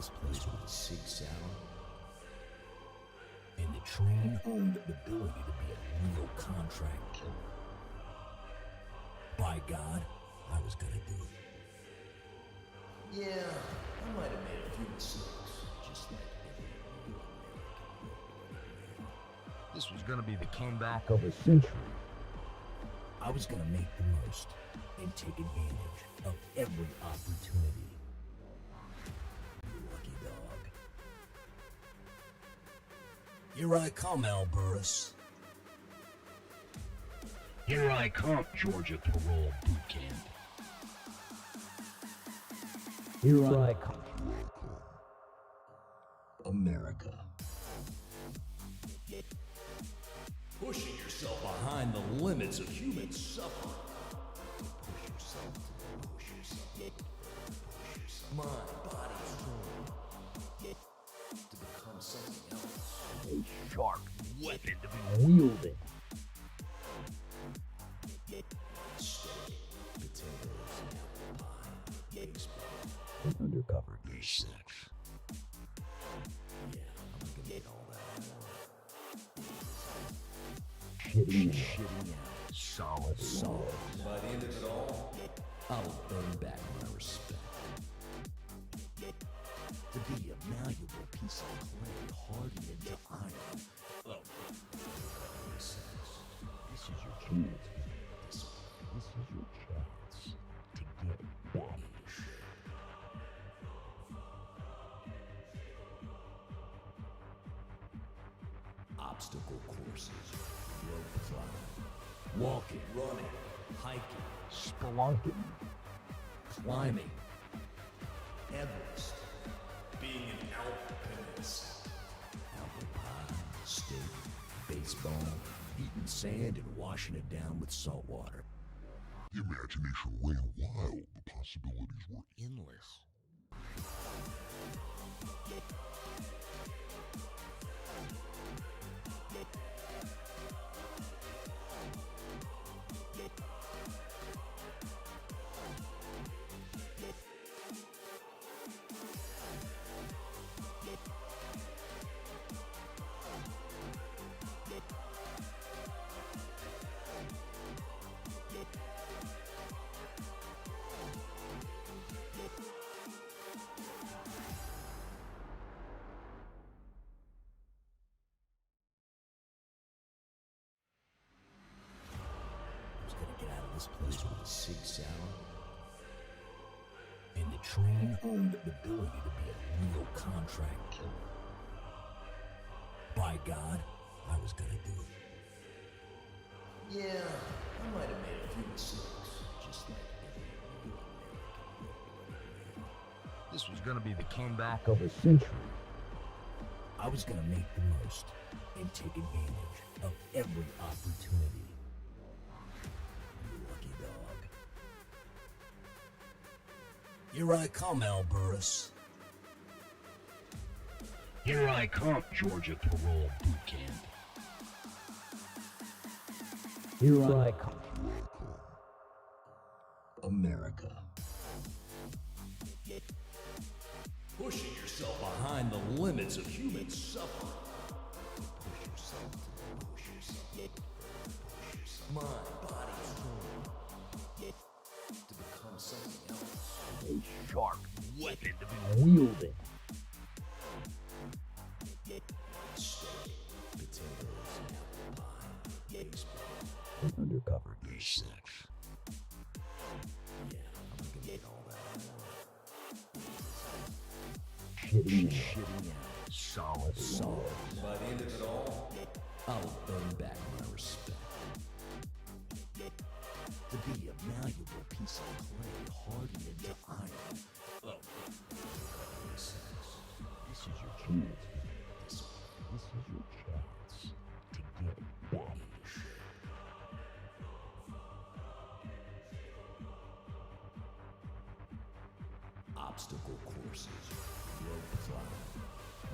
this place with a sig sour. And the train owned the ability to be a real contract killer. By God, I was gonna do it. Yeah, I might have made a few mistakes, just like every real American. This was gonna be the comeback of a century. I was gonna make the most and take advantage of every opportunity. You lucky dog. Here I come, Alburus. Here I come, Georgia Parole Boot Camp. Here I come, America. Pushing yourself behind the limits of human suffering. Push yourself to push yourself. Push yourself. Mind, body, soul. To become something else. A sharp weapon to be wielded. Steak, potatoes, apple pie, baseball, and undercover gay sex. Yeah, I'm gonna get all that more. Shitting out, solid. By the end of it all, I'll earn back my respect. To be a malleable piece of clay hardened into iron. Oh, this is your chance. This is your chance to get back. Obstacle courses, rope climbing, walking, running, hiking, spelunking, climbing, Everest, being an alpinist, apple pie, steak, baseball, eating sand and washing it down with salt water. The imagination ran wild. The possibilities were endless. This place with a sig sour. And the train owned the ability to be a real contract killer. By God, I was gonna do it. Yeah, I might have made a few mistakes, just like every real American. This was gonna be the comeback of a century. I was gonna make the most and take advantage of every opportunity. Here I come, Alburus. Here I come, Georgia Parole Boot Camp. Here I come, America. Pushing yourself behind the limits of human suffering. Push yourself to push yourself. Push yourself. Mind, body, soul. To become something else. A sharp weapon to be wielded. Steak, potatoes, apple pie, baseball, and undercover gay sex. Yeah, I'm gonna get all that more. Shitting out, solid. By the end of it all, I'll earn back my respect. To be a malleable piece of clay hardened into iron. Oh, this is your chance. This is your chance to get back. Obstacle courses, rope climbing,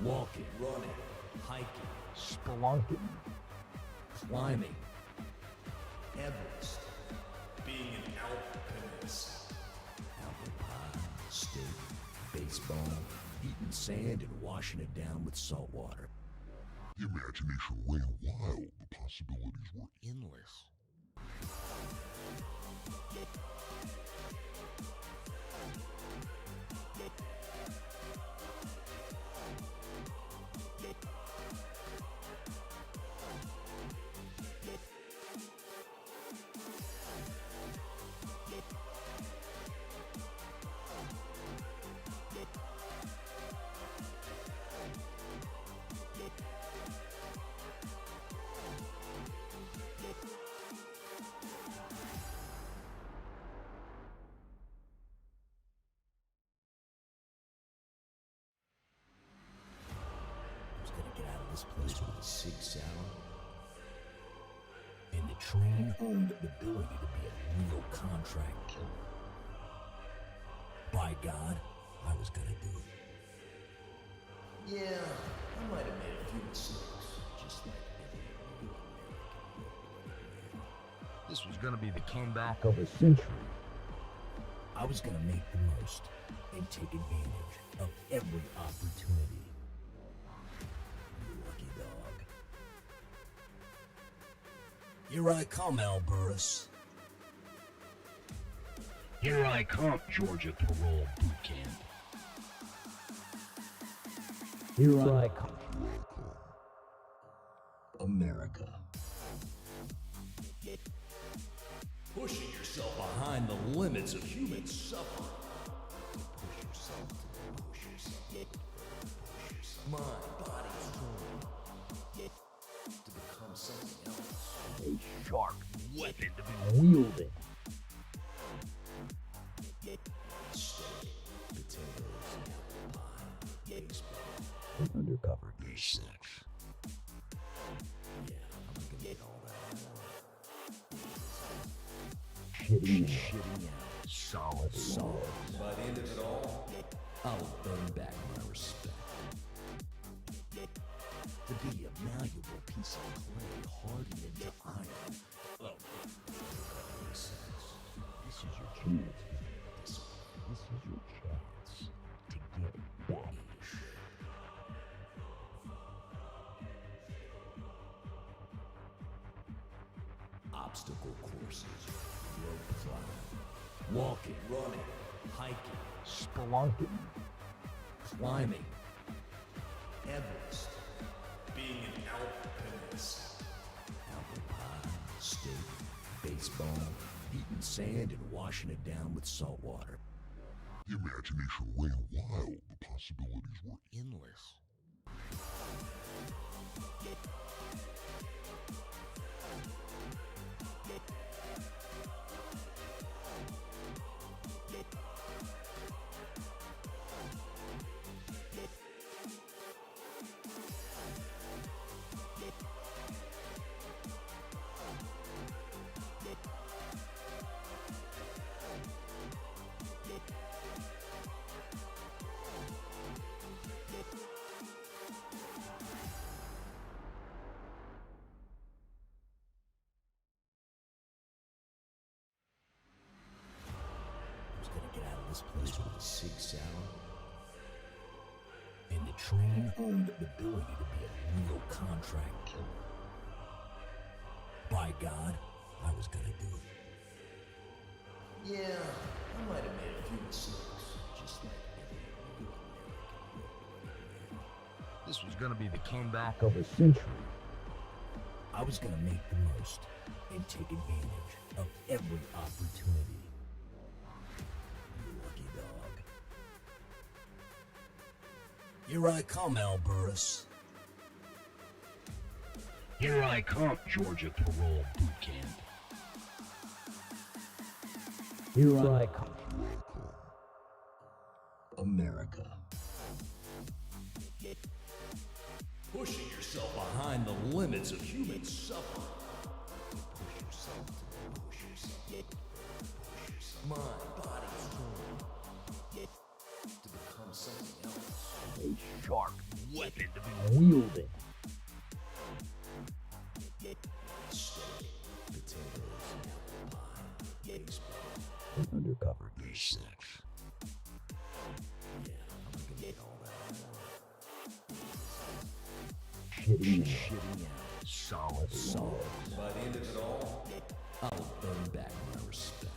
walking, running, hiking, spelunking, climbing, Everest. Being an alpinist. Apple pie, steak, baseball, heating sand and washing it down with salt water. The imagination ran wild. The possibilities were endless. This place with a 6 hour. And the train owned the ability to be a real contract killer. By God, I was gonna do it. Yeah, I might have made a few mistakes, just like every real American. This was gonna be the comeback of a century. I was gonna make the most and take advantage of every opportunity. Here I come, Alburus. Here I come, Georgia Parole Boot Camp. Here I come, America. Pushing yourself behind the limits of human suffering. Push yourself to push yourself. Mind, body, soul. To become something else. A sharp weapon to be wielded. Steak, potatoes, apple pie, baseball, and undercover gay sex. Yeah, I'm gonna get all that. Shitting out. Solid. By the end of it all, I'll earn back my respect. To be a malleable piece of clay hardened into iron. Oh, that makes sense. This is your chance. This is your chance to get back. Obstacle courses, rope climbing, walking, running, hiking, spelunking, climbing, Everest. Being an alpinist. Apple pie, steak, baseball, heating sand and washing it down with salt water. The imagination ran wild. The possibilities were endless. This place with a 6 hour. And the train owned the ability to be a real contract killer. By God, I was gonna do it. Yeah, I might have made a few mistakes, just like every real American. This was gonna be the comeback of a century. I was gonna make the most and take advantage of every opportunity. Here I come, Alburus. Here I come, Georgia Parole Boot Camp. Here I come, America. Pushing yourself behind the limits of human suffering. Push yourself to push yourself. Mind, body, soul. To become something else. A sharp weapon to be wielded. Steak, potatoes, apple pie, baseball, and undercover gay sex. Yeah, I'm gonna get all that. shitting out solid. By the end of it all, I'll earn back my respect.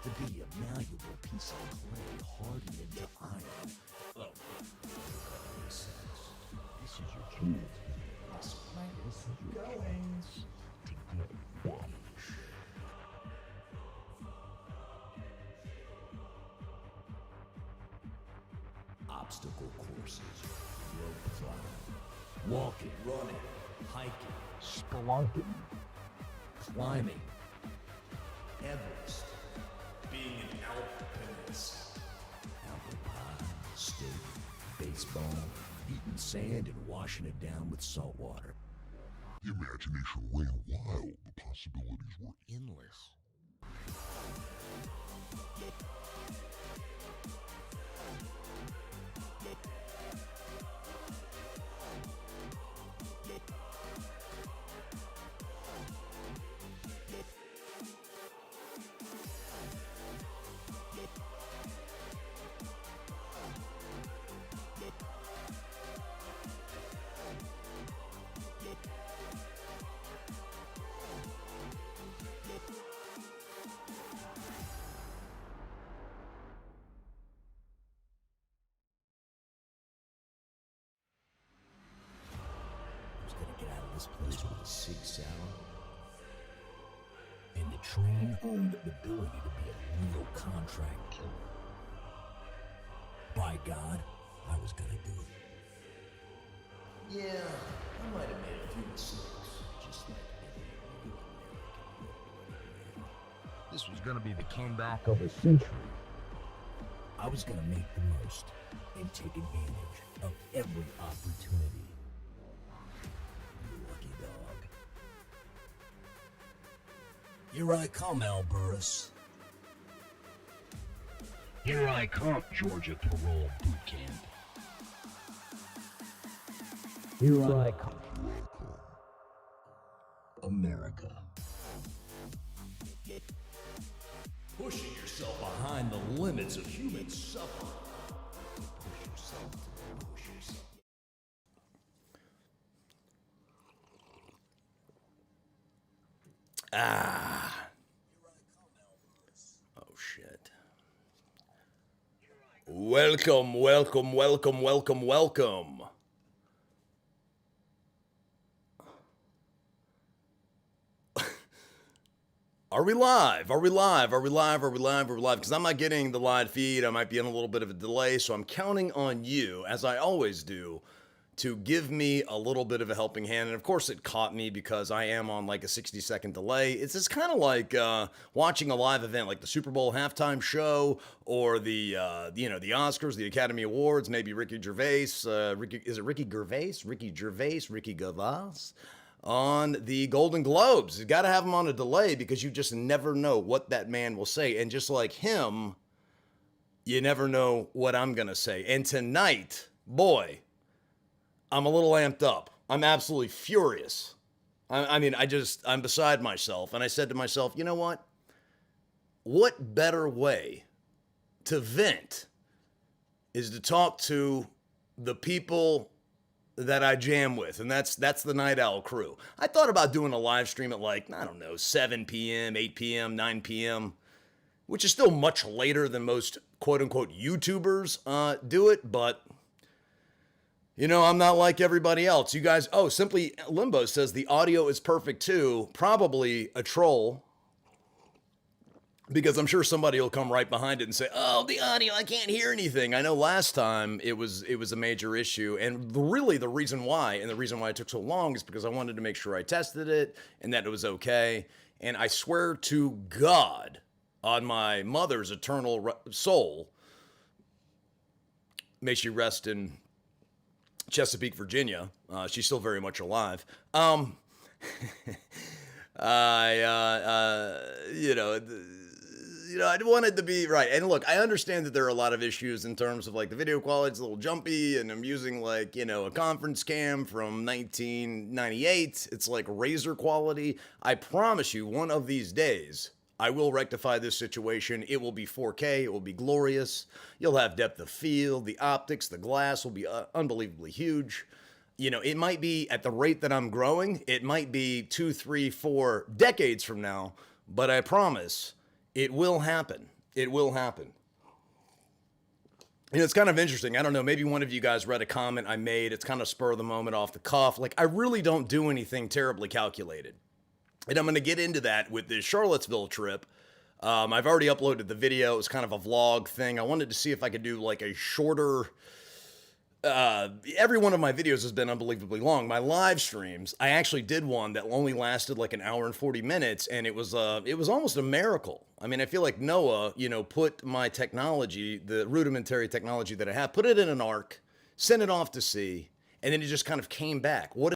To be a malleable piece of clay hardened into iron. Oh, that makes sense. This is your chance. This is your chance to get back. Obstacle courses, rope climbing, walking, running, hiking, Spelunking. climbing, Everest, being an alpinist, apple pie, steak, baseball, eating sand and washing it down with salt water. The imagination ran wild. The possibilities were endless. I was gonna get out of this place with a 6 hour. And the train owned the ability to be a real contract killer. By God, I was gonna do it. Yeah, I might have made a few mistakes, just like every real American. This was gonna be the comeback of a century. I was gonna make the most and take advantage of every opportunity. You lucky dog. Here I come, Alburus. Here I come, Georgia Parole Boot Camp. Here I come. America. Pushing yourself behind the limits of human suffering. Push yourself to push yourself. Oh, shit. Welcome, welcome, welcome, welcome, welcome. Are we live? Are we live? Are we live? Are we live? Are we live? Because I'm not getting the live feed. I might be in a little bit of a delay, so I'm counting on you, as I always do, to give me a little bit of a helping hand. And of course, it caught me because I am on like a 60-second delay. It's just kind of like watching a live event, like the Super Bowl halftime show, or the the Oscars, the Academy Awards. Maybe Ricky Gervais. Is it Ricky Gervais? Ricky Gervais? Ricky Gervais? On the Golden Globes. You got to have him on a delay because you just never know what that man will say. And just like him, you never know what I'm going to say. And tonight, boy, I'm a little amped up. I'm absolutely furious. I'm beside myself. And I said to myself, you know what? What better way to vent is to talk to the people that I jam with, and that's the Night Owl crew. I thought about doing a live stream at like, I don't know, 7 p.m., 8 p.m., 9 p.m., which is still much later than most quote-unquote YouTubers do it, but, you know, I'm not like everybody else. You guys, Simply Limbo says the audio is perfect too. Probably a troll, because I'm sure somebody will come right behind it and say, oh, the audio, I can't hear anything. I know last time it was a major issue. And really the reason why it took so long is because I wanted to make sure I tested it and that it was okay. And I swear to God, on my mother's eternal soul, may she rest in Chesapeake, Virginia. She's still very much alive. I wanted to be right. And look, I understand that there are a lot of issues in terms of like the video quality is a little jumpy, and I'm using like, a conference cam from 1998. It's like razor quality. I promise you, one of these days, I will rectify this situation. It will be 4K. It will be glorious. You'll have depth of field. The optics, the glass will be unbelievably huge. You know, it might be at the rate that I'm growing, it might be 2, 3, 4 decades from now, but I promise it will happen. It will happen. And it's kind of interesting. I don't know, maybe one of you guys read a comment I made. It's kind of spur of the moment off the cuff. Like, I really don't do anything terribly calculated. And I'm going to get into that with this Charlottesville trip. I've already uploaded the video. It was kind of a vlog thing. I wanted to see if I could do like a shorter... every one of my videos has been unbelievably long. My live streams, I actually did one that only lasted like an hour and 40 minutes, and it was almost a miracle. I mean, I feel like Noah, you know, put my technology, the rudimentary technology that I have, put it in an ark, sent it off to sea, and then it just kind of came back. What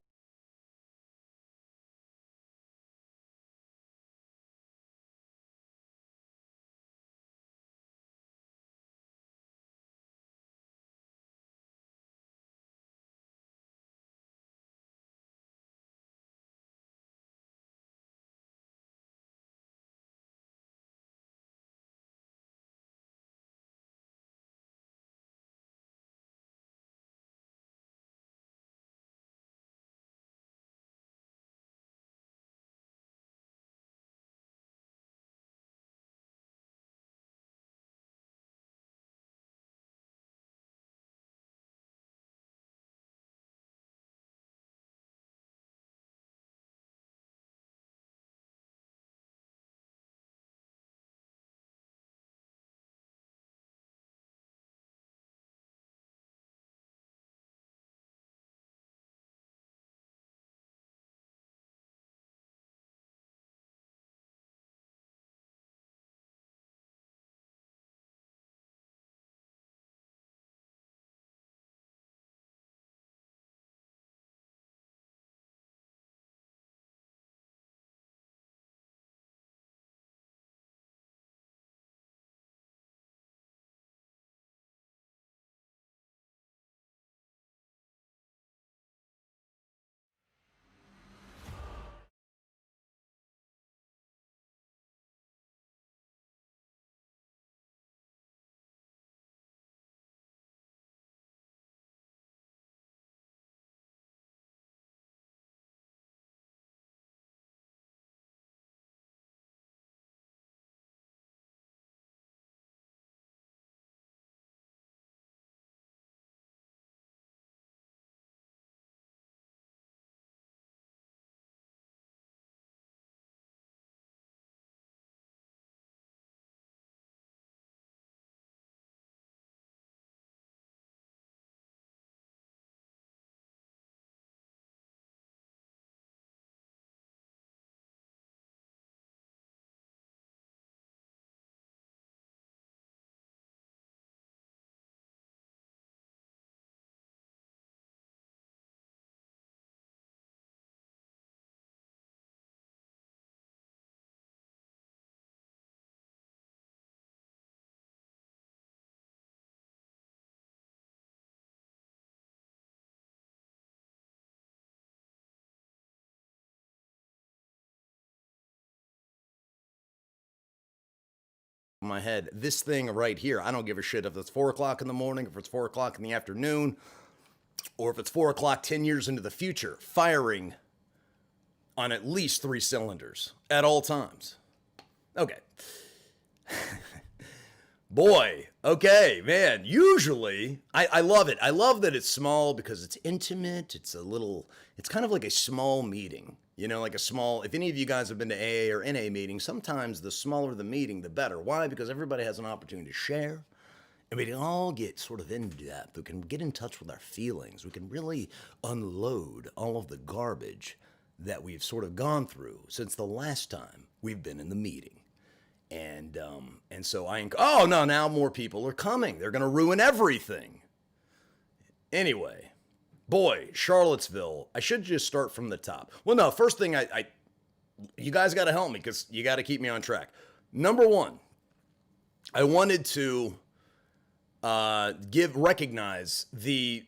my head, this thing right here, I don't give a shit if it's 4 o'clock in the morning, if it's 4 o'clock in the afternoon, or if it's 4 o'clock 10 years into the future, firing on at least 3 cylinders at all times. Okay. Boy, okay, man, usually, I love it. I love that it's small because it's intimate. It's kind of like a small meeting. You know, like a small, if any of you guys have been to AA or NA meetings, sometimes the smaller the meeting, the better. Why? Because everybody has an opportunity to share. And we can all get sort of in depth. We can get in touch with our feelings. We can really unload all of the garbage that we've sort of gone through since the last time we've been in the meeting. And so oh no, now more people are coming. They're going to ruin everything. Anyway. Boy, Charlottesville, I should just start from the top. Well, no, first thing, you guys got to help me because you got to keep me on track. Number one, I wanted to recognize the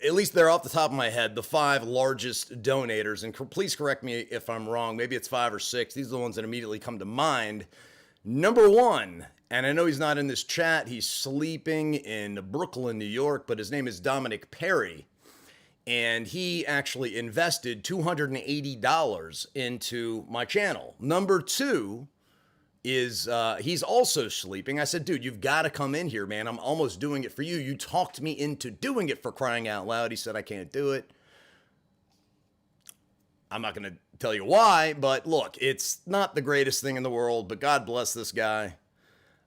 at least they're off the top of my head, the 5 largest donators. And please correct me if I'm wrong. Maybe it's 5 or 6. These are the ones that immediately come to mind. Number 1, and I know he's not in this chat. He's sleeping in Brooklyn, New York, but his name is Dominic Perry. And he actually invested $280 into my channel. Number 2 is he's also sleeping. I said, dude, you've got to come in here, man. I'm almost doing it for you. You talked me into doing it, for crying out loud. He said, I can't do it. I'm not going to tell you why, but look, it's not the greatest thing in the world, but God bless this guy.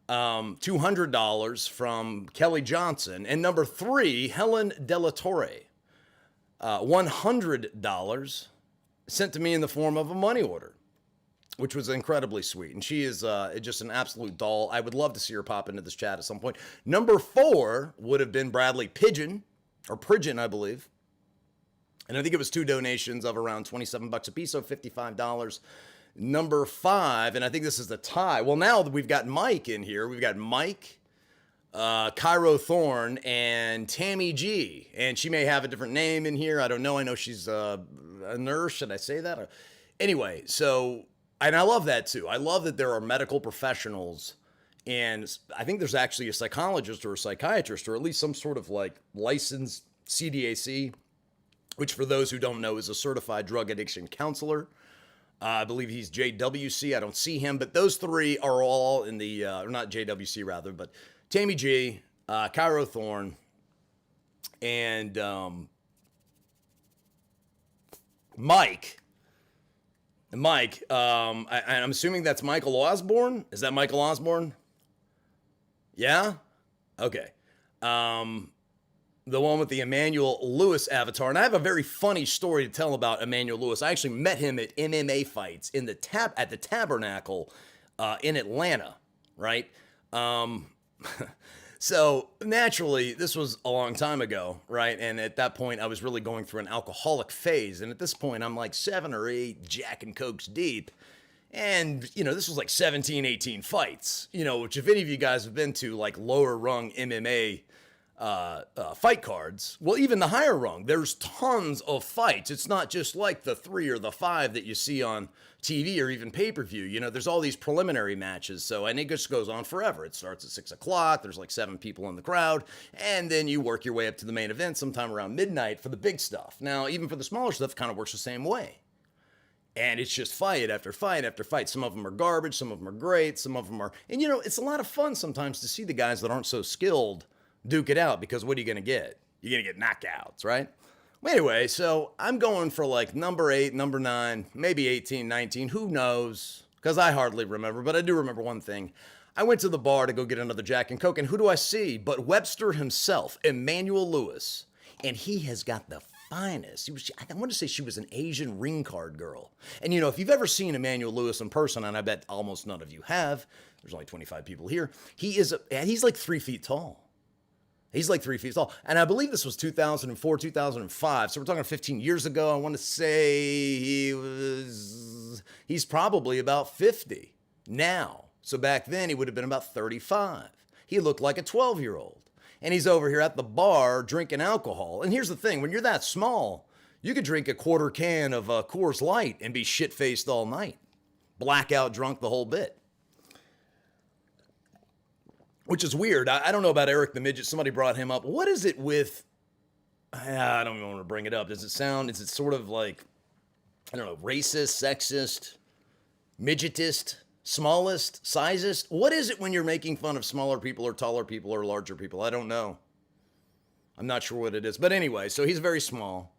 $200 from Kelly Johnson. And number 3, Helen Della Torre. $100 sent to me in the form of a money order, which was incredibly sweet. And she is just an absolute doll. I would love to see her pop into this chat at some point. Number 4 would have been Bradley Pigeon, or Pridgeon, I believe. And I think it was 2 donations of around $27 a piece, so $55. Number 5, and I think this is the tie. Well, now that we've got Mike in here, we've got Mike, Cairo Thorne, and Tammy G. And she may have a different name in here. I don't know. I know she's a nurse. Should I say that? Anyway, so, and I love that too. I love that there are medical professionals, and I think there's actually a psychologist or a psychiatrist, or at least some sort of like licensed CDAC, which for those who don't know is a certified drug addiction counselor. I believe he's JWC. I don't see him, but those 3 are all in the, or not JWC rather, but Tammy G, Cairo Thorne, and Mike. Mike, I'm assuming that's Michael Osborne. Is that Michael Osborne? Yeah? Okay. The one with the Emmanuel Lewis avatar. And I have a very funny story to tell about Emmanuel Lewis. I actually met him at MMA fights in the at the Tabernacle in Atlanta, right? So naturally, this was a long time ago, right? And at that point, I was really going through an alcoholic phase. And at this point, I'm like 7 or 8 Jack and Cokes deep. And, you know, this was like 17, 18 fights, you know, which if any of you guys have been to like lower rung MMA fight cards, well, even the higher rung, there's tons of fights. It's not just like the 3 or the 5 that you see on TV or even pay-per-view. You know, there's all these preliminary matches. So, and it just goes on forever. It starts at 6 o'clock. There's like 7 people in the crowd. And then you work your way up to the main event sometime around midnight for the big stuff. Now, even for the smaller stuff, it kind of works the same way. And it's just fight after fight after fight. Some of them are garbage. Some of them are great. Some of them are, and you know, it's a lot of fun sometimes to see the guys that aren't so skilled duke it out, because what are you going to get? You're going to get knockouts, right? Well, anyway, so I'm going for like number 8, number 9, maybe 18, 19, who knows? Because I hardly remember, but I do remember one thing. I went to the bar to go get another Jack and Coke, and who do I see but Webster himself, Emmanuel Lewis. And he has got the finest. I want to say she was an Asian ring card girl. And you know, if you've ever seen Emmanuel Lewis in person, and I bet almost none of you have, there's only 25 people here, he's like 3 feet tall. He's like 3 feet tall. And I believe this was 2004, 2005. So we're talking 15 years ago. I want to say he's probably about 50 now. So back then he would have been about 35. He looked like a 12-year-old. And he's over here at the bar drinking alcohol. And here's the thing. When you're that small, you could drink a quarter can of Coors Light and be shit-faced all night. Blackout drunk the whole bit. Which is weird. I don't know about Eric the Midget. Somebody brought him up. What is it with, I don't even want to bring it up. Is it sort of like, I don't know, racist, sexist, midgetist, smallest, sizest? What is it when you're making fun of smaller people or taller people or larger people? I don't know. I'm not sure what it is. But anyway, so he's very small.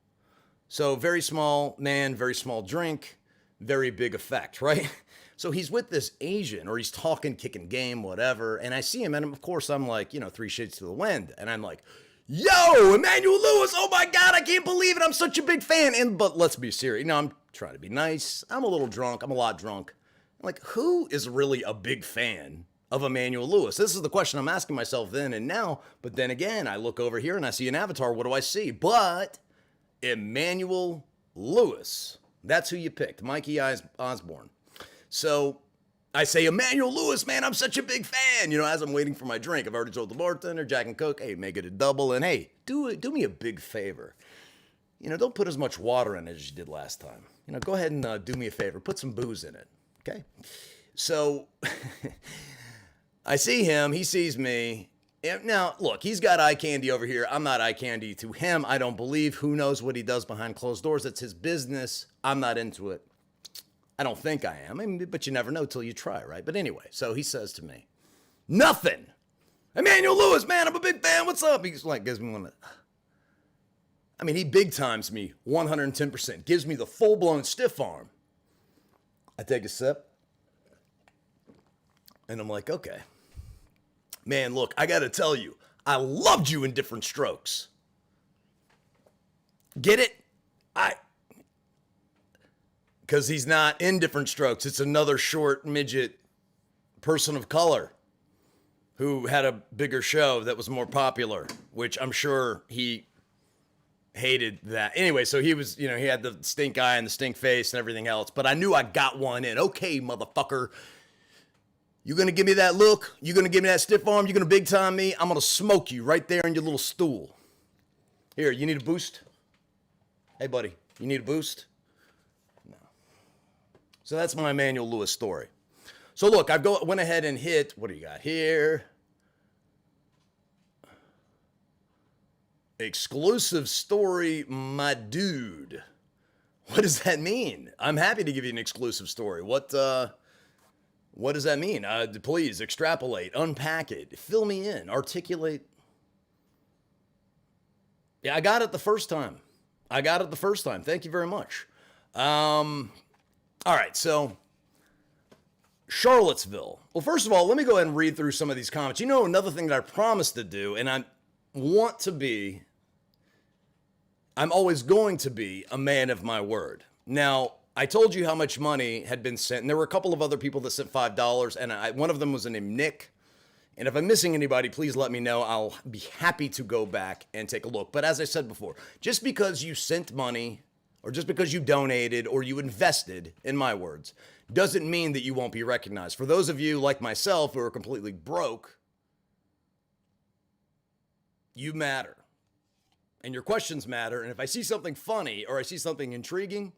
So very small man, very small drink, very big effect, right? So he's with this Asian, or he's talking, kicking game, whatever. And I see him, and of course I'm like, you know, 3 shades to the wind. And I'm like, yo, Emmanuel Lewis, oh my God, I can't believe it. I'm such a big fan. But let's be serious. You know, I'm trying to be nice. I'm a little drunk. I'm a lot drunk. I'm like, who is really a big fan of Emmanuel Lewis? This is the question I'm asking myself then and now. But then again, I look over here and I see an avatar. What do I see? But Emmanuel Lewis. That's who you picked, Mikey Osborne. So I say, Emmanuel Lewis, man, I'm such a big fan. You know, as I'm waiting for my drink, I've already told the bartender, Jack and Coke, hey, make it a double. And hey, do me a big favor. You know, don't put as much water in it as you did last time. You know, go ahead and do me a favor. Put some booze in it. Okay? So I see him. He sees me. Now, look, he's got eye candy over here. I'm not eye candy to him. I don't believe. Who knows what he does behind closed doors? It's his business. I'm not into it. I don't think I am. I mean, but you never know till you try, right? But anyway, so he says to me, nothing. Emmanuel Lewis, man, I'm a big fan. What's up? He's like, gives me one. I mean, he big times me 110%. Gives me the full-blown stiff arm. I take a sip. And I'm like, okay. Man, look, I got to tell you, I loved you in Different Strokes. Get it? Because he's not in Different Strokes. It's another short midget person of color who had a bigger show that was more popular, which I'm sure he hated that. Anyway, so he was, you know, he had the stink eye and the stink face and everything else, but I knew I got one in. Okay, motherfucker. You gonna give me that look? You gonna give me that stiff arm? You gonna big time me? I'm gonna smoke you right there in your little stool. Here, you need a boost? Hey, buddy, you need a boost? No. So that's my Emmanuel Lewis story. So look, went ahead and hit, what do you got here? Exclusive story, my dude. What does that mean? I'm happy to give you an exclusive story. What does that mean? Please extrapolate, unpack it, fill me in, articulate. Yeah, I got it the first time. Thank you very much. All right, so Charlottesville. Well, first of all, let me go ahead and read through some of these comments. You know, another thing that I promised to do, and I'm always going to be a man of my word. Now, I told you how much money had been sent, and there were a couple of other people that sent $5, and one of them was named Nick. And if I'm missing anybody, please let me know. I'll be happy to go back and take a look. But as I said before, just because you sent money, or just because you donated, or you invested, in my words, doesn't mean that you won't be recognized. For those of you like myself who are completely broke, you matter. And your questions matter. And if I see something funny or I see something intriguing,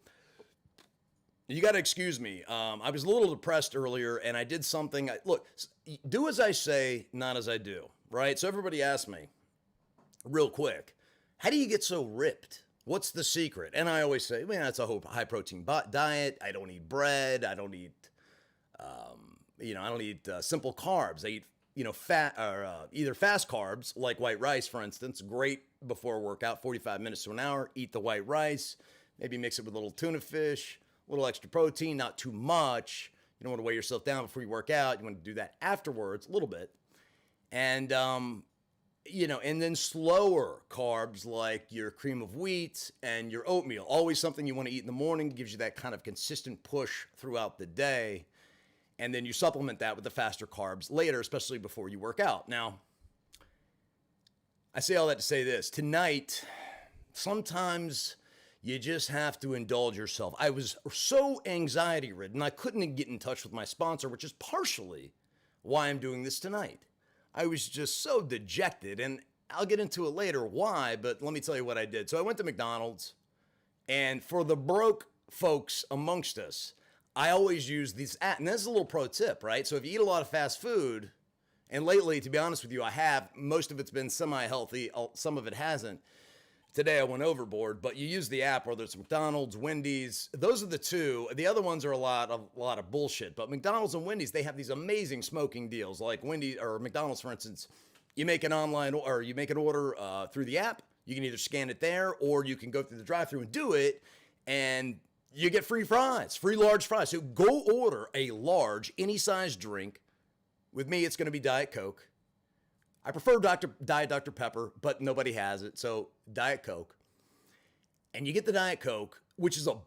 you got to excuse me. I was a little depressed earlier and I did something. Look, do as I say, not as I do, right? So everybody asked me real quick, how do you get so ripped? What's the secret? And I always say, man, it's a high protein diet. I don't eat bread. I don't eat, I don't eat simple carbs. I eat, fat or either fast carbs like white rice, for instance, great before a workout, 45 minutes to an hour. Eat the white rice, maybe mix it with a little tuna fish, a little extra protein, not too much. You don't want to weigh yourself down before you work out. You want to do that afterwards, a little bit. And, and then slower carbs like your cream of wheat and your oatmeal. Always something you want to eat in the morning. Gives you that kind of consistent push throughout the day. And then you supplement that with the faster carbs later, especially before you work out. Now, I say all that to say this. Tonight, sometimes you just have to indulge yourself. I was so anxiety-ridden, I couldn't get in touch with my sponsor, which is partially why I'm doing this tonight. I was just so dejected, and I'll get into it later why, but let me tell you what I did. So I went to McDonald's, and for the broke folks amongst us, I always use these apps, and this is a little pro tip, right? So if you eat a lot of fast food, and lately, to be honest with you, I have, most of it's been semi-healthy, some of it hasn't. Today I went overboard, but you use the app, whether it's McDonald's, Wendy's, those are the two. The other ones are a lot of bullshit, but McDonald's and Wendy's, they have these amazing smoking deals. Like Wendy's or McDonald's, for instance, you make an order through the app. You can either scan it there or you can go through the drive-thru and do it, and you get free fries, free large fries. So go order a large, any size drink. With me, it's going to be Diet Coke. I prefer Diet Dr. Pepper, but nobody has it, so Diet Coke. And you get the Diet Coke, which is $1,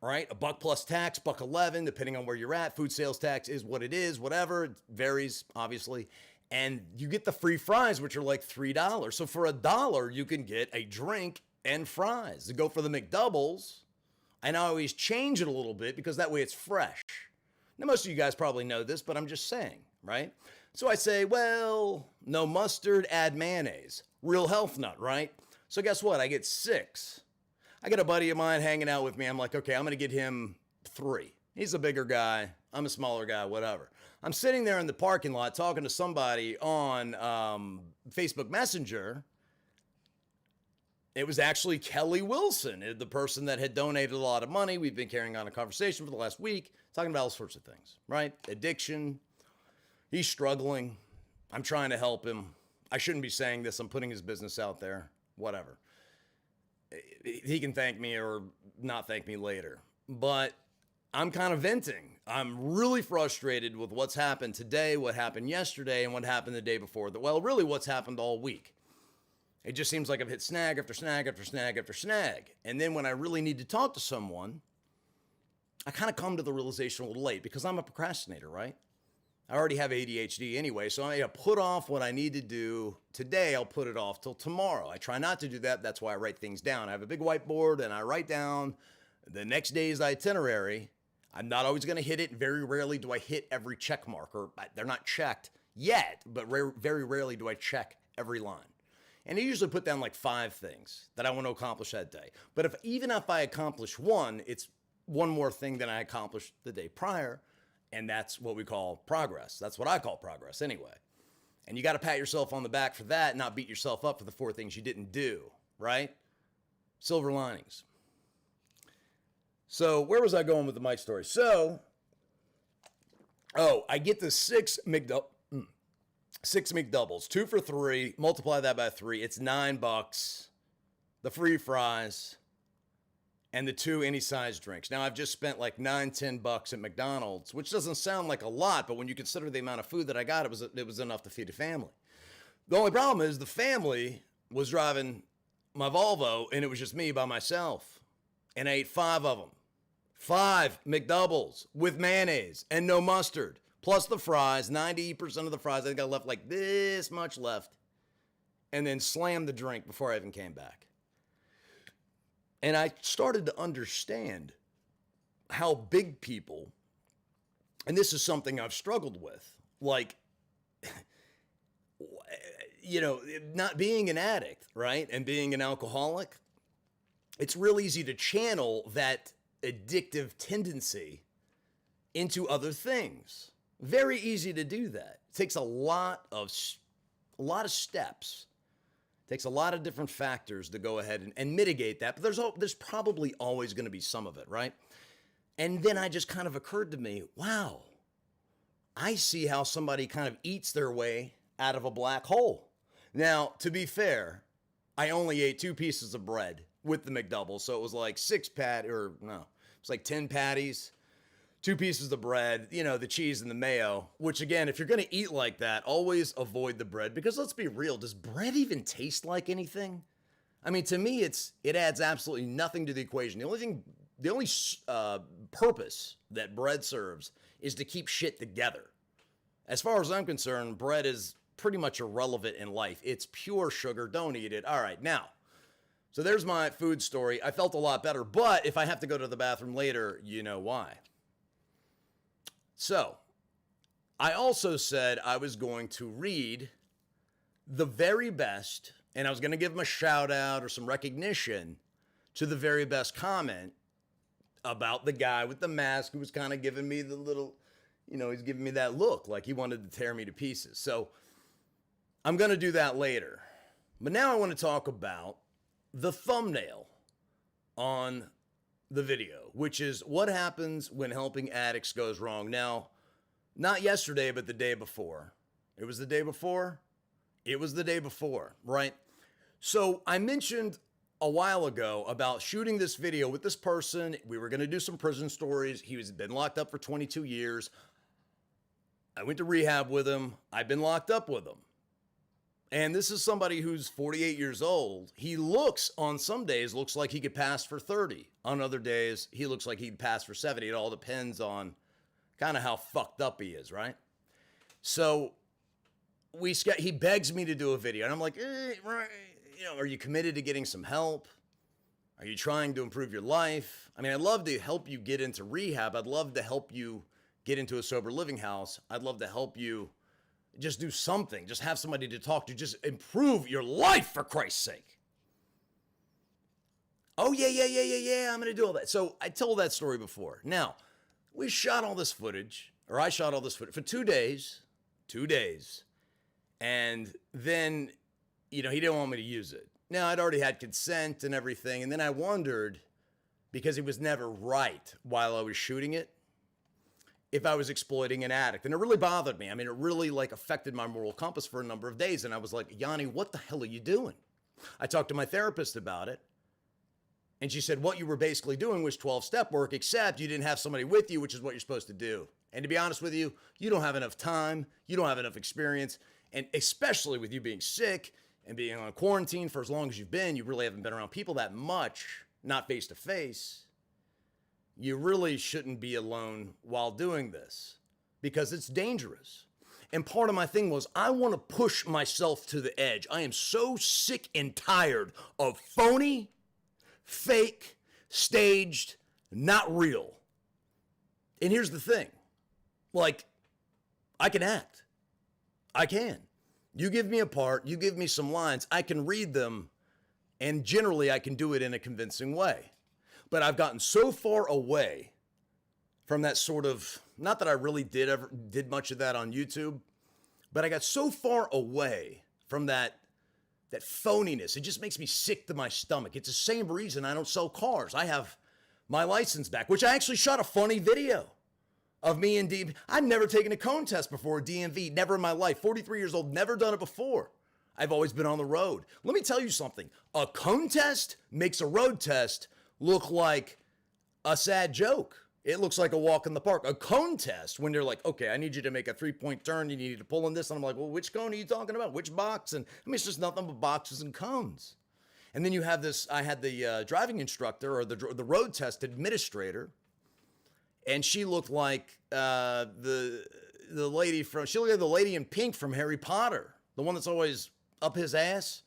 right? $1 plus tax, $1.11, depending on where you're at. Food sales tax is what it is, whatever. It varies, obviously. And you get the free fries, which are like $3. So for $1, you can get a drink and fries. To go for the McDoubles, and I always change it a little bit because that way it's fresh. Now, most of you guys probably know this, but I'm just saying, right? So I say, well, no mustard, add mayonnaise. Real health nut, right? So guess what? I get 6. I got a buddy of mine hanging out with me. I'm like, okay, I'm going to get him 3. He's a bigger guy. I'm a smaller guy, whatever. I'm sitting there in the parking lot talking to somebody on Facebook Messenger. It was actually Kelly Wilson, the person that had donated a lot of money. We've been carrying on a conversation for the last week, talking about all sorts of things, right? Addiction. He's struggling. I'm trying to help him. I shouldn't be saying this. I'm putting his business out there. Whatever. He can thank me or not thank me later. But I'm kind of venting. I'm really frustrated with what's happened today, what happened yesterday, and what happened the day before. Well, really what's happened all week. It just seems like I've hit snag after snag after snag after snag. And then when I really need to talk to someone, I kind of come to the realization a little late because I'm a procrastinator, right? I already have ADHD anyway, so I put off what I need to do today. I'll put it off till tomorrow. I try not to do that. That's why I write things down. I have a big whiteboard and I write down the next day's itinerary. I'm not always going to hit it. Very rarely do I hit every check mark, or they're not checked yet, but very rarely do I check every line. And I usually put down like 5 things that I want to accomplish that day. But even if I accomplish one, it's one more thing than I accomplished the day prior. And that's what we call progress. That's what I call progress anyway. And you got to pat yourself on the back for that, not beat yourself up for the 4 things you didn't do, right? Silver linings. So where was I going with the Mike story? So, I get the 6 McDoubles, 2 for $3, multiply that by 3, it's $9, the free fries, and the 2 any size drinks. Now I've just spent like $9-10 at McDonald's, which doesn't sound like a lot, but when you consider the amount of food that I got, it was enough to feed a family. The only problem is the family was driving my Volvo, and it was just me by myself, and I ate 5 of them. 5 McDoubles with mayonnaise and no mustard. Plus the fries, 90% of the fries, I think I left like this much left. And then slammed the drink before I even came back. And I started to understand how big people, and this is something I've struggled with, like, not being an addict, right? And being an alcoholic, it's real easy to channel that addictive tendency into other things. Very easy to do that. It takes a lot of steps. It takes a lot of different factors to go ahead and mitigate that. But there's probably always going to be some of it, right? And then I just kind of occurred to me, wow, I see how somebody kind of eats their way out of a black hole. Now, to be fair, I only ate 2 pieces of bread with the McDouble. So it was like 10 patties, 2 pieces of bread, the cheese and the mayo, which again, if you're going to eat like that, always avoid the bread, because let's be real, does bread even taste like anything? I mean, to me, it adds absolutely nothing to the equation. The only purpose that bread serves is to keep shit together. As far as I'm concerned, bread is pretty much irrelevant in life. It's pure sugar. Don't eat it. All right, now, so there's my food story. I felt a lot better, but if I have to go to the bathroom later, you know why. So, I also said I was going to read the very best, and I was going to give him a shout out or some recognition to the very best comment about the guy with the mask who was kind of giving me the little, he's giving me that look like he wanted to tear me to pieces. So, I'm going to do that later. But now I want to talk about the thumbnail on the video, which is what happens when helping addicts goes wrong. Now, not yesterday, but the day before. It was the day before? It was the day before, right? So I mentioned a while ago about shooting this video with this person. We were going to do some prison stories. He was been locked up for 22 years. I went to rehab with him. I've been locked up with him. And this is somebody who's 48 years old. He on some days, looks like he could pass for 30. On other days, he looks like he'd pass for 70. It all depends on kind of how fucked up he is, right? So he begs me to do a video. And I'm like, right, are you committed to getting some help? Are you trying to improve your life? I mean, I'd love to help you get into rehab. I'd love to help you get into a sober living house, I'd love to help you just do something. Just have somebody to talk to. Just improve your life, for Christ's sake. Oh, yeah, I'm going to do all that. So I told that story before. Now, we shot all this footage, or I shot all this footage for 2 days. 2 days. And then, he didn't want me to use it. Now, I'd already had consent and everything. And then I wondered, because it was never right while I was shooting it, if I was exploiting an addict. And it really bothered me. I mean, it really affected my moral compass for a number of days. And I was like, Yanni, what the hell are you doing? I talked to my therapist about it. And she said, what you were basically doing was 12-step work, except you didn't have somebody with you, which is what you're supposed to do. And to be honest with you, you don't have enough time. You don't have enough experience. And especially with you being sick and being on quarantine for as long as you've been, you really haven't been around people that much, not face to face. You really shouldn't be alone while doing this because it's dangerous. And part of my thing was I want to push myself to the edge. I am so sick and tired of phony, fake, staged, not real. And here's the thing. I can act. I can. You give me a part, you give me some lines, I can read them, and generally I can do it in a convincing way. But I've gotten so far away from that sort of, not that I really did much of that on YouTube, but I got so far away from that phoniness. It just makes me sick to my stomach. It's the same reason I don't sell cars. I have my license back, which I actually shot a funny video of me and DMV. I've never taken a cone test before, DMV, never in my life. 43 years old, never done it before. I've always been on the road. Let me tell you something. A cone test makes a road test look like a sad joke. It looks like a walk in the park. A cone test, when they're like, okay, I need you to make a 3-point turn. You need to pull in this. And I'm like, well, which cone are you talking about? Which box? And I mean, it's just nothing but boxes and cones. And then you have this, I had the driving instructor or the road test administrator. And she looked like the lady she looked like the lady in pink from Harry Potter. The one that's always up his ass.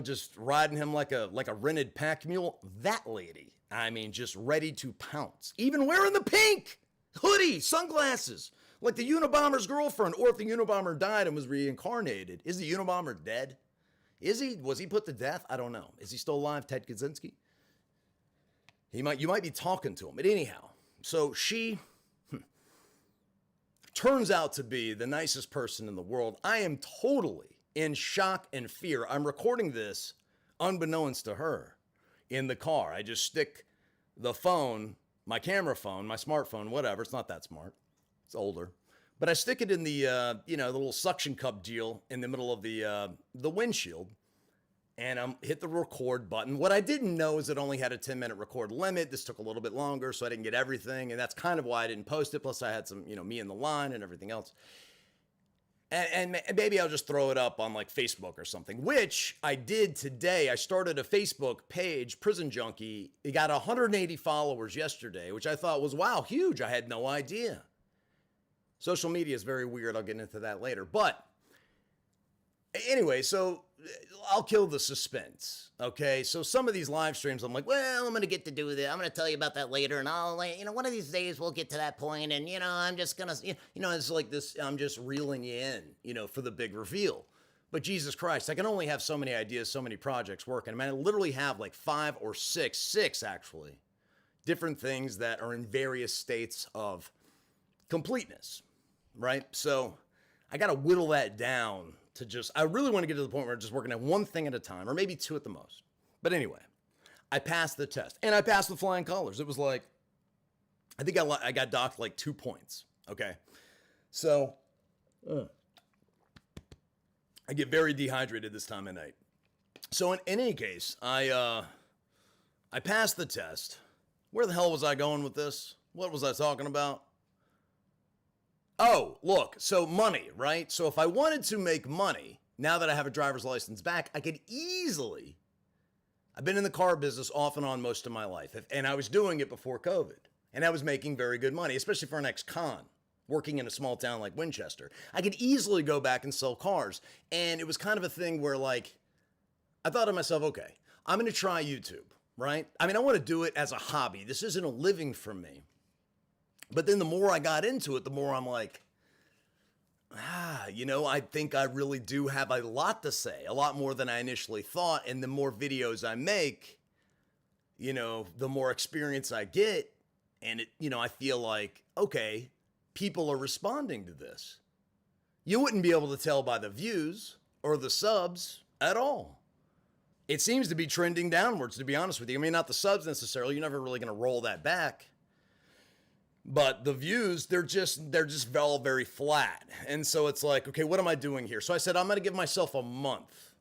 Just riding him like a rented pack mule. That lady. I mean, just ready to pounce. Even wearing the pink hoodie, sunglasses. Like the Unabomber's girlfriend, or if the Unabomber died and was reincarnated. Is the Unabomber dead? Is he? Was he put to death? I don't know. Is he still alive, Ted Kaczynski? You might be talking to him. But anyhow, so she turns out to be the nicest person in the world. I am totally in shock and fear. I'm recording this unbeknownst to her in the car. I just stick the phone, my camera phone, my smartphone, whatever. It's not that smart. It's older. But I stick it in the, the little suction cup deal in the middle of the windshield. And I hit the record button. What I didn't know is it only had a 10-minute record limit. This took a little bit longer, so I didn't get everything. And that's kind of why I didn't post it. Plus, I had some, me in the line and everything else. And maybe I'll just throw it up on Facebook or something, which I did today. I started a Facebook page, Prison Junkie. It got 180 followers yesterday, which I thought was, wow, huge. I had no idea. Social media is very weird. I'll get into that later. But anyway, so I'll kill the suspense. Okay. So some of these live streams, I'm like, well, I'm going to get to do that. I'm going to tell you about that later. And I'll, one of these days we'll get to that point. And, I'm just going to, it's like this, I'm just reeling you in, for the big reveal. But Jesus Christ, I can only have so many ideas, so many projects working. I mean, I literally have 5 or 6 actually, different things that are in various states of completeness, right? So I got to whittle that down to I really want to get to the point where I'm just working at one thing at a time, or maybe 2 at the most. But anyway, I passed the test, and I passed with flying colors. It was I think I got docked 2 points. Okay. So I get very dehydrated this time of night. So in any case, I passed the test. Where the hell was I going with this? What was I talking about? Oh, look, so money, right? So if I wanted to make money, now that I have a driver's license back, I could easily, I've been in the car business off and on most of my life, and I was doing it before COVID, and I was making very good money, especially for an ex-con, working in a small town like Winchester. I could easily go back and sell cars, and it was kind of a thing where, I thought to myself, okay, I'm going to try YouTube, right? I mean, I want to do it as a hobby. This isn't a living for me. But then the more I got into it, the more I'm like, I think I really do have a lot to say, a lot more than I initially thought. And the more videos I make, the more experience I get. And I feel like, okay, people are responding to this. You wouldn't be able to tell by the views or the subs at all. It seems to be trending downwards, to be honest with you. I mean, not the subs necessarily. You're never really going to roll that back. But the views, they're just all very flat. And so it's like, okay, what am I doing here? So I said, I'm going to give myself a month.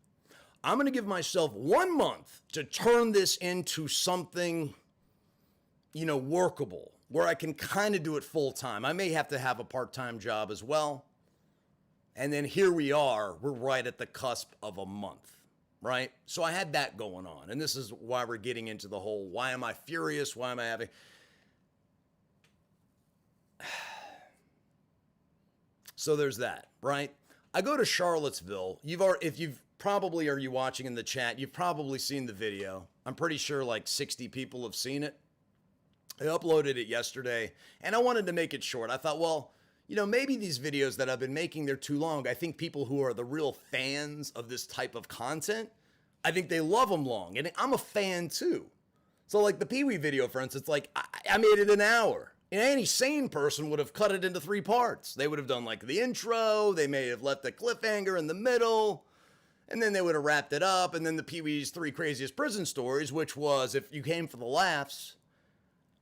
I'm going to give myself 1 month to turn this into something, workable, where I can kind of do it full time. I may have to have a part-time job as well. And then here we are, we're right at the cusp of a month, right? So I had that going on. And this is why we're getting into the whole, why am I furious? Why am I having... So there's that, right? I go to Charlottesville. If you've probably, are you watching in the chat? You've probably seen the video. I'm pretty sure like 60 people have seen it. I uploaded it yesterday and I wanted to make it short. I thought, well, maybe these videos that I've been making, they're too long. I think people who are the real fans of this type of content, I think they love them long. And I'm a fan too. So like the Pee Wee video, for instance, like I made it an hour. And any sane person would have cut it into 3 parts. They would have done like the intro. They may have left a cliffhanger in the middle. And then they would have wrapped it up. And then the Pee Wee's 3 Craziest Prison Stories, which was, if you came for the laughs,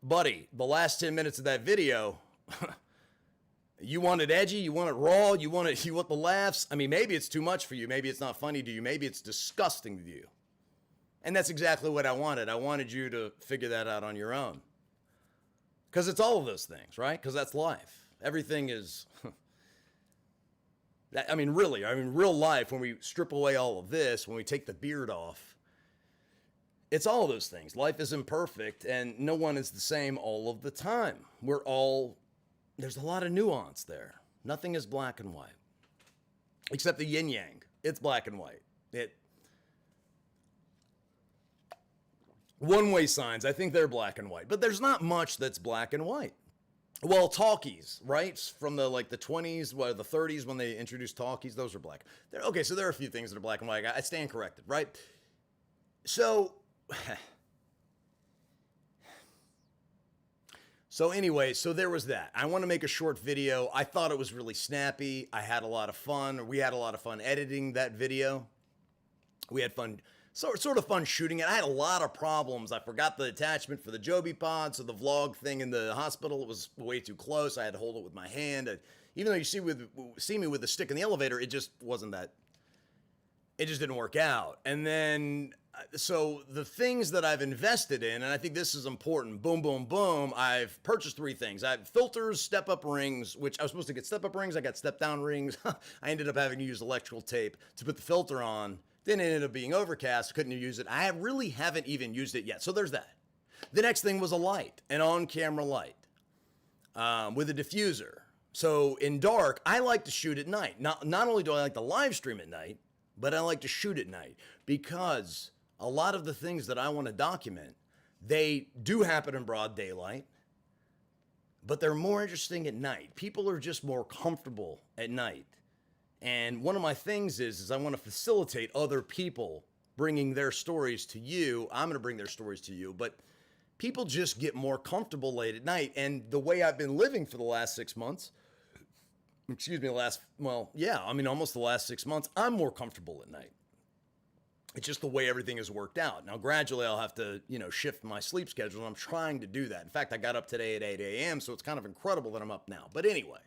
buddy, the last 10 minutes of that video, you want it edgy, you want it raw, you want the laughs. I mean, maybe it's too much for you. Maybe it's not funny to you. Maybe it's disgusting to you. And that's exactly what I wanted. I wanted you to figure that out on your own. Because it's all of those things, right? Because that's life. Everything is, real life, when we strip away all of this, when we take the beard off, it's all of those things. Life is imperfect and no one is the same all of the time. There's a lot of nuance there. Nothing is black and white. Except the yin yang. It's black and white. One-way signs, I think they're black and white, but there's not much that's black and white. Well, talkies, right? From the 20s, the 30s when they introduced talkies, those are black. So there are a few things that are black and white. I stand corrected, right? So anyway, so there was that. I want to make a short video. I thought it was really snappy. I had a lot of fun. We had a lot of fun editing that video. We had fun. Sort of fun shooting it. I had a lot of problems. I forgot the attachment for the Joby pod, so the vlog thing in the hospital, it was way too close. I had to hold it with my hand. Even though you see me with the stick in the elevator, it just wasn't that. It just didn't work out. And then, so the things that I've invested in, and I think this is important, boom, boom, boom, I've purchased 3 things. I have filters, step-up rings, which I was supposed to get step-up rings. I got step-down rings. I ended up having to use electrical tape to put the filter on. Then it ended up being overcast. Couldn't use it. I really haven't even used it yet. So there's that. The next thing was a light, an on-camera light with a diffuser. So in dark, I like to shoot at night. Not only do I like to live stream at night, but I like to shoot at night because a lot of the things that I want to document, they do happen in broad daylight, but they're more interesting at night. People are just more comfortable at night. And one of my things is I want to facilitate other people bringing their stories to you. I'm going to bring their stories to you, but people just get more comfortable late at night. And the way I've been living for the last 6 months, almost the last 6 months, I'm more comfortable at night. It's just the way everything has worked out. Now, gradually I'll have to, shift my sleep schedule. And I'm trying to do that. In fact, I got up today at 8 a.m. So it's kind of incredible that I'm up now. But anyway.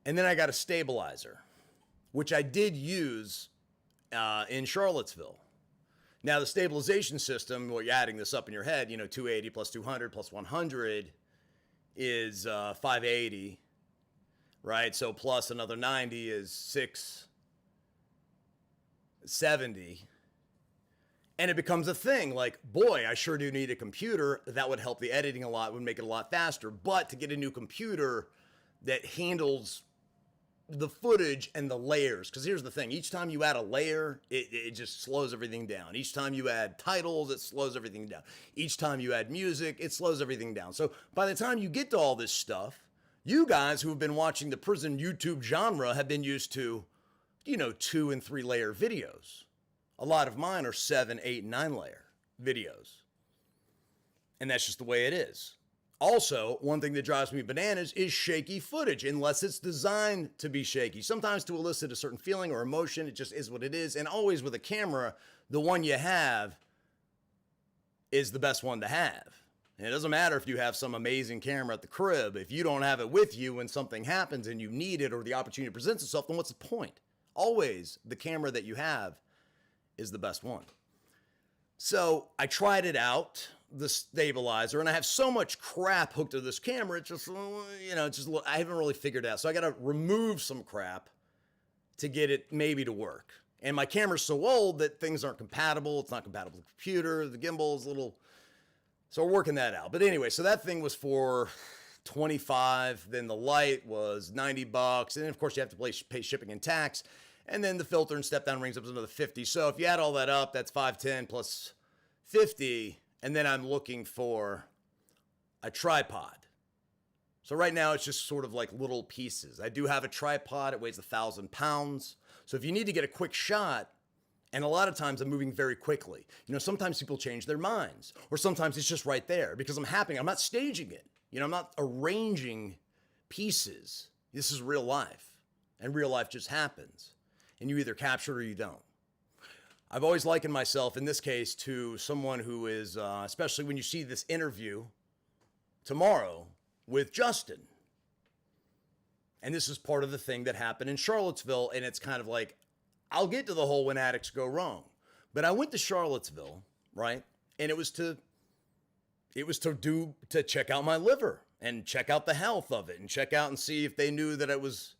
And then I got a stabilizer, which I did use in Charlottesville. Now, the stabilization system, you're adding this up in your head, 280 plus 200 plus 100 is 580, right? So plus another 90 is 670. And it becomes a thing like, boy, I sure do need a computer. That would help the editing a lot, would make it a lot faster. But to get a new computer that handles the footage and the layers. Because here's the thing. Each time you add a layer, it just slows everything down. Each time you add titles, it slows everything down. Each time you add music, it slows everything down. So by the time you get to all this stuff, you guys who have been watching the prison YouTube genre have been used to, 2 and 3 layer videos. A lot of mine are 7, 8, 9 layer videos. And that's just the way it is. Also, one thing that drives me bananas is shaky footage, unless it's designed to be shaky. Sometimes to elicit a certain feeling or emotion, it just is what it is. And always with a camera, the one you have is the best one to have. And it doesn't matter if you have some amazing camera at the crib. If you don't have it with you when something happens and you need it or the opportunity presents itself, then what's the point? Always the camera that you have is the best one. So I tried it out, the stabilizer, and I have so much crap hooked to this camera. It's just, I haven't really figured it out. So I got to remove some crap to get it maybe to work. And my camera's so old that things aren't compatible. It's not compatible with the computer. The gimbal's a little, so we're working that out. But anyway, so that thing was for $25. Then the light was $90. And then of course you have to pay shipping and tax. And then the filter and step down rings up to another $50. So if you add all that up, that's $510 plus $50. And then I'm looking for a tripod. So right now it's just sort of like little pieces. I do have a tripod. It weighs 1,000 pounds. So if you need to get a quick shot, and a lot of times I'm moving very quickly. Sometimes people change their minds, or sometimes it's just right there because I'm not staging it. I'm not arranging pieces. This is real life, and real life just happens. And you either capture it or you don't. I've always likened myself, in this case, to someone who is, especially when you see this interview tomorrow with Justin. And this is part of the thing that happened in Charlottesville, and it's kind of like, I'll get to the whole when addicts go wrong. But I went to Charlottesville, right? And it was to check out my liver and check out the health of it and check out and see if they knew that I was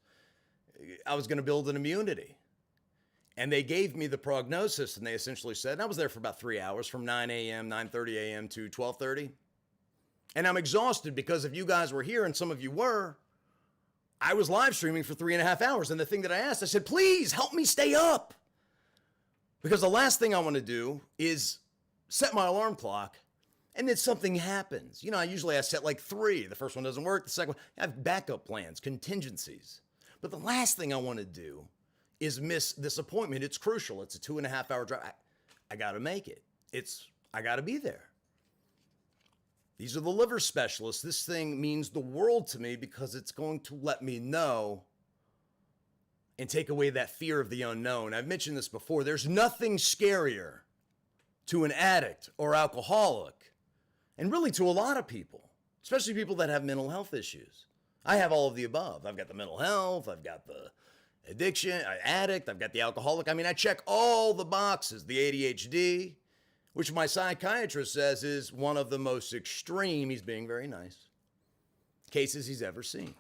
going to build an immunity. And they gave me the prognosis, and they essentially said, and I was there for about 3 hours, from 9 a.m., 9:30 a.m. to 12:30. And I'm exhausted because if you guys were here, and some of you were, I was live streaming for 3.5 hours. And the thing that I asked, I said, please help me stay up. Because the last thing I want to do is set my alarm clock, and then something happens. I set like 3. The first one doesn't work. The second one, I have backup plans, contingencies. But the last thing I want to do is miss this appointment. It's crucial. It's a 2.5 hour drive. I got to make it. I got to be there. These are the liver specialists. This thing means the world to me because it's going to let me know and take away that fear of the unknown. I've mentioned this before. There's nothing scarier to an addict or alcoholic, and really to a lot of people, especially people that have mental health issues. I have all of the above. I've got the mental health. I've got the addiction, addict. I've got the alcoholic. I check all the boxes. The ADHD, which my psychiatrist says is one of the most extreme, he's being very nice, cases he's ever seen.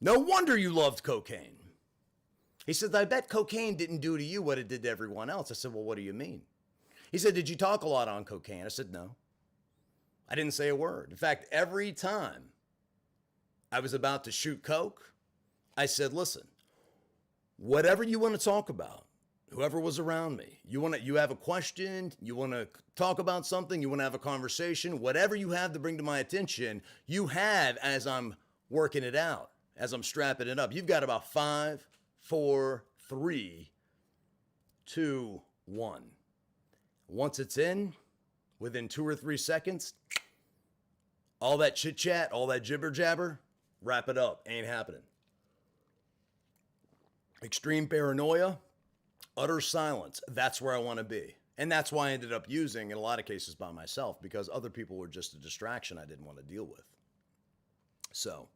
No wonder you loved cocaine. He said, I bet cocaine didn't do to you what it did to everyone else. I said, well, what do you mean? He said, did you talk a lot on cocaine? I said, no. I didn't say a word. In fact, every time I was about to shoot coke, I said, listen, whatever you want to talk about, whoever was around me, you have a question, you want to talk about something, you want to have a conversation, whatever you have to bring to my attention, you have as I'm working it out, as I'm strapping it up. You've got about 5, 4, 3, 2, 1. Once it's in, within 2 or 3 seconds, all that chit chat, all that jibber jabber, wrap it up. Ain't happening. Extreme paranoia, utter silence. That's where I want to be. And that's why I ended up using, in a lot of cases, by myself, because other people were just a distraction I didn't want to deal with. So,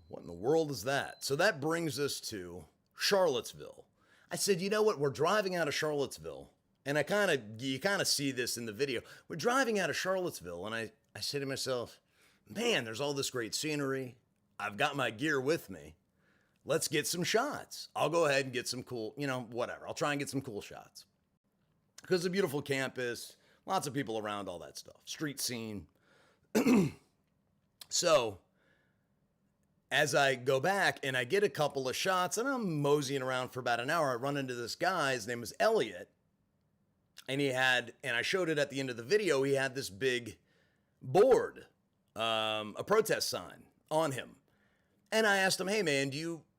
what in the world is that? So that brings us to Charlottesville. I said, you know what? We're driving out of Charlottesville. And you kind of see this in the video. We're driving out of Charlottesville, and I say to myself, man, there's all this great scenery. I've got my gear with me. Let's get some shots. I'll go ahead and get some cool, whatever. I'll try and get some cool shots. Because it's a beautiful campus, lots of people around, all that stuff. Street scene. So as I go back and I get a couple of shots and I'm moseying around for about an hour, I run into this guy. His name was Elliot. And I showed it at the end of the video, he had this big board, a protest sign on him. And I asked him, hey man,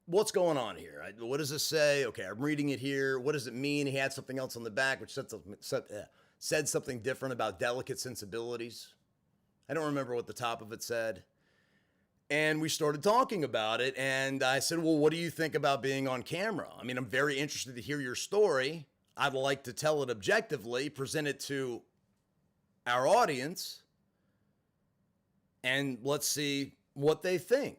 what's going on here? What does this say? Okay, I'm reading it here. What does it mean? He had something else on the back, which said something different about delicate sensibilities. I don't remember what the top of it said. And we started talking about it. And I said, well, what do you think about being on camera? I mean, I'm very interested to hear your story. I'd like to tell it objectively, present it to our audience, and let's see what they think.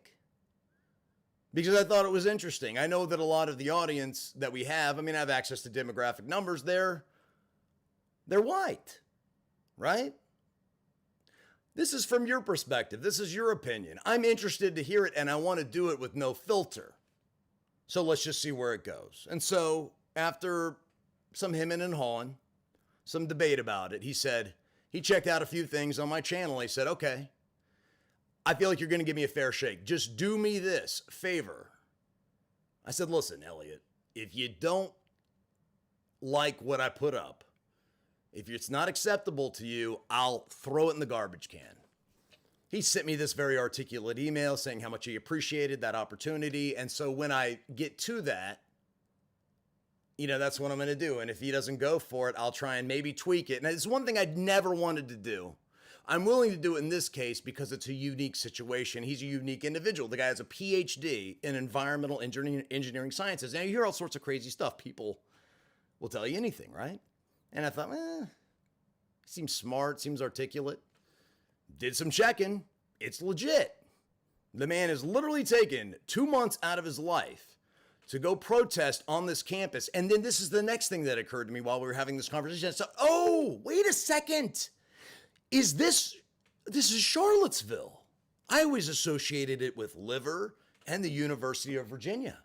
Because I thought it was interesting. I know that a lot of the audience that we have, I mean, I have access to demographic numbers. They're white, right? This is from your perspective. This is your opinion. I'm interested to hear it, and I want to do it with no filter. So let's just see where it goes. And so after some hemming and hawing, some debate about it, he checked out a few things on my channel. He said, okay, I feel like you're going to give me a fair shake. Just do me this favor. I said, listen, Elliot, if you don't like what I put up, if it's not acceptable to you, I'll throw it in the garbage can. He sent me this very articulate email saying how much he appreciated that opportunity. And so when I get to that, that's what I'm going to do. And if he doesn't go for it, I'll try and maybe tweak it. And it's one thing I'd never wanted to do. I'm willing to do it in this case because it's a unique situation. He's a unique individual. The guy has a PhD in environmental engineering sciences. Now you hear all sorts of crazy stuff. People will tell you anything, right? And I thought, seems smart, seems articulate. Did some checking. It's legit. The man has literally taken 2 months out of his life to go protest on this campus. And then this is the next thing that occurred to me while we were having this conversation. So, wait a second. This is Charlottesville. I always associated it with liver and the University of Virginia.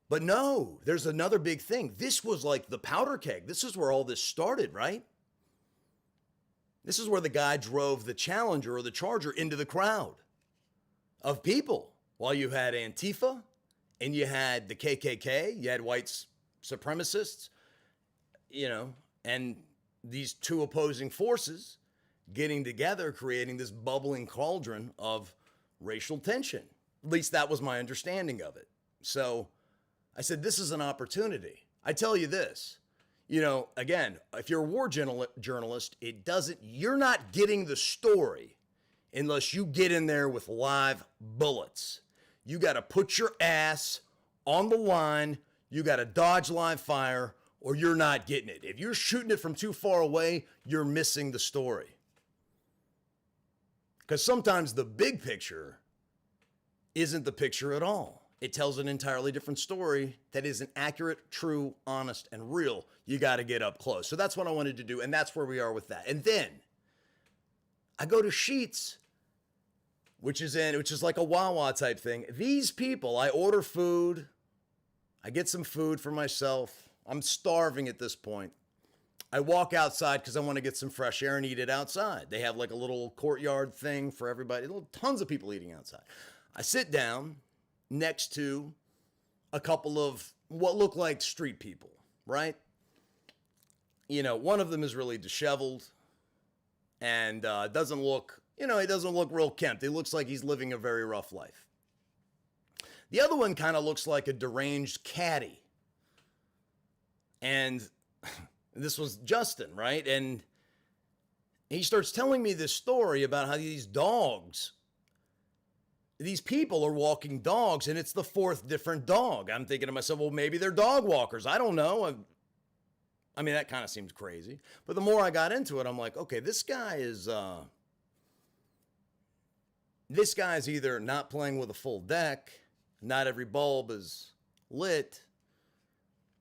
But no, there's another big thing. This was like the powder keg. This is where all this started, right? This is where the guy drove the Challenger or the Charger into the crowd of people. While you had Antifa and you had the KKK, you had white supremacists, and these two opposing forces getting together, creating this bubbling cauldron of racial tension. At least that was my understanding of it. So I said, this is an opportunity. I tell you this, again, if you're a war journalist, you're not getting the story unless you get in there with live bullets. You got to put your ass on the line. You got to dodge live fire or you're not getting it. If you're shooting it from too far away, you're missing the story. Because sometimes the big picture isn't the picture at all. It tells an entirely different story that isn't accurate, true, honest, and real. You got to get up close. So that's what I wanted to do, and that's where we are with that. And then I go to Sheetz, which is like a Wawa type thing. These people, I order food. I get some food for myself. I'm starving at this point. I walk outside because I want to get some fresh air and eat it outside. They have like a little courtyard thing for everybody. Tons of people eating outside. I sit down next to a couple of what look like street people, right? One of them is really disheveled and doesn't look, he doesn't look real kempt. He looks like he's living a very rough life. The other one kind of looks like a deranged caddy. And this was Justin, right? And he starts telling me this story about how these people are walking dogs, and it's the fourth different dog. I'm thinking to myself, well, maybe they're dog walkers. I don't know. I mean, that kind of seems crazy. But the more I got into it, I'm like, okay, this guy's either not playing with a full deck, not every bulb is lit,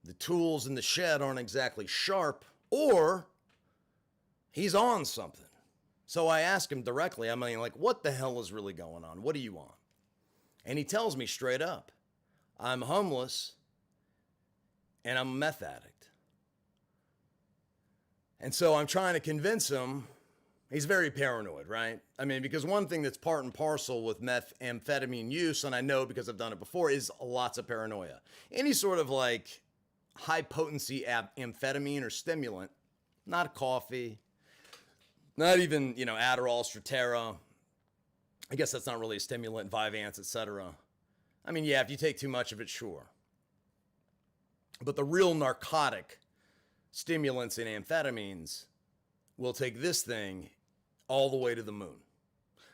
the tools in the shed aren't exactly sharp, or he's on something. So I asked him directly, what the hell is really going on? What do you want? And he tells me straight up, I'm homeless and I'm a meth addict. And so I'm trying to convince him. He's very paranoid, right? I mean, because one thing that's part and parcel with methamphetamine use, and I know because I've done it before, is lots of paranoia. Any sort of like high potency amphetamine or stimulant, not coffee, not even, Adderall, Strattera. I guess that's not really a stimulant, Vyvanse, etc. I mean, yeah, if you take too much of it, sure. But the real narcotic stimulants and amphetamines will take this thing all the way to the moon.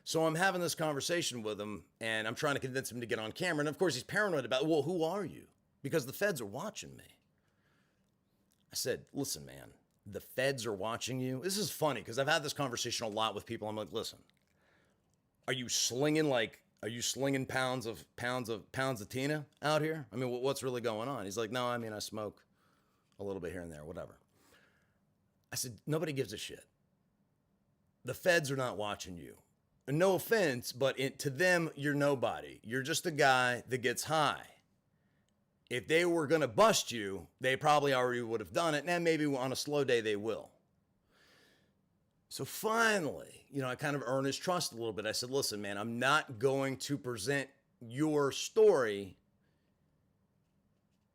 So I'm having this conversation with him, and I'm trying to convince him to get on camera. And of course, he's paranoid about, well, who are you? Because the feds are watching me. I said, listen, man, the feds are watching you. This is funny because I've had this conversation a lot with people. I'm like, listen, are you slinging pounds of Tina out here? I mean, what's really going on? He's like, no, I mean, I smoke a little bit here and there, whatever. I said, nobody gives a shit. The feds are not watching you. And no offense, but to them, you're nobody. You're just a guy that gets high. If they were going to bust you, they probably already would have done it. And maybe on a slow day, they will. So finally, I kind of earned his trust a little bit. I said, listen, man, I'm not going to present your story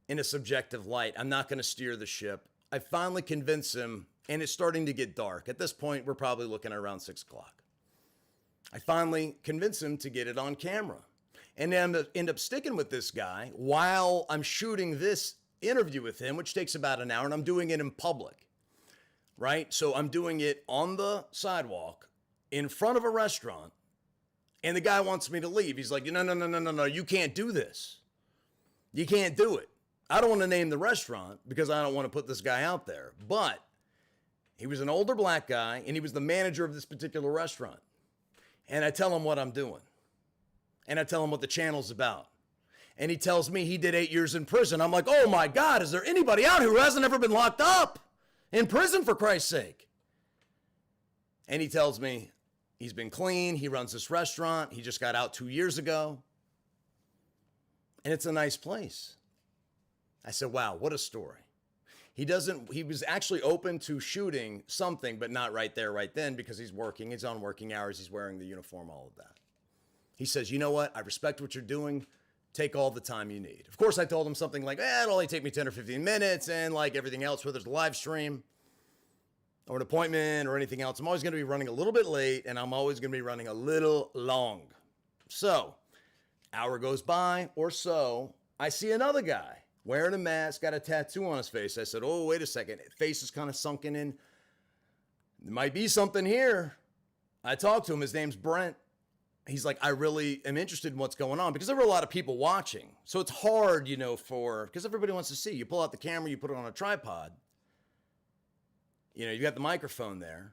in a subjective light. I'm not going to steer the ship. I finally convinced him, and it's starting to get dark. At this point, we're probably looking at around 6 o'clock. I finally convinced him to get it on camera. And then I end up sticking with this guy while I'm shooting this interview with him, which takes about an hour, and I'm doing it in public, right? So I'm doing it on the sidewalk in front of a restaurant, and the guy wants me to leave. He's like, no, you can't do this. You can't do it. I don't want to name the restaurant because I don't want to put this guy out there, but he was an older black guy, and he was the manager of this particular restaurant. And I tell him what I'm doing. And I tell him what the channel's about. And he tells me he did 8 years in prison. I'm like, oh my God, is there anybody out here who hasn't ever been locked up in prison, for Christ's sake? And he tells me he's been clean. He runs this restaurant. He just got out 2 years ago. And it's a nice place. I said, wow, what a story. He was actually open to shooting something, but not right there, right then, because he's working. He's on working hours. He's wearing the uniform, all of that. He says, you know what? I respect what you're doing. Take all the time you need. Of course, I told him something like, it'll only take me 10 or 15 minutes. And like everything else, whether it's a live stream or an appointment or anything else, I'm always going to be running a little bit late, and I'm always going to be running a little long. So, hour goes by or so, I see another guy wearing a mask, got a tattoo on his face. I said, oh, wait a second. Face is kind of sunken in. There might be something here. I talked to him. His name's Brent. He's like, I really am interested in what's going on, because there were a lot of people watching. So it's hard, because everybody wants to see. You pull out the camera, you put it on a tripod. You got the microphone there.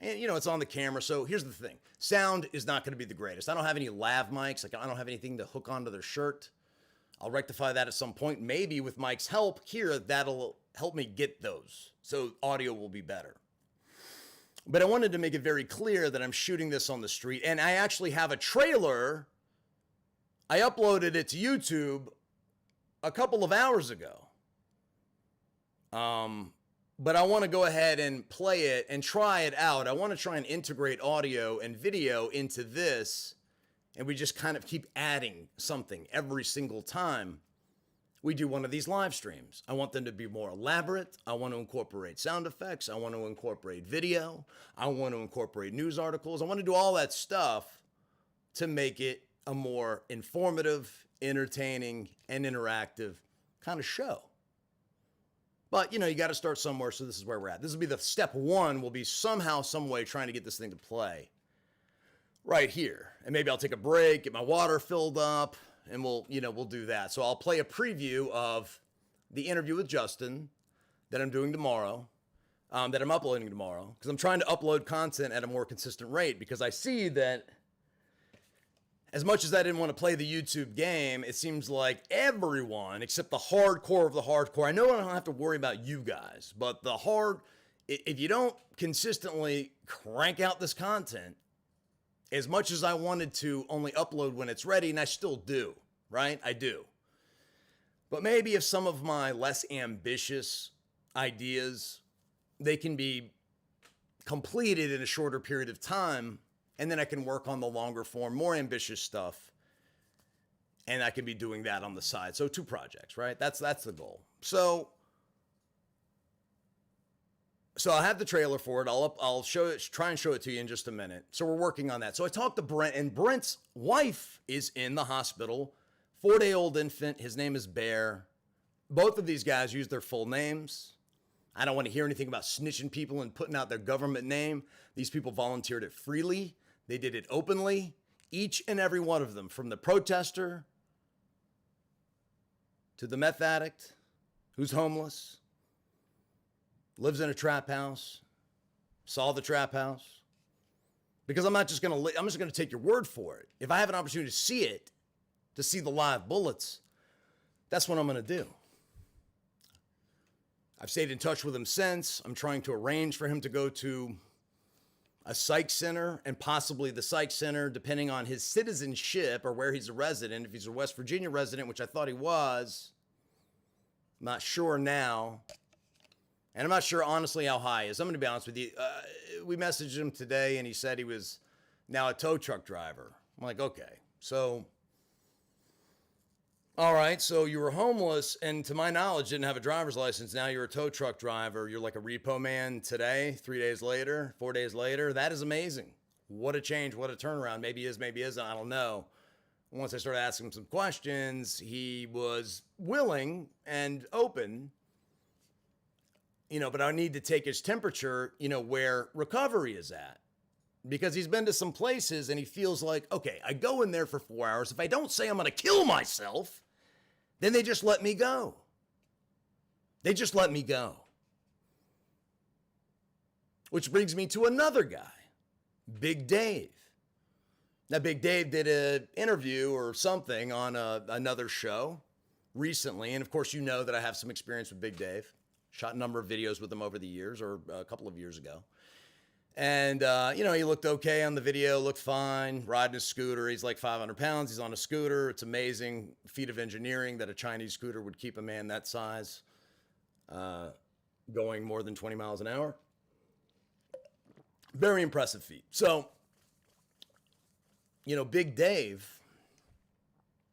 And, it's on the camera. So here's the thing. Sound is not going to be the greatest. I don't have any lav mics. Like, I don't have anything to hook onto their shirt. I'll rectify that at some point. Maybe with Mike's help here, that'll help me get those. So audio will be better. But I wanted to make it very clear that I'm shooting this on the street. And I actually have a trailer. I uploaded it to YouTube a couple of hours ago. But I want to go ahead and play it and try it out. I want to try and integrate audio and video into this. And we just kind of keep adding something every single time we do one of these live streams. I want them to be more elaborate. I want to incorporate sound effects. I want to incorporate video. I want to incorporate news articles. I want to do all that stuff to make it a more informative, entertaining, and interactive kind of show. But, you got to start somewhere, so this is where we're at. This will be the step one. Will be somehow, some way trying to get this thing to play right here. And maybe I'll take a break, get my water filled up, and we'll do that. So I'll play a preview of the interview with Justin that I'm doing tomorrow, that I'm uploading tomorrow, because I'm trying to upload content at a more consistent rate, because I see that as much as I didn't want to play the YouTube game, it seems like everyone, except the hardcore of the hardcore, I know I don't have to worry about you guys, but if you don't consistently crank out this content, as much as I wanted to only upload when it's ready, and I still do, right? I do. But maybe if some of my less ambitious ideas, they can be completed in a shorter period of time, and then I can work on the longer form, more ambitious stuff, and I can be doing that on the side. So 2 projects, right? That's the goal. So I have the trailer for it. I'll show it, try and show it to you in just a minute. So we're working on that. So I talked to Brent, and Brent's wife is in the hospital. 4-day-old infant. His name is Bear. Both of these guys use their full names. I don't want to hear anything about snitching people and putting out their government name. These people volunteered it freely. They did it openly. Each and every one of them, from the protester to the meth addict who's homeless, lives in a trap house, saw the trap house. Because I'm just going to take your word for it. If I have an opportunity to see it, to see the live bullets, that's what I'm going to do. I've stayed in touch with him since. I'm trying to arrange for him to go to a psych center, and possibly the psych center, depending on his citizenship or where he's a resident. If he's a West Virginia resident, which I thought he was, I'm not sure now. And I'm not sure, honestly, how high he is. I'm going to be honest with you. We messaged him today, and he said he was now a tow truck driver. I'm like, okay. So, all right. So you were homeless, and to my knowledge, didn't have a driver's license. Now you're a tow truck driver. You're like a repo man today, 3 days later, 4 days later. That is amazing. What a change. What a turnaround. Maybe he is, maybe he isn't. I don't know. Once I started asking him some questions, he was willing and open. But I need to take his temperature, where recovery is at. Because he's been to some places and he feels like, okay, I go in there for 4 hours. If I don't say I'm going to kill myself, then they just let me go. They just let me go. Which brings me to another guy, Big Dave. Now, Big Dave did an interview or something on another show recently. And of course, you know that I have some experience with Big Dave. Shot a number of videos with him over the years, or a couple of years ago. And, he looked okay on the video, looked fine, riding a scooter. He's like 500 pounds. He's on a scooter. It's amazing feat of engineering that a Chinese scooter would keep a man that size going more than 20 miles an hour. Very impressive feat. So, Big Dave,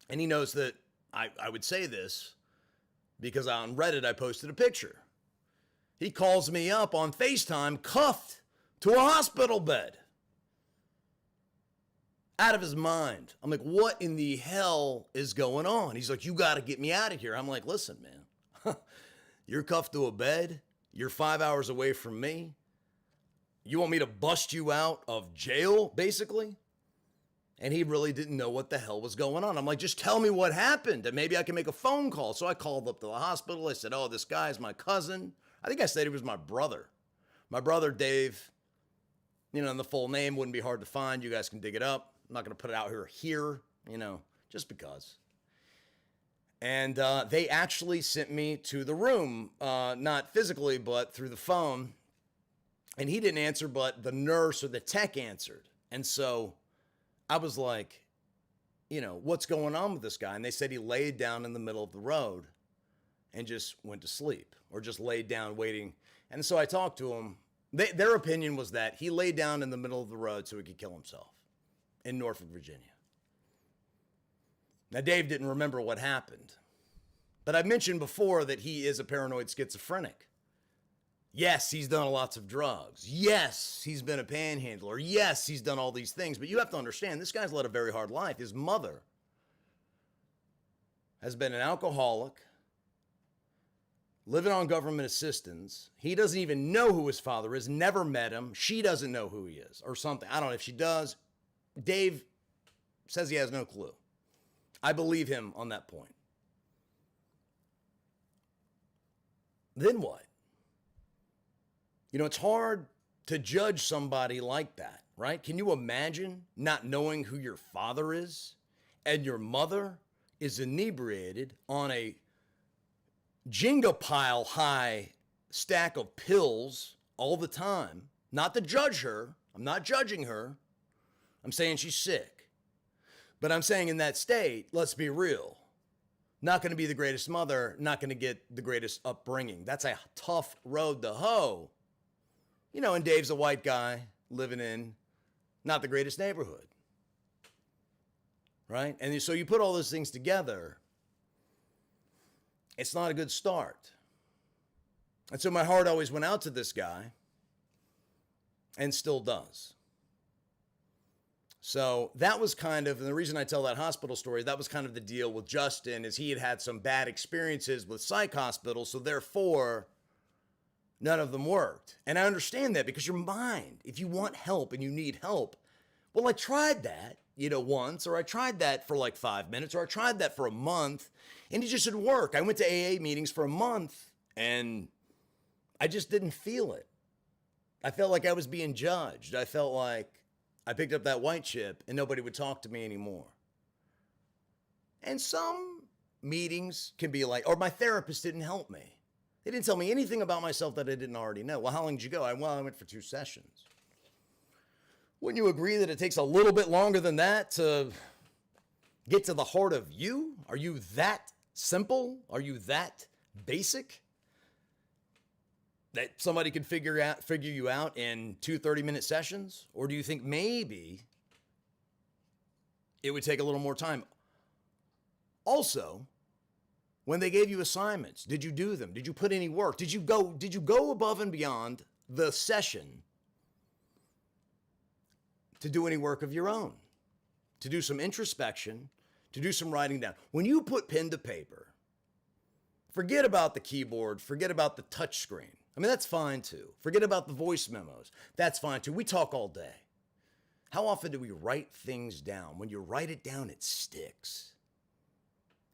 and he knows that I would say this because on Reddit I posted a picture. He calls me up on FaceTime, cuffed to a hospital bed. Out of his mind. I'm like, what in the hell is going on? He's like, you got to get me out of here. I'm like, listen, man, you're cuffed to a bed. You're 5 hours away from me. You want me to bust you out of jail, basically? And he really didn't know what the hell was going on. I'm like, just tell me what happened, and maybe I can make a phone call. So I called up to the hospital. I said, oh, this guy's my cousin. I think I said he was my brother. My brother, Dave, and the full name wouldn't be hard to find. You guys can dig it up. I'm not going to put it out here, just because. And they actually sent me to the room, not physically, but through the phone. And he didn't answer, but the nurse or the tech answered. And so I was like, what's going on with this guy? And they said he laid down in the middle of the road and just went to sleep, or just laid down waiting. And so I talked to him. Their opinion was that he laid down in the middle of the road so he could kill himself in Norfolk, Virginia. Now, Dave didn't remember what happened, but I mentioned before that he is a paranoid schizophrenic. Yes, he's done lots of drugs. Yes, he's been a panhandler. Yes, he's done all these things. But you have to understand, this guy's led a very hard life. His mother has been an alcoholic, living on government assistance. He doesn't even know who his father is, never met him. She doesn't know who he is or something. I don't know if she does. Dave says he has no clue. I believe him on that point. Then what? It's hard to judge somebody like that, right? Can you imagine not knowing who your father is and your mother is inebriated on a Jenga pile high stack of pills all the time? Not to judge her. I'm not judging her. I'm saying she's sick. But I'm saying in that state, let's be real. Not going to be the greatest mother, not going to get the greatest upbringing. That's a tough road to hoe. And Dave's a white guy living in not the greatest neighborhood. Right? And so you put all those things together, it's not a good start. And so my heart always went out to this guy and still does. So that was kind of, and the reason I tell that hospital story, that was kind of the deal with Justin, is he had had some bad experiences with psych hospitals, so therefore none of them worked. And I understand that, because your mind, if you want help and you need help, well, I tried that, once, or I tried that for like 5 minutes, or I tried that for a month, and it just didn't work. I went to AA meetings for a month, and I just didn't feel it. I felt like I was being judged. I felt like I picked up that white chip and nobody would talk to me anymore. And some meetings can be like, or my therapist didn't help me. They didn't tell me anything about myself that I didn't already know. Well, how long did you go? I went for 2 sessions. Wouldn't you agree that it takes a little bit longer than that to get to the heart of you? Are you that simple? Are you that basic? That somebody can figure you out in 2 30-minute sessions? Or do you think maybe it would take a little more time? Also, when they gave you assignments, did you do them? Did you put any work? Did you go above and beyond the session to do any work of your own? To do some introspection, to do some writing down. When you put pen to paper, forget about the keyboard, forget about the touch screen. I mean, that's fine too. Forget about the voice memos. That's fine too. We talk all day. How often do we write things down? When you write it down, it sticks.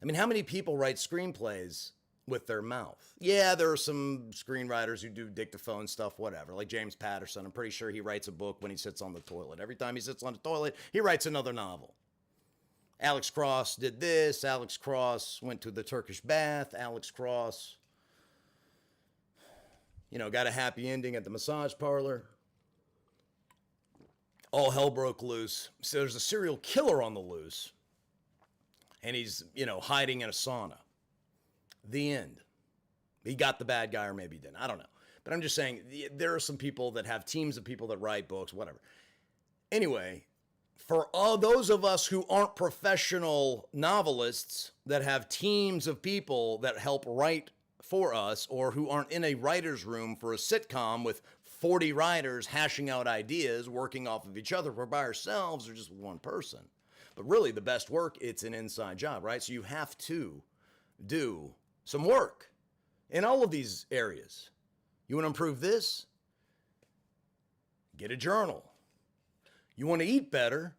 I mean, how many people write screenplays with their mouth? Yeah, there are some screenwriters who do dictaphone stuff, whatever. Like James Patterson. I'm pretty sure he writes a book when he sits on the toilet. Every time he sits on the toilet, he writes another novel. Alex Cross did this. Alex Cross went to the Turkish bath. Alex Cross, got a happy ending at the massage parlor. All hell broke loose. So there's a serial killer on the loose. And he's, hiding in a sauna. The end. He got the bad guy, or maybe he didn't. I don't know. But I'm just saying, there are some people that have teams of people that write books, whatever. Anyway, for all those of us who aren't professional novelists, that have teams of people that help write for us, or who aren't in a writer's room for a sitcom with 40 writers hashing out ideas, working off of each other, we're by ourselves or just one person. But really, the best work, it's an inside job, right? So you have to do some work in all of these areas. You want to improve this? Get a journal. You want to eat better?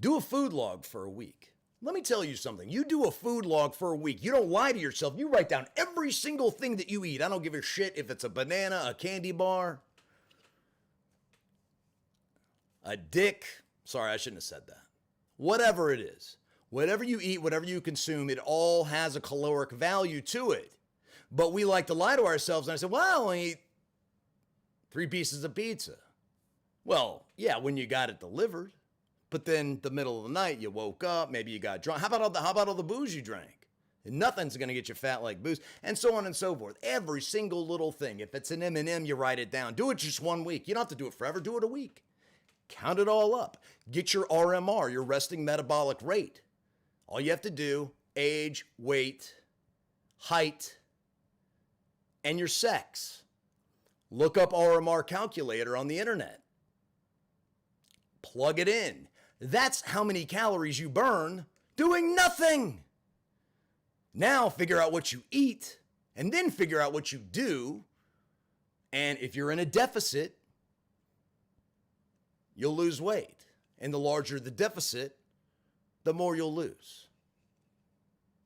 Do a food log for a week. Let me tell you something. You do a food log for a week. You don't lie to yourself. You write down every single thing that you eat. I don't give a shit if it's a banana, a candy bar, a dick. Sorry, I shouldn't have said that. Whatever it is, whatever you eat, whatever you consume, it all has a caloric value to it. But we like to lie to ourselves. And I said, well, I only eat 3 pieces of pizza. Well, yeah, when you got it delivered. But then the middle of the night, you woke up, maybe you got drunk. How about all the booze you drank? And nothing's going to get you fat like booze, and so on and so forth. Every single little thing. If it's an M&M, you write it down. Do it just 1 week. You don't have to do it forever. Do it a week. Count it all up. Get your RMR, your resting metabolic rate. All you have to do, age, weight, height, and your sex. Look up RMR calculator on the internet. Plug it in. That's how many calories you burn doing nothing. Now figure out what you eat, and then figure out what you do. And if you're in a deficit, you'll lose weight. And the larger the deficit, the more you'll lose.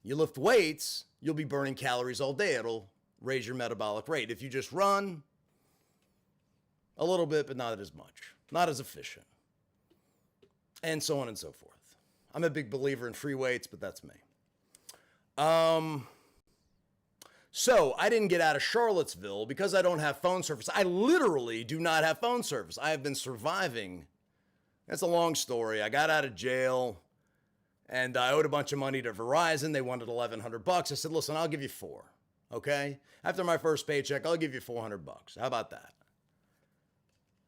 You lift weights, you'll be burning calories all day. It'll raise your metabolic rate. If you just run, a little bit, but not as much. Not as efficient. And so on and so forth. I'm a big believer in free weights, but that's me. So I didn't get out of Charlottesville because I don't have phone service. I literally do not have phone service. I have been surviving. That's a long story. I got out of jail and I owed a bunch of money to Verizon. They wanted $1,100. I said, listen, I'll give you $4. Okay? After my first paycheck, I'll give you $400. How about that?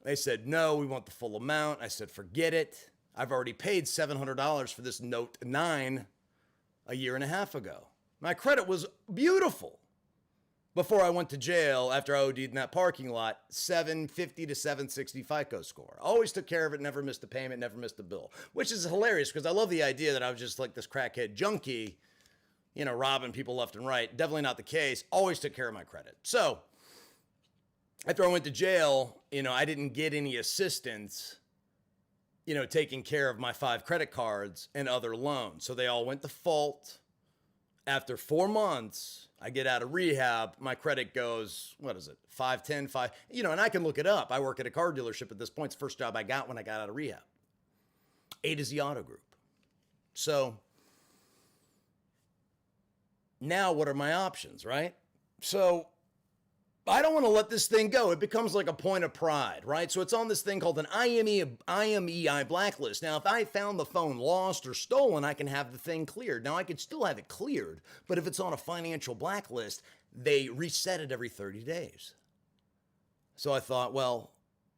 They said, no, we want the full amount. I said, forget it. I've already paid $700 for this Note 9 a year and a half ago. My credit was beautiful before I went to jail after I OD'd in that parking lot. 750 to 760 FICO score. Always took care of it, never missed a payment, never missed a bill, which is hilarious because I love the idea that I was just like this crackhead junkie, you know, robbing people left and right. Definitely not the case. Always took care of my credit. So after I went to jail, you know, I didn't get any assistance, you know, taking care of my 5 credit cards and other loans. So they all went default. After 4 months, I get out of rehab. My credit goes, what is it? 510, 5, you know, and I can look it up. I work at a car dealership at this point. It's the first job I got when I got out of rehab. A to Z Auto Group. So now what are my options, right? So I don't want to let this thing go. It becomes like a point of pride, right? So it's on this thing called an IMEI blacklist. Now, if I found the phone lost or stolen, I can have the thing cleared. Now, I could still have it cleared, but if it's on a financial blacklist, they reset it every 30 days. So I thought, well,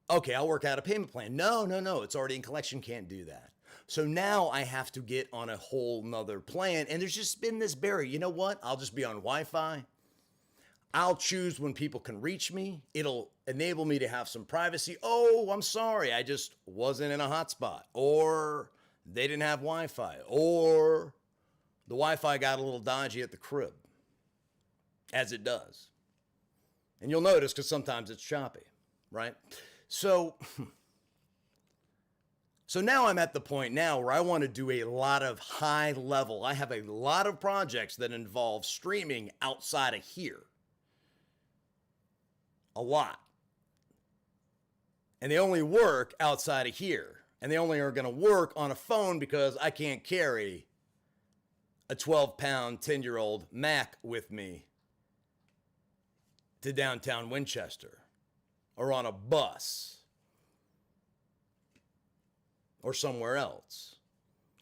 okay, I'll work out a payment plan. No, it's already in collection, can't do that. So now I have to get on a whole nother plan, and there's just been this barrier. You know what? I'll just be on Wi-Fi. I'll choose when people can reach me. It'll enable me to have some privacy. Oh, I'm sorry, I just wasn't in a hotspot. Or they didn't have Wi-Fi. Or the Wi-Fi got a little dodgy at the crib, as it does. And you'll notice because sometimes it's choppy, right? So now I'm at the point now where I want to do a lot of high level. I have a lot of projects that involve streaming outside of here. A lot. And they only work outside of here. And they only are going to work on a phone because I can't carry a 12-pound, 10-year-old Mac with me to downtown Winchester or on a bus or somewhere else.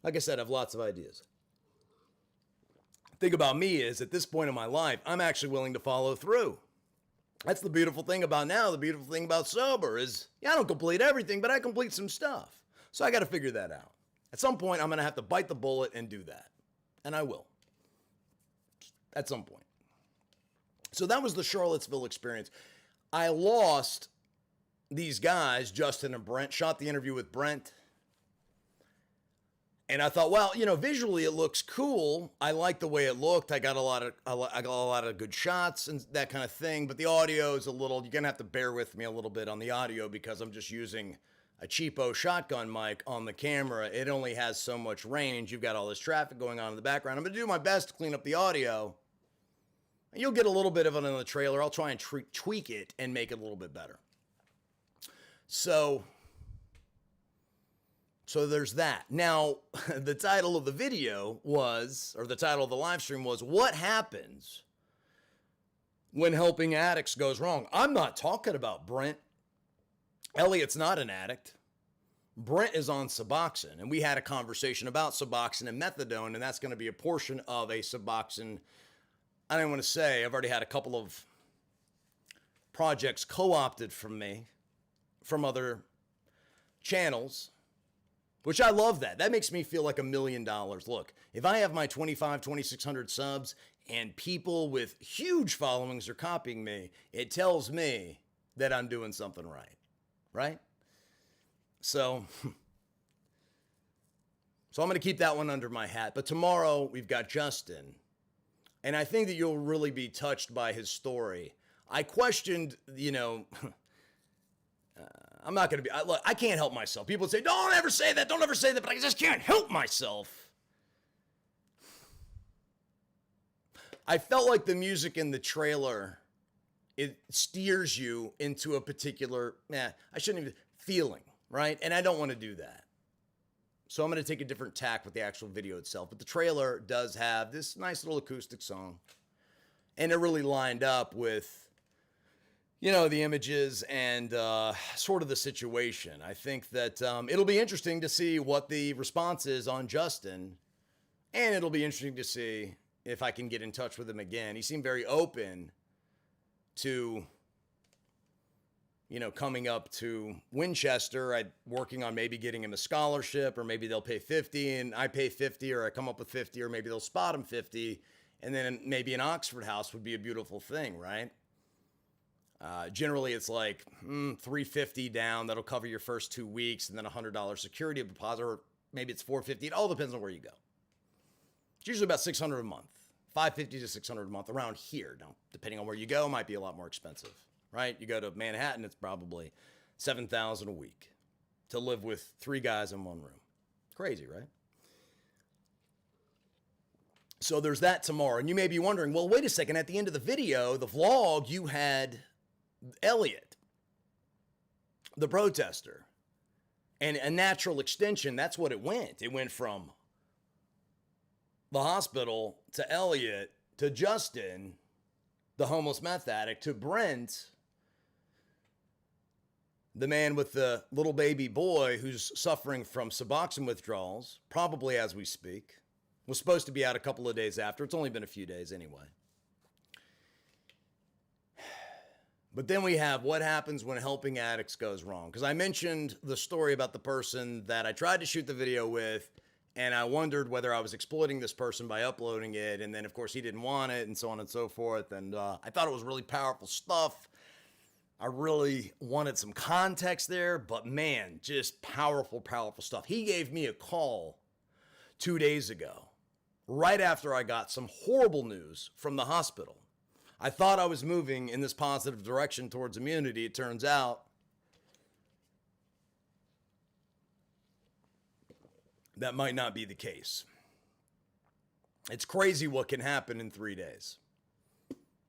Like I said, I have lots of ideas. The thing about me is at this point in my life, I'm actually willing to follow through. That's the beautiful thing about now. The beautiful thing about sober is, yeah, I don't complete everything, but I complete some stuff. So I got to figure that out. At some point, I'm going to have to bite the bullet and do that. And I will. At some point. So that was the Charlottesville experience. I lost these guys, Justin and Brent, shot the interview with Brent. And I thought, well, you know, visually it looks cool. I like the way it looked. I got a lot of good shots and that kind of thing. But the audio is a little. You're gonna have to bear with me a little bit on the audio because I'm just using a cheapo shotgun mic on the camera. It only has so much range. You've got all this traffic going on in the background. I'm gonna do my best to clean up the audio. And you'll get a little bit of it in the trailer. I'll try and tweak it and make it a little bit better. So there's that. Now, the title of the video was, or the title of the live stream was, What Happens When Helping Addicts Goes Wrong? I'm not talking about Brent. Elliot's not an addict. Brent is on Suboxone, and we had a conversation about Suboxone and methadone, and that's going to be a portion of a Suboxone. I don't want to say, I've already had a couple of projects co-opted from me, from other channels, which I love that. That makes me feel like $1 million. Look, if I have my 2,600 subs and people with huge followings are copying me, it tells me that I'm doing something right, right? So I'm going to keep that one under my hat. But tomorrow we've got Justin, and I think that you'll really be touched by his story. I questioned, you know, I'm not going to be, look, I can't help myself. People say, don't ever say that, but I just can't help myself. I felt like the music in the trailer, it steers you into a particular, I shouldn't even, feeling, right? And I don't want to do that. So I'm going to take a different tack with the actual video itself. But the trailer does have this nice little acoustic song. And it really lined up with, you know, the images and sort of the situation. I think that it'll be interesting to see what the response is on Justin. And it'll be interesting to see if I can get in touch with him again. He seemed very open to coming up to Winchester, I'm working on maybe getting him a scholarship, or maybe they'll pay 50 and I pay 50, or I come up with 50, or maybe they'll spot him 50. And then maybe an Oxford house would be a beautiful thing, right? Generally, it's like $350 down. That'll cover your first 2 weeks, and then $100 security deposit, or maybe it's $450. It all depends on where you go. It's usually about $600 a month, $550 to $600 a month around here. Now, depending on where you go, it might be a lot more expensive, right? You go to Manhattan, it's probably $7,000 a week to live with 3 guys in one room. Crazy, right? So there's that tomorrow. And you may be wondering, well, wait a second. At the end of the video, the vlog, you had Elliot, the protester. And a natural extension, that's what it went. It went from the hospital to Elliot to Justin, the homeless meth addict, to Brent, the man with the little baby boy who's suffering from Suboxone withdrawals, probably as we speak. Was supposed to be out a couple of days after. It's only been a few days anyway. But then we have what happens when helping addicts goes wrong. Because I mentioned the story about the person that I tried to shoot the video with, and I wondered whether I was exploiting this person by uploading it. And then, of course, he didn't want it, and so on and so forth. And I thought it was really powerful stuff. I really wanted some context there. But man, just powerful, powerful stuff. He gave me a call 2 days ago, right after I got some horrible news from the hospital. I thought I was moving in this positive direction towards immunity. It turns out that might not be the case. It's crazy what can happen in 3 days.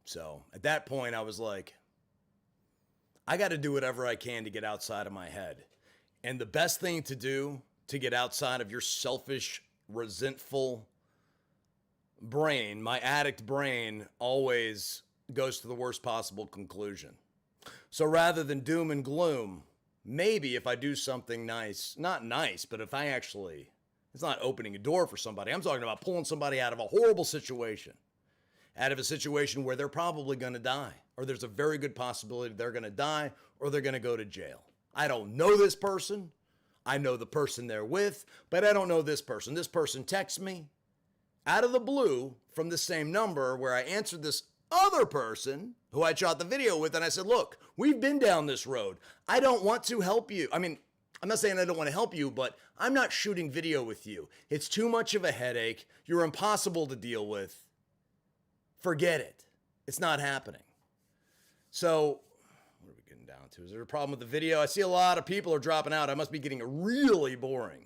So at that point, I was like, I got to do whatever I can to get outside of my head. And the best thing to do to get outside of your selfish, resentful brain, my addict brain, always goes to the worst possible conclusion. So rather than doom and gloom, maybe if I do something nice, not nice, but if I actually, it's not opening a door for somebody. I'm talking about pulling somebody out of a horrible situation, out of a situation where they're probably going to die, or there's a very good possibility they're going to die, or they're going to go to jail. I don't know this person. I know the person they're with, but I don't know this person. This person texts me out of the blue from the same number where I answered this other person who I shot the video with, and I said, look, we've been down this road. I don't want to help you. I mean, I'm not saying I don't want to help you, but I'm not shooting video with you. It's too much of a headache. You're impossible to deal with. Forget it. It's not happening. So what are we getting down to? Is there a problem with the video? I see a lot of people are dropping out. I must be getting really boring.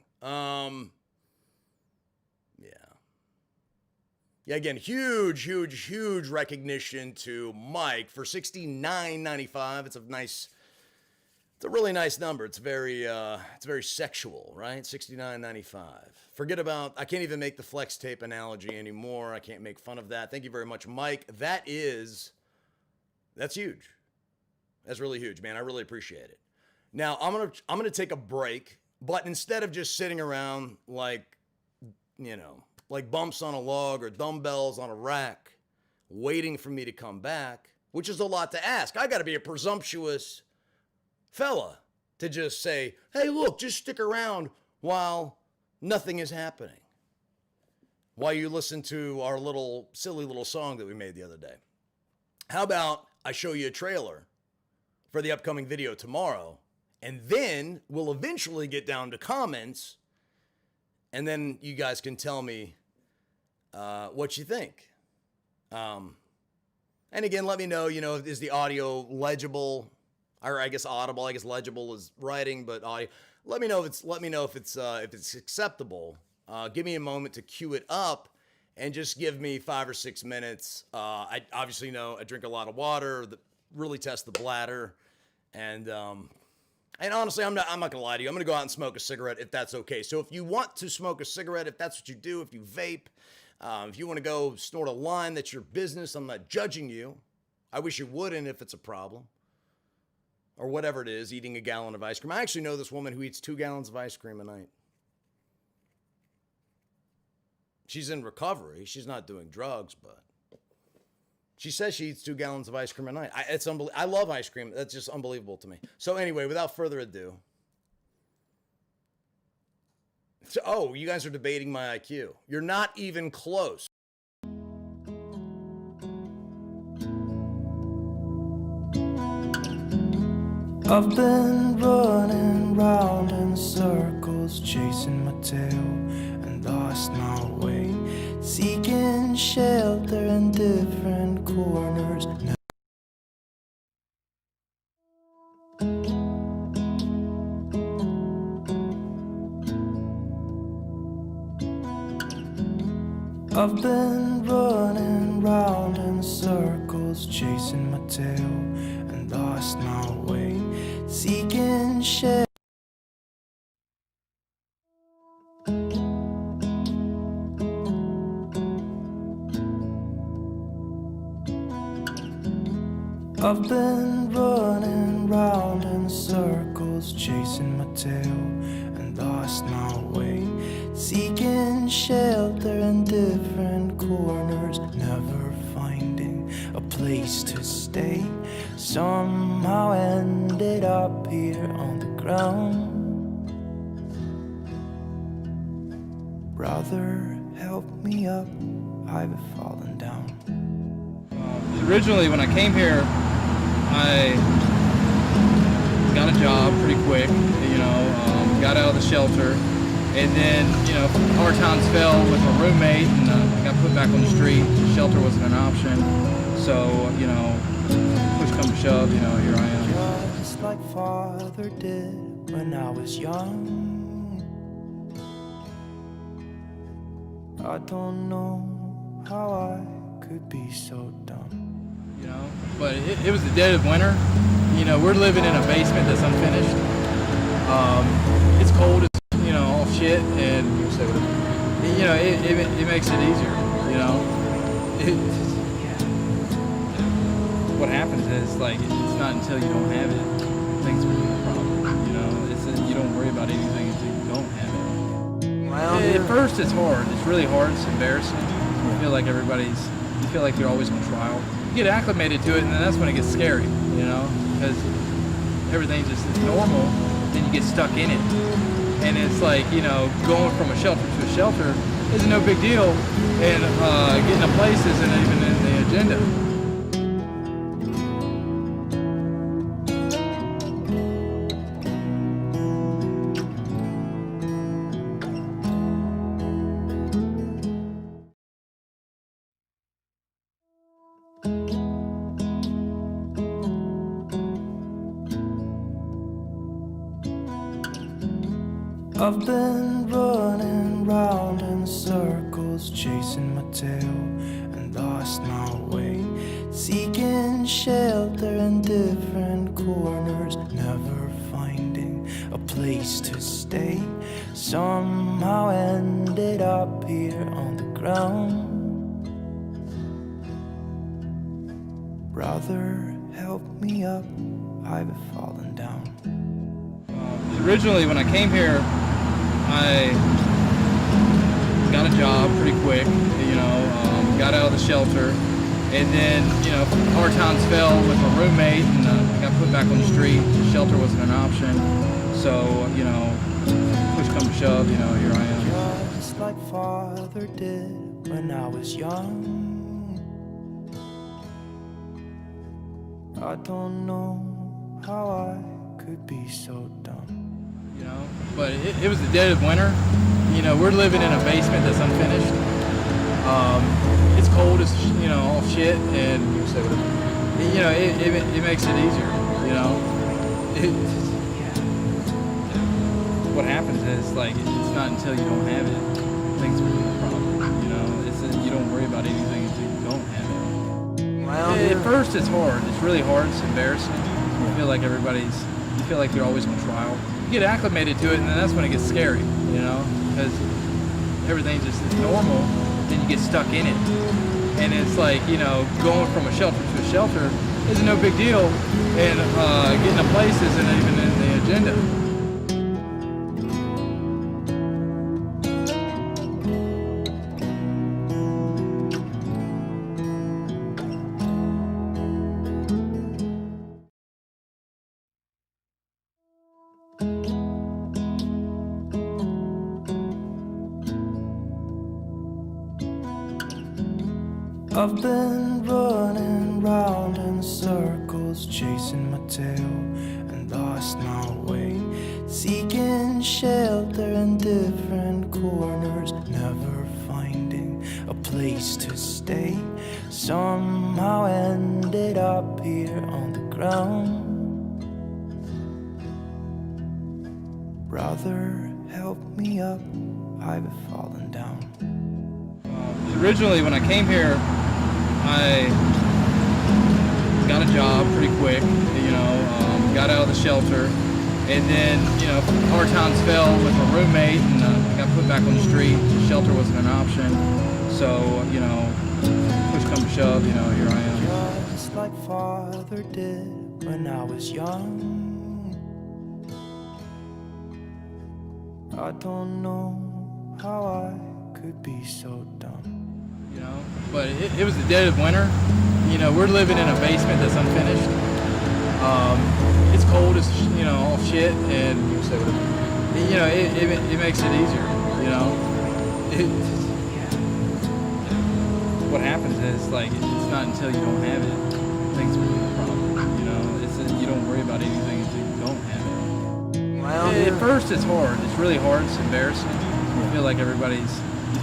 Yeah, again, huge recognition to Mike for $69.95. It's a really nice number. It's very sexual, right? $69.95. Forget about, I can't even make the flex tape analogy anymore. I can't make fun of that. Thank you very much, Mike. That's huge. That's really huge, man. I really appreciate it. Now, I'm gonna take a break, but instead of just sitting around like bumps on a log or dumbbells on a rack, waiting for me to come back, which is a lot to ask. I got to be a presumptuous fella to just say, hey, look, just stick around while nothing is happening. While you listen to our silly little song that we made the other day. How about I show you a trailer for the upcoming video tomorrow, and then we'll eventually get down to comments, and then you guys can tell me what you think. And again, let me know, is the audio legible, or I guess audible? I guess legible is writing, but audio. Let me know if it's acceptable. Give me a moment to cue it up, and just give me 5 or 6 minutes. I obviously know I drink a lot of water, really test the bladder, and honestly, I'm not gonna lie to you. I'm gonna go out and smoke a cigarette if that's okay. So if you want to smoke a cigarette, if that's what you do, if you vape, if you want to go snort a line, that's your business. I'm not judging you. I wish you wouldn't if it's a problem. Or whatever it is, eating a gallon of ice cream. I actually know this woman who eats 2 gallons of ice cream a night. She's in recovery. She's not doing drugs, but She says she eats 2 gallons of ice cream a night. I love ice cream. That's just unbelievable to me. So anyway, without further ado. Oh, you guys are debating my IQ. You're not even close. I've been running round in circles, chasing my tail and lost my way, seeking shelter in different corners. I've been running round in circles, chasing my tail and lost my way, seeking shelter. I've been running round in circles, chasing my tail and lost my way, seeking shelter in different corners, never finding a place to stay. Somehow ended up here on the ground. Brother, help me up, I've fallen down. Originally, when I came here, I got a job pretty quick, got out of the shelter, and then, hard times fell with my roommate, and I got put back on the street. The shelter wasn't an option, so, push come to shove, here I am. Just like father did when I was young. I don't know how I could be so dumb. But it was the dead of winter. We're living in a basement that's unfinished. It's cold, it's, all shit, and, it makes it easier, What happens is, it's not until you don't have it, things become a problem, It's you don't worry about anything until you don't have it. At first, it's hard. It's really hard. It's embarrassing. You feel like you feel like you're always on trial. You get acclimated to it, and then that's when it gets scary, because everything's just normal, then you get stuck in it. And it's like, going from a shelter to a shelter is no big deal, and getting a place isn't even in the agenda. I've been running round in circles, chasing my tail and lost my way, seeking shelter in different corners, never finding a place to stay. Somehow ended up here on the ground. Brother, help me up, I've fallen down. Originally, when I came here, I got a job pretty quick, got out of the shelter, and then, hard times fell with my roommate, and I got put back on the street. The shelter wasn't an option, so, push come to shove, here I am. Just like father did when I was young. I don't know how I could be so dumb. But it was the dead of winter. We're living in a basement that's unfinished. It's cold, it's, all shit, and, it makes it easier, What happens is, it's not until you don't have it, things become a problem, It's you don't worry about anything until you don't have it. At first, it's hard. It's really hard. It's embarrassing. You feel like you feel like you're always on trial. You get acclimated to it, and then that's when it gets scary, because everything's just normal, then you get stuck in it. And it's like, going from a shelter to a shelter is no big deal, and getting a place isn't even in the agenda. I've been running round in circles, chasing my tail and lost my way, seeking shelter in different corners, never finding a place to stay. Somehow ended up here on the ground. Brother, help me up, I've fallen down. Originally, when I came here, I got a job pretty quick, got out of the shelter, and then, hard times fell with my roommate, and I got put back on the street. The shelter wasn't an option, so, push come to shove, here I am. Just like father did when I was young. I don't know how I could be so dumb. But it was the dead of winter. We're living in a basement that's unfinished. It's cold as all shit, and it makes it easier. What happens is it's not until you don't have it things become a problem. It's you don't worry about anything until you don't have it. Well, at first it's hard. It's really hard. It's embarrassing. You feel like you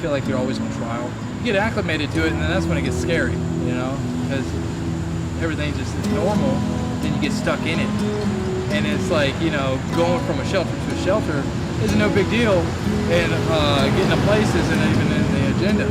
feel like you're always on trial. You get acclimated to it, and then that's when it gets scary, because everything just is normal, then you get stuck in it. And it's like, going from a shelter to a shelter is no big deal, and getting a place isn't even in the agenda.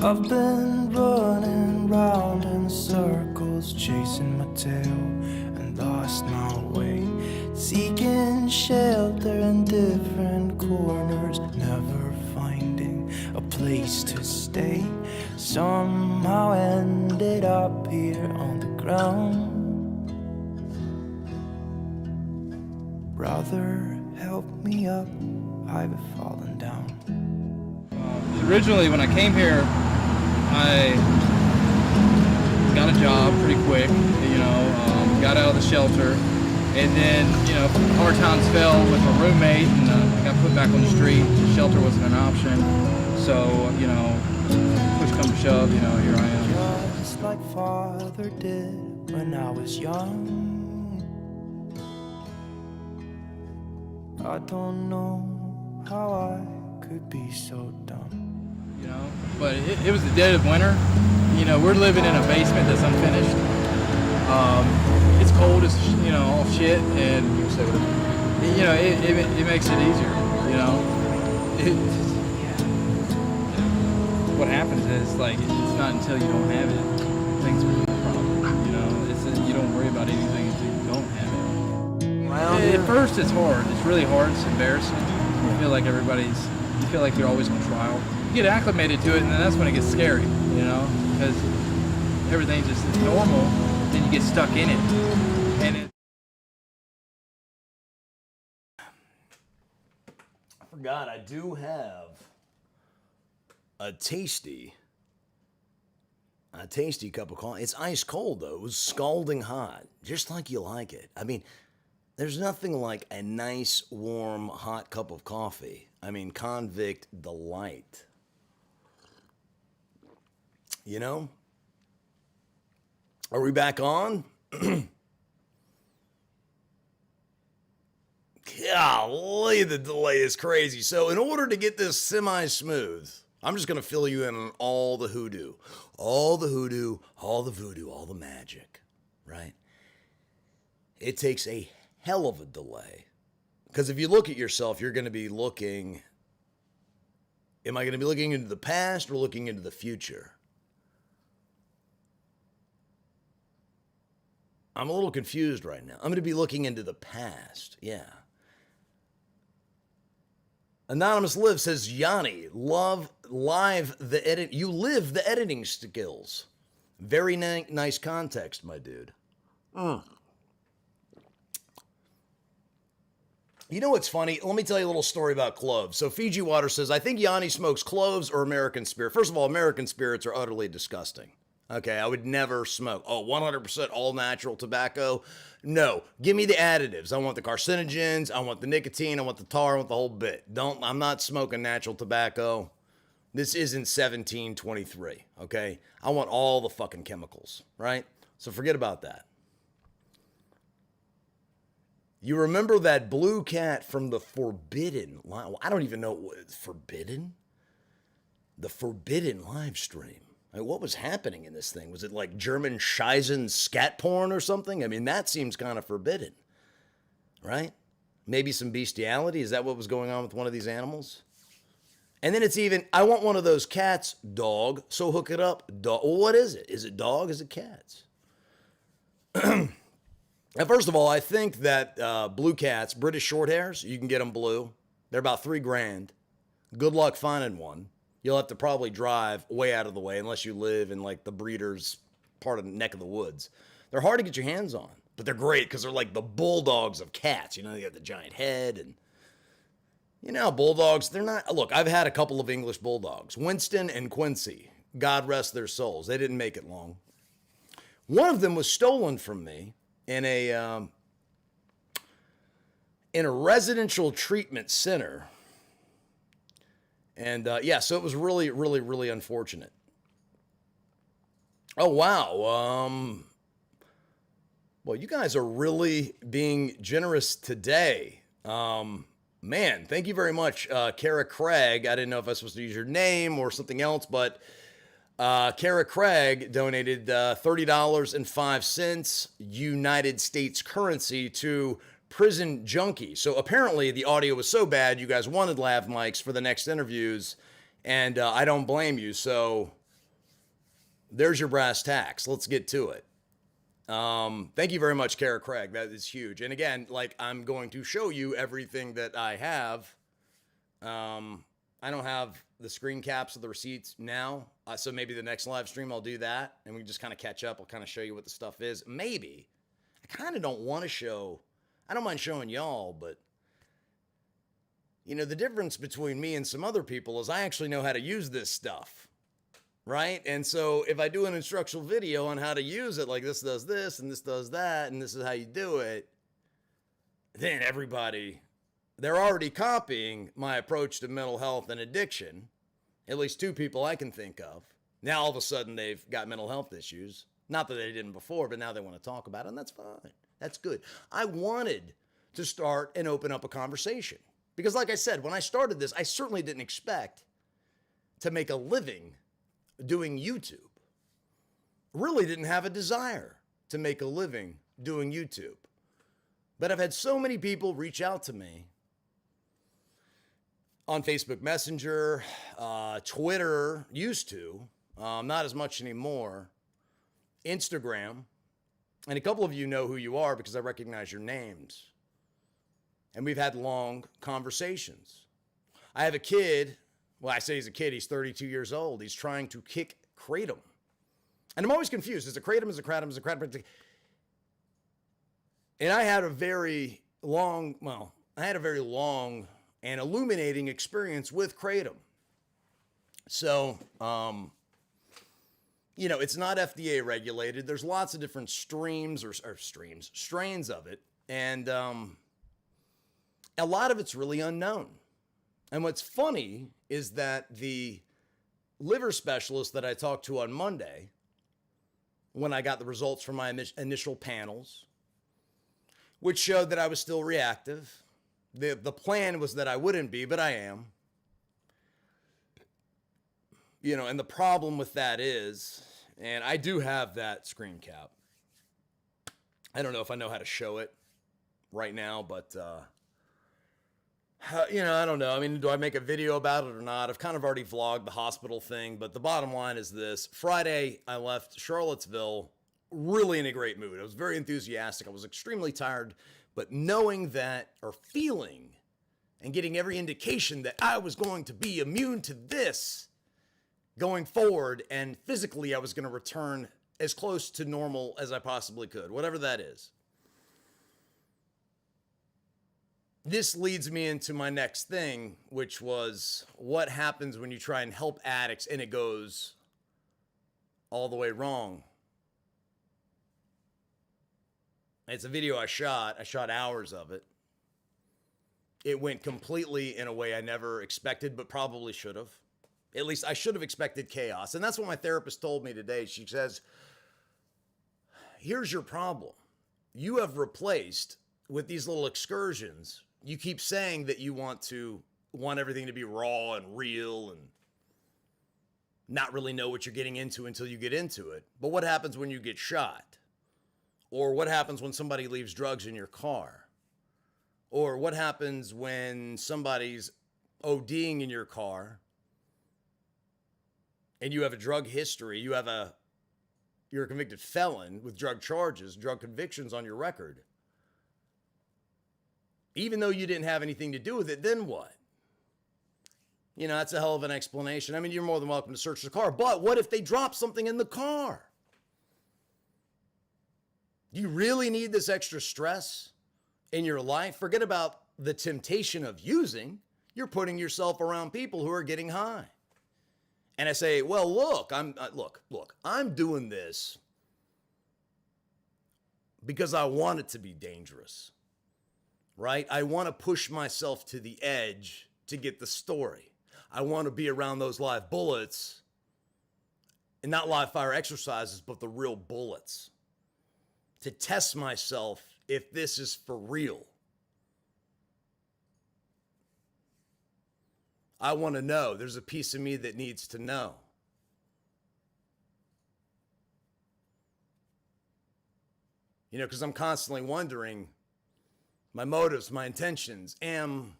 I've been running round in circles, chasing my tail and lost my way, seeking shelter in different corners, never finding a place to stay. Somehow ended up here on the ground. Brother, help me up, I've fallen down. Originally, when I came here, I got a job pretty quick, got out of the shelter, and then, hard times fell with my roommate, and I got put back on the street. The shelter wasn't an option, so, push come to shove, here I am. Just like father did when I was young. I don't know how I could be so dumb. But it was the dead of winter. We're living in a basement that's unfinished. It's cold as all shit, and it makes it easier. What happens is it's not until you don't have it things become a problem. It's you don't worry about anything until you don't have it. Well, at first it's hard. It's really hard. It's embarrassing. You feel like you feel like you're always on trial. You get acclimated to it, and then that's when it gets scary, because everything just is normal, then you get stuck in it. And I forgot I do have a tasty cup of coffee. It's ice cold, though. It was scalding hot, just like you like it. I mean, there's nothing like a nice, warm, hot cup of coffee. I mean, Convict Delight. Are we back on? Golly, the delay is crazy. So in order to get this semi-smooth, I'm just going to fill you in on all the hoodoo. All the hoodoo, all the voodoo, all the magic, right? It takes a hell of a delay. Because if you look at yourself, you're going to be looking... Am I going to be looking into the past or looking into the future? I'm a little confused right now. I'm going to be looking into the past. Yeah. Anonymous Live says, Yanni, you live the editing skills. Very nice context, my dude. You know what's funny? Let me tell you a little story about cloves. So Fiji Water says, I think Yanni smokes cloves or American Spirit. First of all, American Spirits are utterly disgusting. Okay, I would never smoke. Oh, 100% all natural tobacco? No. Give me the additives. I want the carcinogens. I want the nicotine. I want the tar. I want the whole bit. I'm not smoking natural tobacco. This isn't 1723, okay? I want all the fucking chemicals, right? So forget about that. You remember that blue cat from the Forbidden line? I don't even know what it's Forbidden. The Forbidden live stream. Like, what was happening in this thing? Was it like German Scheisen scat porn or something? I mean, that seems kind of forbidden, right? Maybe some bestiality. Is that what was going on with one of these animals? And then it's even, I want one of those cats, dog. So hook it up, dog. Well, what is it? Is it dog? Is it cats? Now, first of all, I think that blue cats, British short hairs, you can get them blue. They're about $3,000. Good luck finding one. You'll have to probably drive way out of the way unless you live in like the breeder's part of the neck of the woods. They're hard to get your hands on, but they're great because they're like the bulldogs of cats. You know, they got the giant head and, you know, bulldogs, they're not, look, I've had a couple of English bulldogs, Winston and Quincy. God rest their souls. They didn't make it long. One of them was stolen from me in a residential treatment center. And yeah, so it was really, really, really unfortunate. Oh, wow. Well, you guys are really being generous today. Man, thank you very much, Kara Craig. I didn't know if I was supposed to use your name or something else, but Kara Craig donated $30.05 United States currency to Prison Junkie. So apparently the audio was so bad, you guys wanted lav mics for the next interviews, and I don't blame you. So there's your brass tacks. Let's get to it. Thank you very much, Kara Craig. That is huge. And again, like, I'm going to show you everything that I have. I don't have the screen caps of the receipts now. So maybe the next live stream I'll do that and we can just kind of catch up. I'll kind of show you what the stuff is. Maybe. I kind of don't want to show, I don't mind showing y'all, but you know, the difference between me and some other people is I actually know how to use this stuff. Right? And so if I do an instructional video on how to use it, like this does this and this does that, and this is how you do it, then everybody, they're already copying my approach to mental health and addiction. At least two people I can think of. Now all of a sudden they've got mental health issues. Not that they didn't before, but now they want to talk about it, and that's fine. That's good. I wanted to start and open up a conversation. Because like I said, when I started this, I certainly didn't expect to make a living doing YouTube. Really didn't have a desire to make a living doing YouTube. But I've had so many people reach out to me on Facebook Messenger, Twitter, used to, not as much anymore, Instagram, and a couple of you know who you are because I recognize your names. And we've had long conversations. I have a kid. Well, I say he's a kid. He's 32 years old. He's trying to kick kratom. And I'm always confused. Is it kratom? Is it kratom? Is it kratom? And I had a very long and illuminating experience with kratom. So, you know, it's not FDA regulated. There's lots of different strains of it. And a lot of it's really unknown. And what's funny is that the liver specialist that I talked to on Monday, when I got the results from my initial panels, which showed that I was still reactive. The plan was that I wouldn't be, but I am. You know, and the problem with that is, and I do have that screen cap. I don't know if I know how to show it right now, but you know, I don't know. I mean, do I make a video about it or not? I've kind of already vlogged the hospital thing, but the bottom line is this. Friday, I left Charlottesville really in a great mood. I was very enthusiastic. I was extremely tired, but knowing that, or feeling and getting every indication that I was going to be immune to this going forward, and physically I was going to return as close to normal as I possibly could, whatever that is. this leads me into my next thing, which was what happens when you try and help addicts and it goes all the way wrong. It's a video I shot hours of it. It went completely in a way I never expected, but probably should have. At least I should have expected chaos. And that's what my therapist told me today. She says, here's your problem. You have replaced, with these little excursions, you keep saying that you want everything to be raw and real and not really know what you're getting into until you get into it. But what happens when you get shot? Or what happens when somebody leaves drugs in your car? Or what happens when somebody's ODing in your car and you have a drug history, you're a convicted felon with drug charges, drug convictions on your record. Even though you didn't have anything to do with it, then what? You know, that's a hell of an explanation. I mean, you're more than welcome to search the car, but what if they drop something in the car? You really need this extra stress in your life? Forget about the temptation of using. You're putting yourself around people who are getting high. And I say, well, look, I'm doing this because I want it to be dangerous, right? I want to push myself to the edge to get the story. I want to be around those live bullets, and not live fire exercises, but the real bullets, to test myself if this is for real. I want to know. There's a piece of me that needs to know. You know, because I'm constantly wondering my motives, my intentions. Am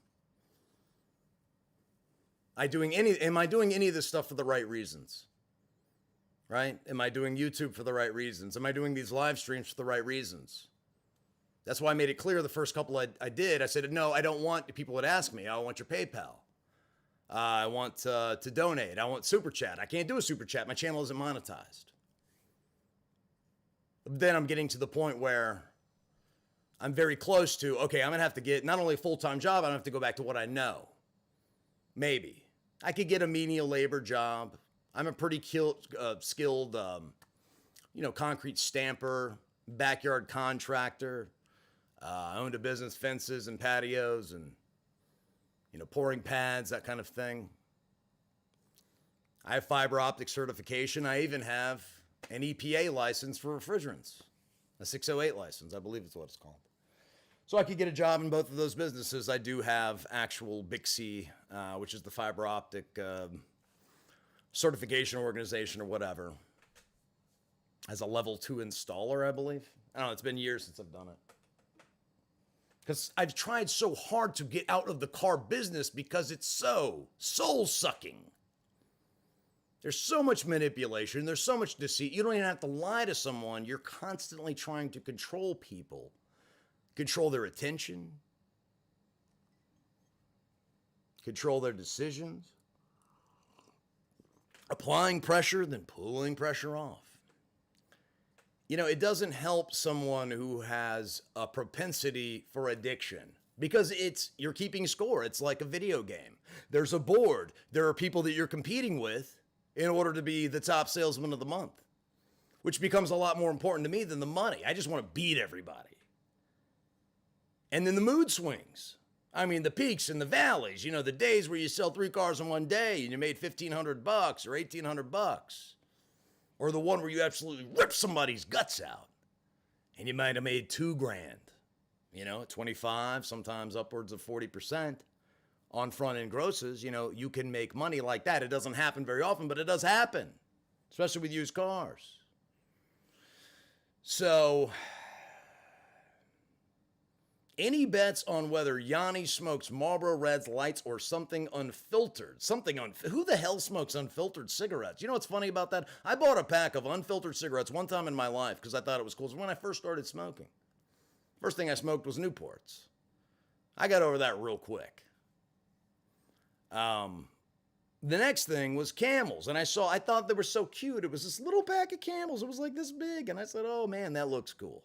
I doing any of this stuff for the right reasons? Right? Am I doing YouTube for the right reasons? Am I doing these live streams for the right reasons? That's why I made it clear the first couple I did. I said, no, I don't want, people would ask me, I want your PayPal. I want to donate. I want Superchat. I can't do a Superchat. My channel isn't monetized. Then I'm getting to the point where I'm very close to, okay, I'm going to have to get not only a full-time job, I'm going to have to go back to what I know. Maybe. I could get a menial labor job. I'm a pretty skilled, concrete stamper, backyard contractor. I owned a business, fences and patios and, pouring pads, that kind of thing. I have fiber optic certification. I even have an EPA license for refrigerants, a 608 license, I believe is what it's called. So I could get a job in both of those businesses. I do have actual BICSI, which is the fiber optic certification organization or whatever, as a level 2 installer, I believe. I don't know, it's been years since I've done it. Because I've tried so hard to get out of the car business because it's so soul-sucking. There's so much manipulation. There's so much deceit. You don't even have to lie to someone. You're constantly trying to control people, control their attention, control their decisions, applying pressure, then pulling pressure off. It doesn't help someone who has a propensity for addiction because you're keeping score. It's like a video game. There's a board. There are people that you're competing with in order to be the top salesman of the month, which becomes a lot more important to me than the money. I just want to beat everybody. And then the mood swings. I mean, the peaks and the valleys, the days where you sell 3 cars in one day and you made $1,500 or $1,800. Or the one where you absolutely rip somebody's guts out and you might have made $2,000, 25, sometimes upwards of 40% on front end grosses. You can make money like that. It doesn't happen very often, but it does happen, especially with used cars. So any bets on whether Yanni smokes Marlboro Reds, Lights, or something unfiltered? Who the hell smokes unfiltered cigarettes? You know what's funny about that? I bought a pack of unfiltered cigarettes one time in my life because I thought it was cool. It was when I first started smoking. First thing I smoked was Newports. I got over that real quick. The next thing was Camels, and I thought they were so cute. It was this little pack of Camels. It was like this big, and I said, oh man, that looks cool.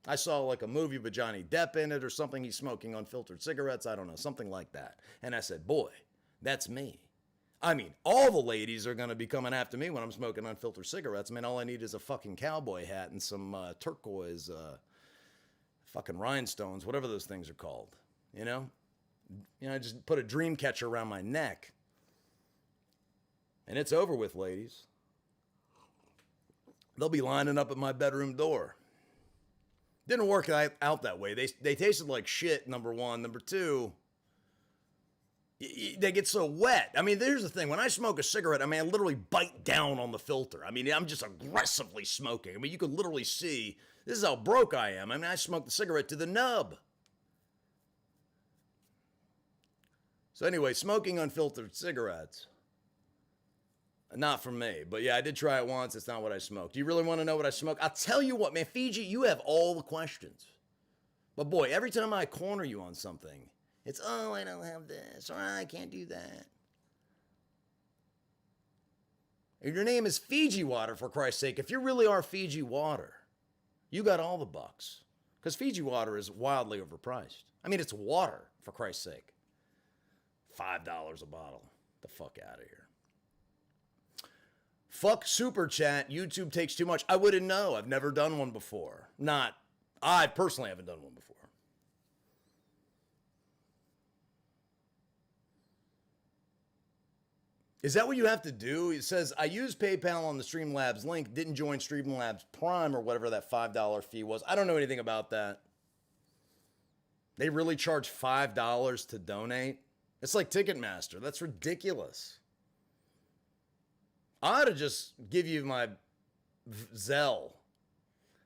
I saw like a movie with Johnny Depp in it or something. He's smoking unfiltered cigarettes. I don't know, something like that. And I said, boy, that's me. I mean, all the ladies are going to be coming after me when I'm smoking unfiltered cigarettes. I mean, all I need is a fucking cowboy hat and some turquoise fucking rhinestones, whatever those things are called, you know? I just put a dream catcher around my neck. And it's over with, ladies. They'll be lining up at my bedroom door. Didn't work out that way. They tasted like shit, number one. Number two, they get so wet. I mean, here's the thing. When I smoke a cigarette, I mean, I literally bite down on the filter. I mean, I'm just aggressively smoking. I mean, you can literally see, this is how broke I am. I mean, I smoke the cigarette to the nub. So anyway, smoking unfiltered cigarettes, not for me. But yeah, I did try it once. It's not what I smoked. Do you really want to know what I smoke? I'll tell you what, man, Fiji, you have all the questions. But boy, every time I corner you on something, it's, oh, I don't have this, or I can't do that. And your name is Fiji Water, for Christ's sake. If you really are Fiji Water, you got all the bucks. Because Fiji Water is wildly overpriced. I mean, it's water, for Christ's sake. $5 a bottle. The fuck out of here. Fuck Superchat. YouTube takes too much. I wouldn't know. I've never done one before. I personally haven't done one before. Is that what you have to do? It says, I used PayPal on the Streamlabs link, didn't join Streamlabs Prime or whatever that $5 fee was. I don't know anything about that. They really charge $5 to donate? It's like Ticketmaster. That's ridiculous. I ought to just give you my Zelle.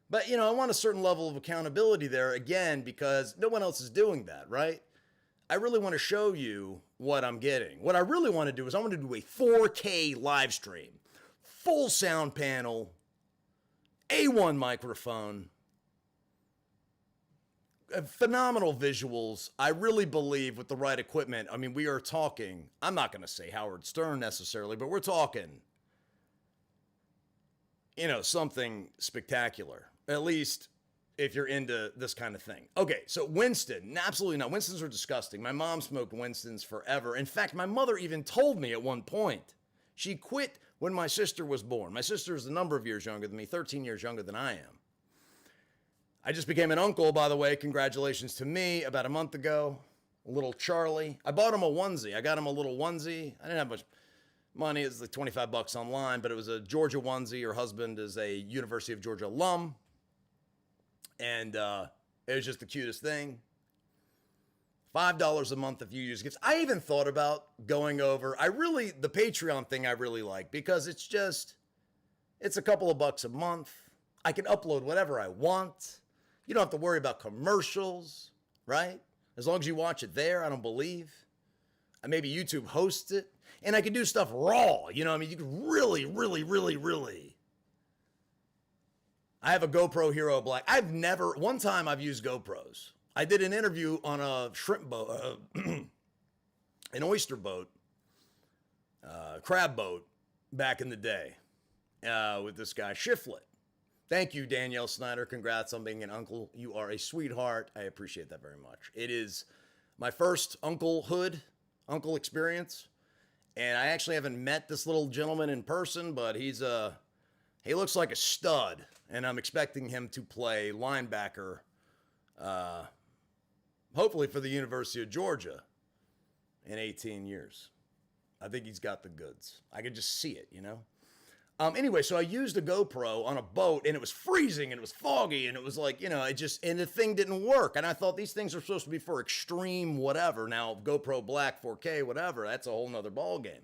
But, I want a certain level of accountability there, again, because no one else is doing that, right? I really want to show you what I'm getting. What I really want to do is I want to do a 4K live stream. Full sound panel, A1 microphone, phenomenal visuals. I really believe with the right equipment, I mean, we are talking, I'm not going to say Howard Stern necessarily, but we're talking, something spectacular. At least if you're into this kind of thing. Okay, so Winston, absolutely not. Winstons are disgusting. My mom smoked Winstons forever. In fact, my mother even told me at one point. She quit when my sister was born. My sister is a number of years younger than me, 13 years younger than I am. I just became an uncle, by the way. Congratulations to me about a month ago. Little Charlie. I bought him a onesie. I got him a little onesie. I didn't have much money. It was like $25 online, but it was a Georgia onesie. Her husband is a University of Georgia alum. And it was just the cutest thing. $5 a month if you use gifts. I even thought about going over. The Patreon thing I really like because it's a couple of bucks a month. I can upload whatever I want. You don't have to worry about commercials, right? As long as you watch it there, I don't believe. Maybe YouTube hosts it. And I can do stuff raw. You can really, really, really, really. I have a GoPro Hero Black. One time I've used GoPros. I did an interview on a shrimp boat, an oyster boat, crab boat back in the day with this guy, Shiflet. Thank you, Danielle Snyder. Congrats on being an uncle. You are a sweetheart. I appreciate that very much. It is my first uncle experience. And I actually haven't met this little gentleman in person, but he looks like a stud. And I'm expecting him to play linebacker, hopefully for the University of Georgia in 18 years. I think he's got the goods. I can just see it, Anyway, so I used a GoPro on a boat, and it was freezing, and it was foggy, and it was like, and the thing didn't work. And I thought these things are supposed to be for extreme whatever. Now, GoPro Black, 4K, whatever, that's a whole nother ballgame.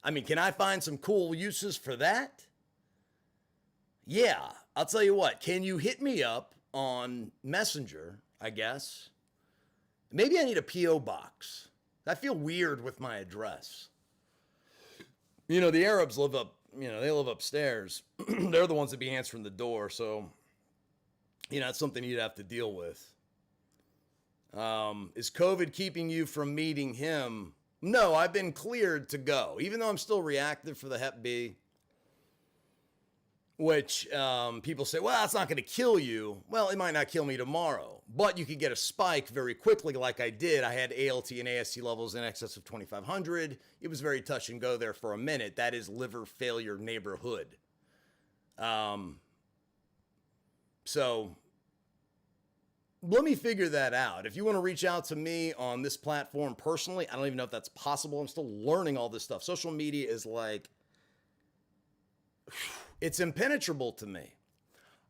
I mean, can I find some cool uses for that? Yeah, I'll tell you what. Can you hit me up on Messenger, I guess? Maybe I need a P.O. box. I feel weird with my address. The Arabs live up, they live upstairs. They're the ones that be answering the door, so, it's something you'd have to deal with. Is COVID keeping you from meeting him? No, I've been cleared to go, even though I'm still reactive for the Hep B. which people say, well, that's not going to kill you. Well, it might not kill me tomorrow, but you could get a spike very quickly like I did. I had ALT and AST levels in excess of 2,500. It was very touch and go there for a minute. That is liver failure neighborhood. So let me figure that out. If you want to reach out to me on this platform personally, I don't even know if that's possible. I'm still learning all this stuff. Social media is like, it's impenetrable to me.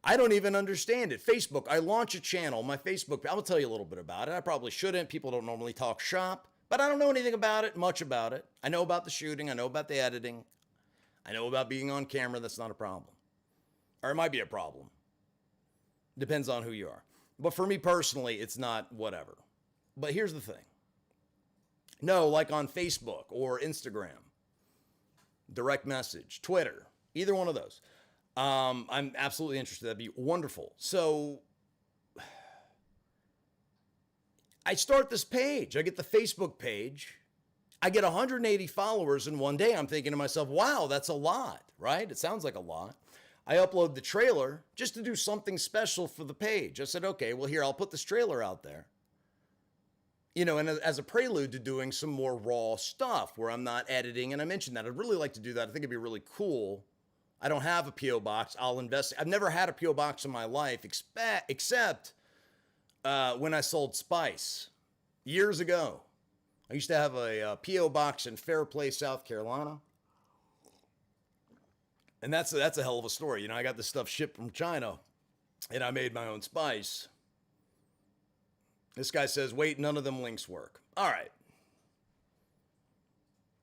I don't even understand it. Facebook, I launch a channel, my Facebook, I will tell you a little bit about it. I probably shouldn't. People don't normally talk shop, but I don't know anything about it, much about it. I know about the shooting. I know about the editing. I know about being on camera. That's not a problem. Or it might be a problem. Depends on who you are. But for me personally, it's not whatever. But here's the thing. No, like on Facebook or Instagram, direct message, Twitter, either one of those. I'm absolutely interested. That'd be wonderful. So I start this page. I get the Facebook page. I get 180 followers in one day. I'm thinking to myself, wow, that's a lot, right? It sounds like a lot. I upload the trailer just to do something special for the page. I said, okay, well, here, I'll put this trailer out there. You know, and as a prelude to doing some more raw stuff where I'm not editing. And I mentioned that. I'd really like to do that. I think it'd be really cool. I don't have a P.O. box. I'll invest. I've never had a P.O. box in my life except when I sold Spice years ago. I used to have a P.O. box in Fairplay, South Carolina. And that's a hell of a story. You know, I got this stuff shipped from China and I made my own spice. This guy says, wait, none of them links work. All right.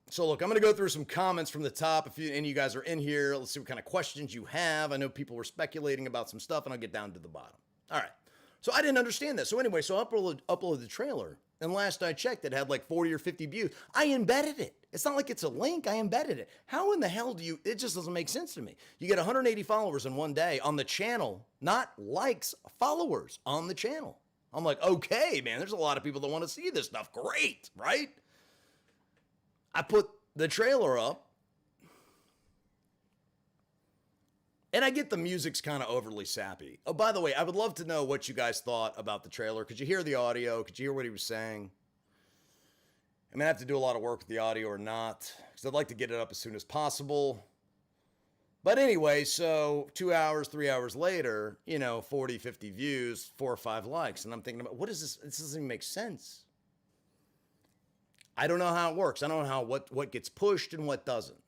So look, I'm going to go through some comments from the top. If any of you guys are in here, let's see what kind of questions you have. I know people were speculating about some stuff and I'll get down to the bottom. All right. So I didn't understand that. So anyway, so I uploaded the trailer. And last I checked, it had like 40 or 50 views. I embedded it. It's not like it's a link. I embedded it. How in the hell it just doesn't make sense to me. You get 180 followers in one day on the channel, not likes, followers on the channel. I'm like, okay, man, there's a lot of people that want to see this stuff. Great, right? I put the trailer up. And I get the music's kind of overly sappy. Oh, by the way, I would love to know what you guys thought about the trailer. Could you hear the audio? Could you hear what he was saying? I mean, I have to do a lot of work with the audio or not, because I'd like to get it up as soon as possible. But anyway, so 2 hours, 3 hours later, 40, 50 views, 4 or 5 likes. And I'm thinking about, what is this? This doesn't even make sense. I don't know how it works. I don't know what gets pushed and what doesn't.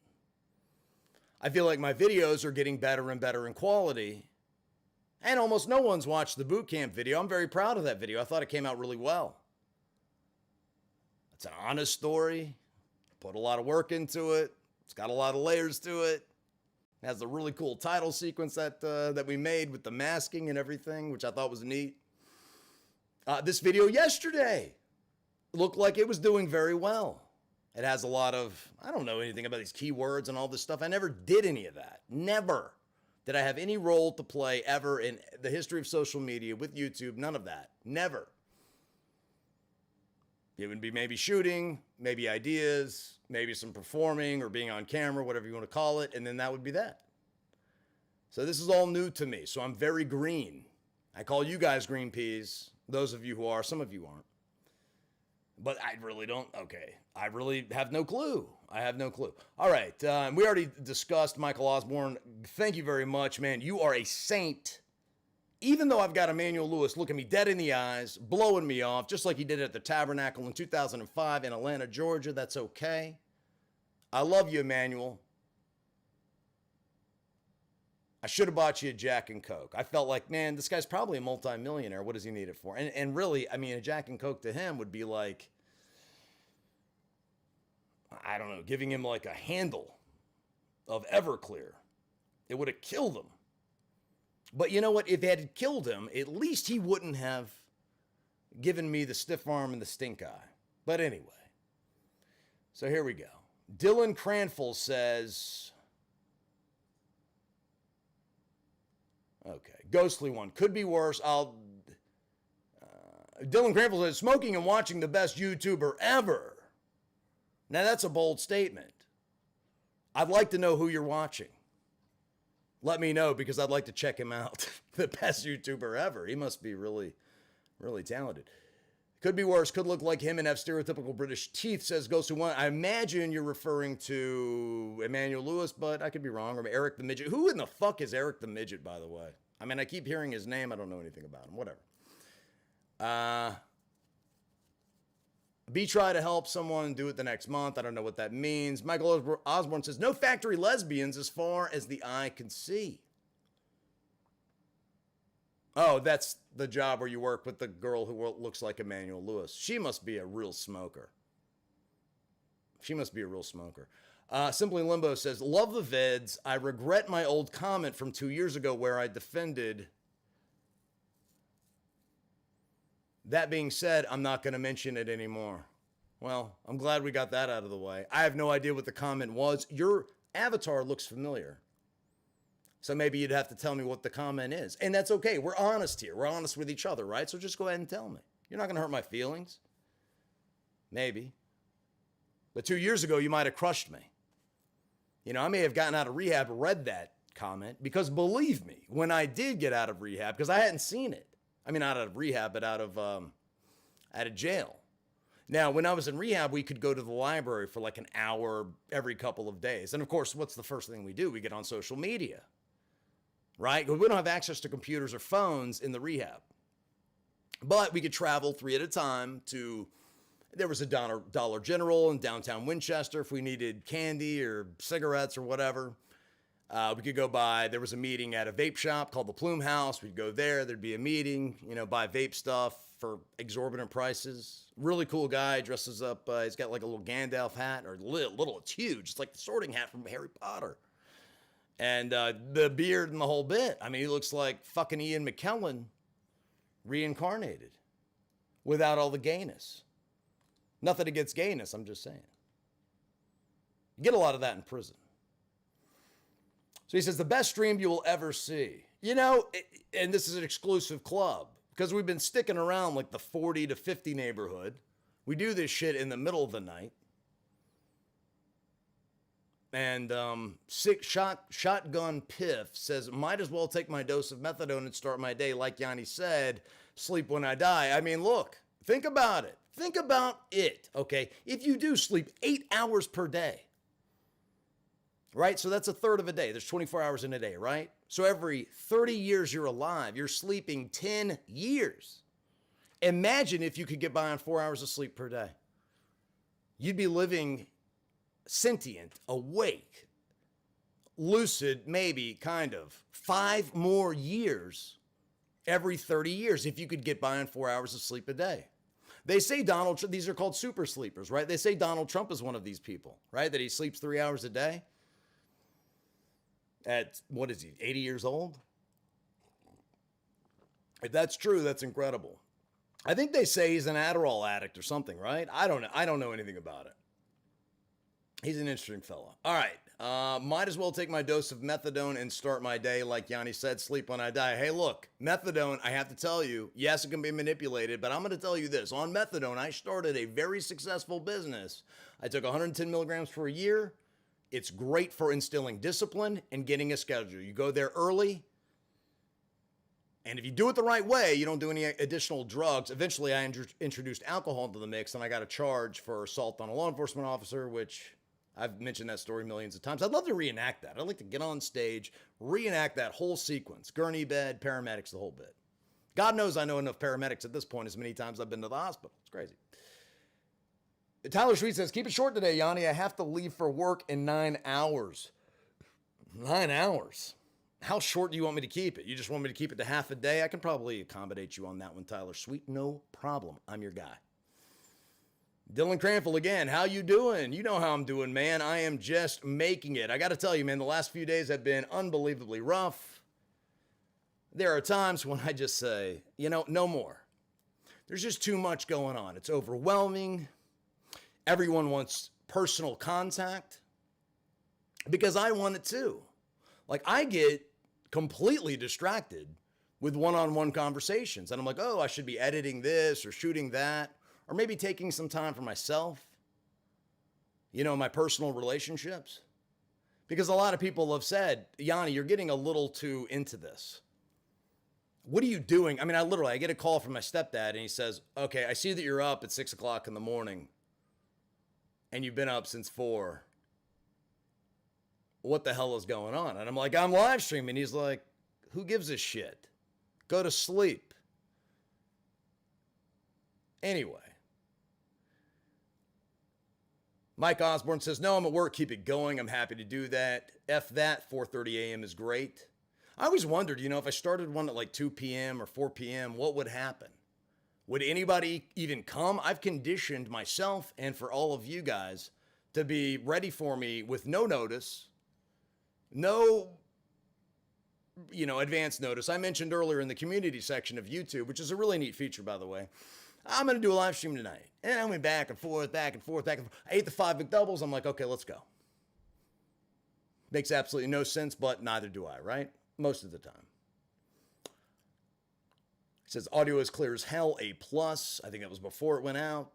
I feel like my videos are getting better and better in quality. And almost no one's watched the boot camp video. I'm very proud of that video. I thought it came out really well. It's an honest story. Put a lot of work into it. It's got a lot of layers to it. It has a really cool title sequence that we made with the masking and everything, which I thought was neat. This video yesterday looked like it was doing very well. It has a lot of, I don't know anything about these keywords and all this stuff. I never did any of that. Never did I have any role to play ever in the history of social media with YouTube. None of that. Never. It would be maybe shooting, maybe ideas, maybe some performing or being on camera, whatever you want to call it. And then that would be that. So this is all new to me. So I'm very green. I call you guys green peas. Those of you who are, some of you aren't. But I really don't. Okay. I really have no clue. I have no clue. All right. We already discussed Michael Osborne. Thank you very much, man. You are a saint. Even though I've got Emmanuel Lewis looking me dead in the eyes, blowing me off, just like he did at the Tabernacle in 2005 in Atlanta, Georgia, that's okay. I love you, Emmanuel. I should have bought you a Jack and Coke. I felt like, man, this guy's probably a multimillionaire. What does he need it for? And really, I mean, a Jack and Coke to him would be like, I don't know, giving him like a handle of Everclear. It would have killed him. But you know what? If it had killed him, at least he wouldn't have given me the stiff arm and the stink eye. But anyway, so here we go. Dylan Cranful says, okay, ghostly one. Could be worse. Dylan Cranful says, smoking and watching the best YouTuber ever. Now, that's a bold statement. I'd like to know who you're watching. let me know because I'd like to check him out. The best YouTuber ever. He must be really, really talented. Could be worse. Could look like him and have stereotypical British teeth, says Ghost Who Won. I imagine you're referring to Emmanuel Lewis, but I could be wrong. Or Eric the Midget. Who in the fuck is Eric the Midget, by the way? I mean, I keep hearing his name. I don't know anything about him. Whatever. B try to help someone do it the next month. I don't know what that means. Michael Osborne says, no factory lesbians as far as the eye can see. Oh, that's the job where you work with the girl who looks like Emmanuel Lewis. She must be a real smoker. She must be a real smoker. Simply Limbo says, love the vids. I regret my old comment from 2 years ago where I defended. That being said, I'm not going to mention it anymore. Well, I'm glad we got that out of the way. I have no idea what the comment was. Your avatar looks familiar. So maybe you'd have to tell me what the comment is. And that's okay. We're honest here. We're honest with each other, right? So just go ahead and tell me. You're not going to hurt my feelings. Maybe. But 2 years ago, you might have crushed me. You know, I may have gotten out of rehab, read that comment, because believe me, when I did get out of rehab, because I hadn't seen it. I mean, not out of rehab, but out of jail. Now, when I was in rehab, we could go to the library for like an hour every couple of days. And of course, what's the first thing we do? We get on social media, right? Because we don't have access to computers or phones in the rehab. But we could travel 3 at a time to, there was a Dollar General in downtown Winchester if we needed candy or cigarettes or whatever. We could go by, there was a meeting at a vape shop called the Plume House. We'd go there, there'd be a meeting, you know, buy vape stuff for exorbitant prices. Really cool guy, dresses up, he's got like a little Gandalf hat, or little, it's huge. It's like the sorting hat from Harry Potter. And the beard and the whole bit. I mean, he looks like fucking Ian McKellen reincarnated without all the gayness. Nothing against gayness, I'm just saying. You get a lot of that in prison. So he says, the best stream you will ever see. You know, and this is an exclusive club, because we've been sticking around like the 40 to 50 neighborhood. We do this shit in the middle of the night. And Shotgun Piff says, might as well take my dose of methadone and start my day. Like Yanni said, sleep when I die. I mean, look, think about it. Think about it, okay? If you do sleep 8 hours per day, right? So that's a third of a day. There's 24 hours in a day, right? So every 30 years you're alive, you're sleeping 10 years. Imagine if you could get by on 4 hours of sleep per day. You'd be living sentient, awake, lucid, maybe, kind of. 5 more years every 30 years if you could get by on 4 hours of sleep a day. They say these are called super sleepers, right? They say Donald Trump is one of these people, right? That he sleeps 3 hours a day. At, what is he, 80 years old? If that's true, that's incredible. I think they say he's an Adderall addict or something, right? I don't know. I don't know anything about it. He's an interesting fella. All right. Might as well take my dose of methadone and start my day. Like Yanni said, sleep when I die. Hey, look, methadone, I have to tell you, yes, it can be manipulated, but I'm going to tell you this. On methadone, I started a very successful business. I took 110 milligrams for a year. It's great for instilling discipline and getting a schedule. You go there early, and if you do it the right way, you don't do any additional drugs. Eventually, I introduced alcohol into the mix, and I got a charge for assault on a law enforcement officer, which I've mentioned that story millions of times. I'd love to reenact that. I'd like to get on stage, reenact that whole sequence. Gurney bed, paramedics, the whole bit. God knows I know enough paramedics at this point as many times I've been to the hospital. It's crazy. Tyler Sweet says, keep it short today, Yanni. I have to leave for work in 9 hours. 9 hours? How short do you want me to keep it? You just want me to keep it to half a day? I can probably accommodate you on that one, Tyler Sweet. No problem. I'm your guy. Dylan Cranfield again. How you doing? You know how I'm doing, man. I am just making it. I got to tell you, man, the last few days have been unbelievably rough. There are times when I just say, you know, no more. There's just too much going on. It's overwhelming. Everyone wants personal contact because I want it too. Like, I get completely distracted with one-on-one conversations. And I'm like, oh, I should be editing this or shooting that, or maybe taking some time for myself, you know, my personal relationships. Because a lot of people have said, Yanni, you're getting a little too into this. What are you doing? I mean, I get a call from my stepdad and he says, okay, I see that you're up at 6 o'clock in the morning and you've been up since 4. What the hell is going on? And I'm like, I'm live streaming. He's like, who gives a shit? Go to sleep. Anyway. Mike Osborne says, no, I'm at work. Keep it going. I'm happy to do that. F that. 4:30 a.m. is great. I always wondered, if I started one at like 2 p.m. or 4 p.m., what would happen? Would anybody even come? I've conditioned myself and for all of you guys to be ready for me with no notice, no, advance notice. I mentioned earlier in the community section of YouTube, which is a really neat feature, by the way. I'm going to do a live stream tonight. And I went back and forth. I ate the 5 McDoubles. I'm like, okay, let's go. Makes absolutely no sense, but neither do I, right? Most of the time. It says audio is clear as hell, A+. I think that was before it went out.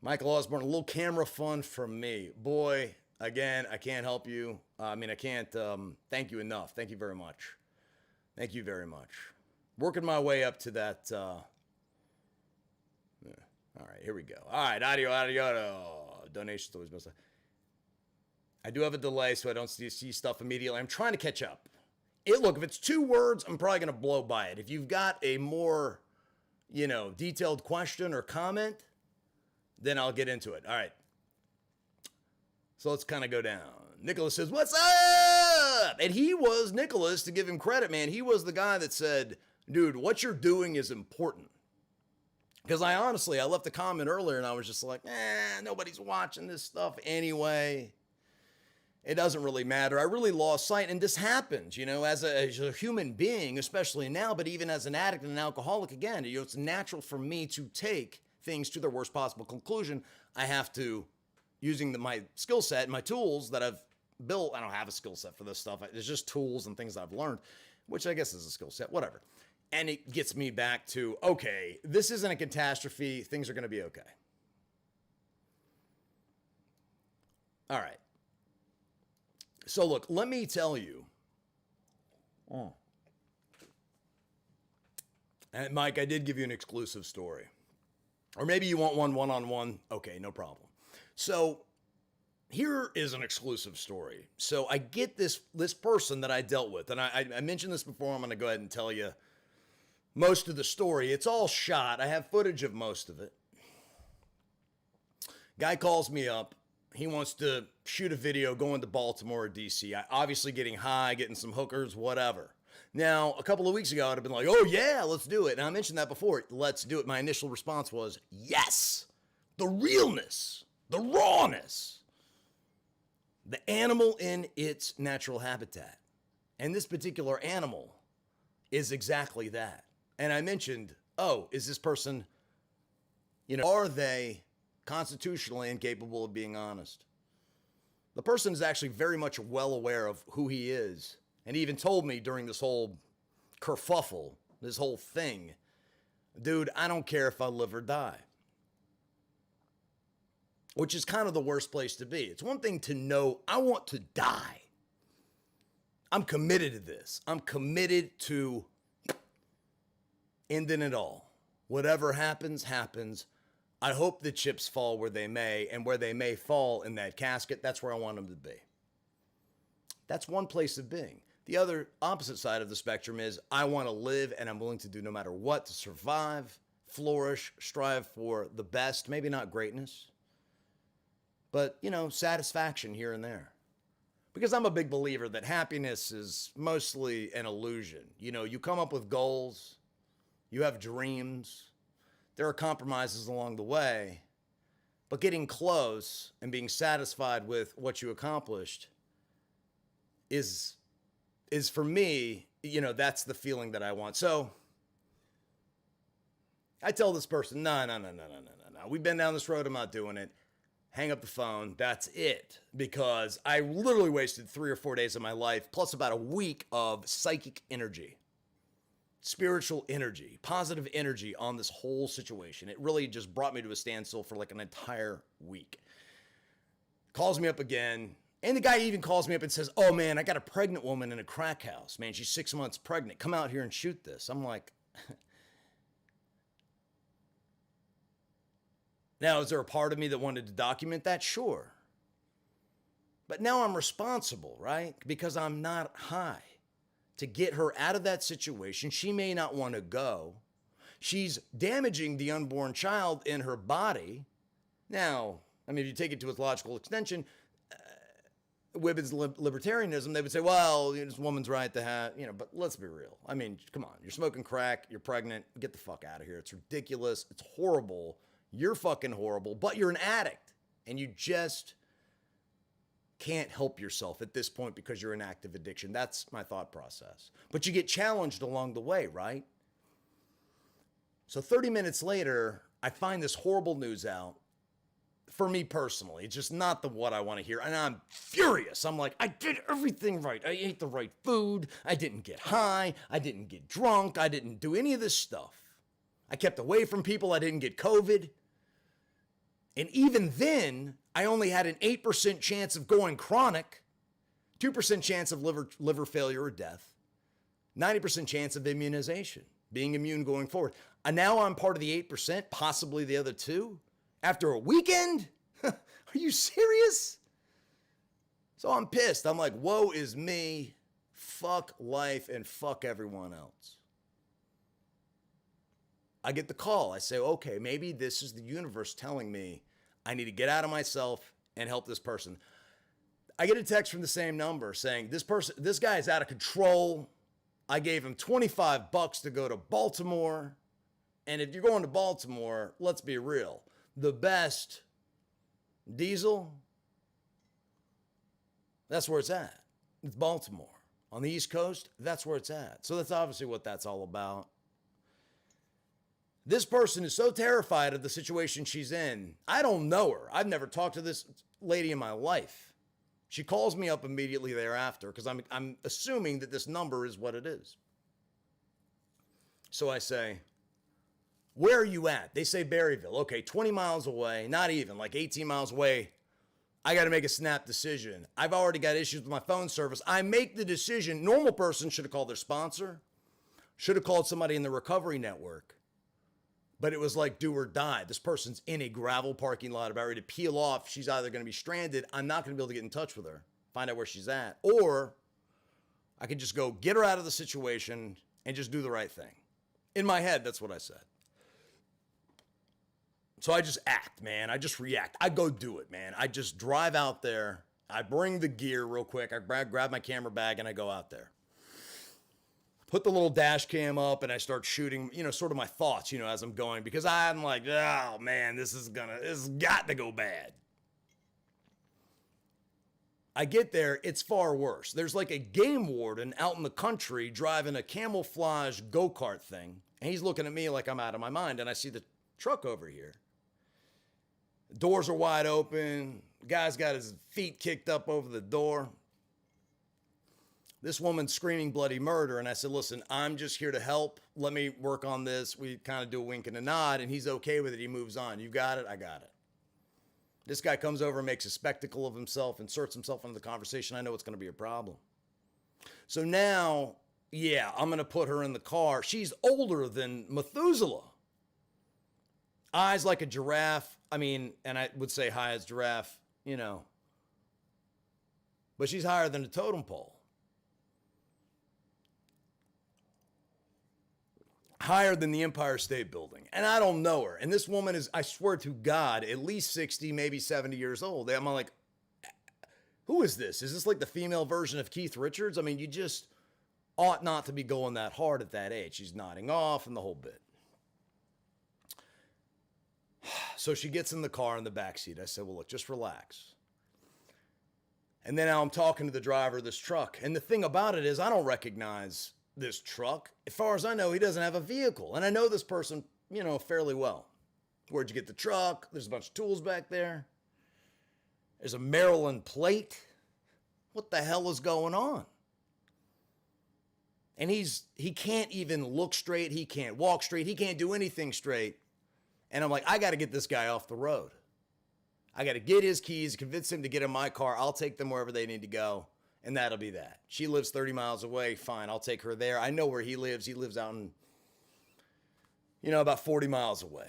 Michael Osborne, a little camera fun from me. Boy, again, I can't help you. I can't thank you enough. Thank you very much. Thank you very much. Working my way up to that. All right, here we go. All right, audio. Donations always best. I do have a delay, so I don't see stuff immediately. I'm trying to catch up. Look, if it's 2 words, I'm probably going to blow by it. If you've got a more, detailed question or comment, then I'll get into it. All right. So let's kind of go down. Nicholas says, what's up? And he was, Nicholas, to give him credit, man, he was the guy that said, dude, what you're doing is important. Because I left a comment earlier and I was just like, nobody's watching this stuff anyway. It doesn't really matter. I really lost sight. And this happens, as a human being, especially now, but even as an addict and an alcoholic, again, it's natural for me to take things to their worst possible conclusion. I have to, using my skill set and my tools that I've built. I don't have a skill set for this stuff. It's just tools and things I've learned, which I guess is a skill set, whatever. And it gets me back to, okay, this isn't a catastrophe. Things are going to be okay. All right. So look, let me tell you. And Mike, I did give you an exclusive story. Or maybe you want one-on-one. Okay, no problem. So here is an exclusive story. So I get this person that I dealt with. And I mentioned this before. I'm going to go ahead and tell you most of the story. It's all shot. I have footage of most of it. Guy calls me up. He wants to shoot a video going to Baltimore or DC. Obviously getting high, getting some hookers, whatever. Now, a couple of weeks ago, I'd have been like, oh yeah, let's do it. And I mentioned that before. Let's do it. My initial response was, yes. The realness, the rawness, the animal in its natural habitat. And this particular animal is exactly that. And I mentioned, is this person, are they constitutionally incapable of being honest? The person is actually very much well aware of who he is. And he even told me during this whole kerfuffle, this whole thing, dude, I don't care if I live or die. Which is kind of the worst place to be. It's one thing to know I want to die. I'm committed to this. I'm committed to ending it all. Whatever happens, happens. I hope the chips fall where they may, and where they may fall in that casket, that's where I want them to be. That's one place of being. The other opposite side of the spectrum is I want to live and I'm willing to do no matter what to survive, flourish, strive for the best, maybe not greatness, but, satisfaction here and there. Because I'm a big believer that happiness is mostly an illusion. You come up with goals, you have dreams, there are compromises along the way, but getting close and being satisfied with what you accomplished is for me, that's the feeling that I want. So I tell this person, no. We've been down this road. I'm not doing it. Hang up the phone. That's it. Because I literally wasted 3 or 4 days of my life, plus about a week of psychic energy. Spiritual energy, positive energy on this whole situation. It really just brought me to a standstill for like an entire week. Calls me up again. And the guy even calls me up and says, oh man, I got a pregnant woman in a crack house. Man, she's 6 months pregnant. Come out here and shoot this. I'm like, now, is there a part of me that wanted to document that? Sure. But now I'm responsible, right? Because I'm not high. To get her out of that situation, she may not want to go. She's damaging the unborn child in her body. Now, I mean, if you take it to its logical extension, women's libertarianism, they would say, well, this woman's right to have, but let's be real. I mean, come on. You're smoking crack. You're pregnant. Get the fuck out of here. It's ridiculous. It's horrible. You're fucking horrible, but you're an addict. And you just can't help yourself at this point because you're in active addiction. That's my thought process. But you get challenged along the way, right? So 30 minutes later, I find this horrible news out. For me personally, it's just not what I want to hear. And I'm furious. I'm like, I did everything right. I ate the right food. I didn't get high. I didn't get drunk. I didn't do any of this stuff. I kept away from people. I didn't get COVID. And even then, I only had an 8% chance of going chronic, 2% chance of liver failure or death, 90% chance of immunization, being immune going forward. And now I'm part of the 8%, possibly the other 2%. After a weekend? Are you serious? So I'm pissed. I'm like, woe is me. Fuck life and fuck everyone else. I get the call. I say, okay, maybe this is the universe telling me I need to get out of myself and help this person. I get a text from the same number saying, this guy is out of control. I gave him $25 to go to Baltimore. And if you're going to Baltimore, let's be real. The best diesel, that's where it's at. It's Baltimore. On the East Coast, that's where it's at. So that's obviously what that's all about. This person is so terrified of the situation she's in. I don't know her. I've never talked to this lady in my life. She calls me up immediately thereafter because I'm assuming that this number is what it is. So I say, where are you at? They say Berryville. Okay, 20 miles away, not even, like 18 miles away. I got to make a snap decision. I've already got issues with my phone service. I make the decision. Normal person should have called their sponsor, should have called somebody in the recovery network. But it was like do or die. This person's in a gravel parking lot about ready to peel off. She's either going to be stranded. I'm not going to be able to get in touch with her, find out where she's at. Or I could just go get her out of the situation and just do the right thing. In my head, that's what I said. So I just act, man. I just react. I go do it, man. I just drive out there. I bring the gear real quick. I grab my camera bag and I go out there. Put the little dash cam up and I start shooting, sort of my thoughts, as I'm going. Because I'm like, oh, man, this has got to go bad. I get there, it's far worse. There's like a game warden out in the country driving a camouflage go-kart thing. And he's looking at me like I'm out of my mind. And I see the truck over here. Doors are wide open. The guy's got his feet kicked up over the door. This woman's screaming bloody murder. And I said, listen, I'm just here to help. Let me work on this. We kind of do a wink and a nod. And he's okay with it. He moves on. You got it? I got it. This guy comes over and makes a spectacle of himself, inserts himself into the conversation. I know it's going to be a problem. So now, yeah, I'm going to put her in the car. She's older than Methuselah. Eyes like a giraffe. I mean, and I would say high as giraffe, But she's higher than a totem pole. Higher than the Empire State Building. And I don't know her. And this woman is, I swear to God, at least 60, maybe 70 years old. I'm like, who is this? Is this like the female version of Keith Richards? I mean, you just ought not to be going that hard at that age. She's nodding off and the whole bit. So she gets in the car in the backseat. I said, well, look, just relax. And then now I'm talking to the driver of this truck. And the thing about it is I don't recognize this truck. As far as I know, he doesn't have a vehicle. And I know this person, fairly well. Where'd you get the truck? There's a bunch of tools back there. There's a Maryland plate. What the hell is going on? And he can't even look straight. He can't walk straight. He can't do anything straight. And I'm like, I got to get this guy off the road. I got to get his keys, convince him to get in my car. I'll take them wherever they need to go, and that'll be that. She lives 30 miles away. Fine, I'll take her there. I know where he lives. He lives out in, about 40 miles away.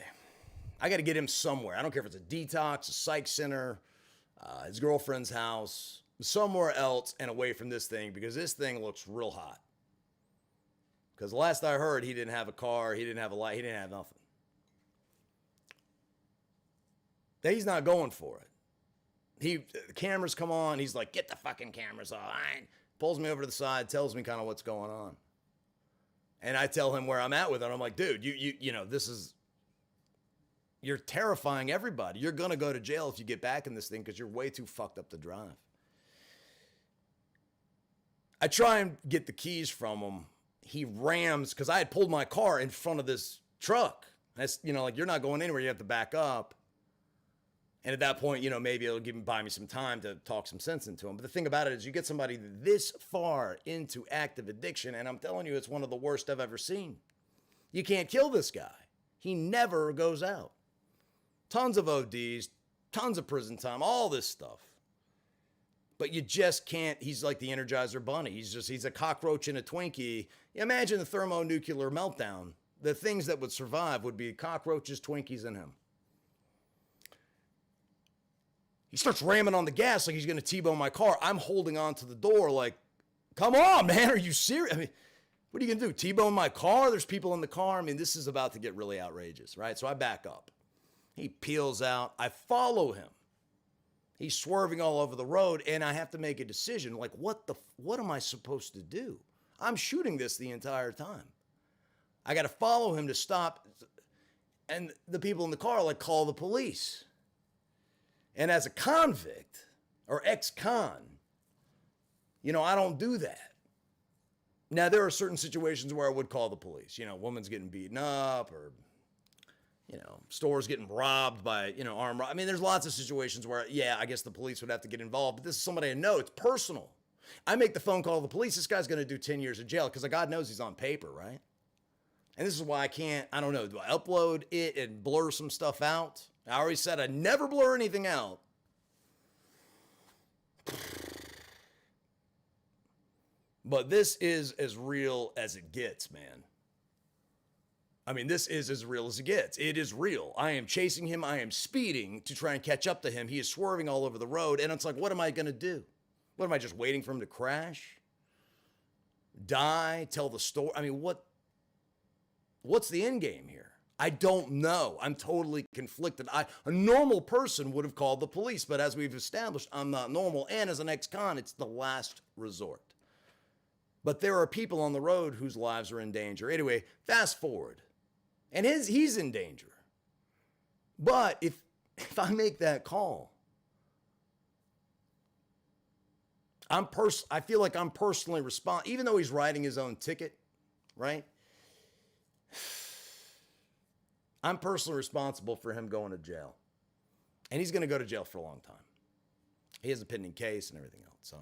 I got to get him somewhere. I don't care if it's a detox, a psych center, his girlfriend's house, somewhere else and away from this thing, because this thing looks real hot. Because last I heard, he didn't have a car, he didn't have a light, he didn't have nothing. He's not going for it. The cameras come on, he's like, get the fucking cameras on. Pulls me over to the side, tells me kind of what's going on. And I tell him where I'm at with it. I'm like, dude, you're terrifying everybody. You're going to go to jail if you get back in this thing because you're way too fucked up to drive. I try and get the keys from him. He rams, because I had pulled my car in front of this truck. That's, like, you're not going anywhere. You have to back up. And at that point, maybe it'll buy me some time to talk some sense into him. But the thing about it is you get somebody this far into active addiction, and I'm telling you, it's one of the worst I've ever seen. You can't kill this guy. He never goes out. Tons of ODs, tons of prison time, all this stuff. But you just can't. He's like the Energizer Bunny. He's a cockroach in a Twinkie. Imagine the thermonuclear meltdown. The things that would survive would be cockroaches, Twinkies, and him. He starts ramming on the gas like he's going to T-bone my car. I'm holding on to the door like, come on, man. Are you serious? I mean, what are you going to do? T-bone my car? There's people in the car. I mean, this is about to get really outrageous, right? So I back up. He peels out. I follow him. He's swerving all over the road, and I have to make a decision. Like, what am I supposed to do? I'm shooting this the entire time. I got to follow him to stop. And the people in the car, like, call the police. And as a convict or ex-con, I don't do that. Now, there are certain situations where I would call the police. Woman's getting beaten up, or, stores getting robbed by, armed robbers. I mean, there's lots of situations where, I guess the police would have to get involved. But this is somebody I know. It's personal. I make the phone call to the police. This guy's going to do 10 years in jail because God knows he's on paper, right? And this is why I can't, I don't know, do I upload it and blur some stuff out? I already said I never blur anything out. But this is as real as it gets, man. I mean, this is as real as it gets. It is real. I am chasing him. I am speeding to try and catch up to him. He is swerving all over the road. And it's like, what am I going to do? What am I just waiting for him to crash? Die? Tell the story? I mean, what's the end game here? I don't know. I'm totally conflicted. A normal person would have called the police, but as we've established, I'm not normal. And as an ex-con, it's the last resort. But there are people on the road whose lives are in danger. Anyway, fast forward. And he's in danger. But if I make that call, I feel like I'm personally responsible, even though he's writing his own ticket, right? I'm personally responsible for him going to jail. And he's going to go to jail for a long time. He has a pending case and everything else. So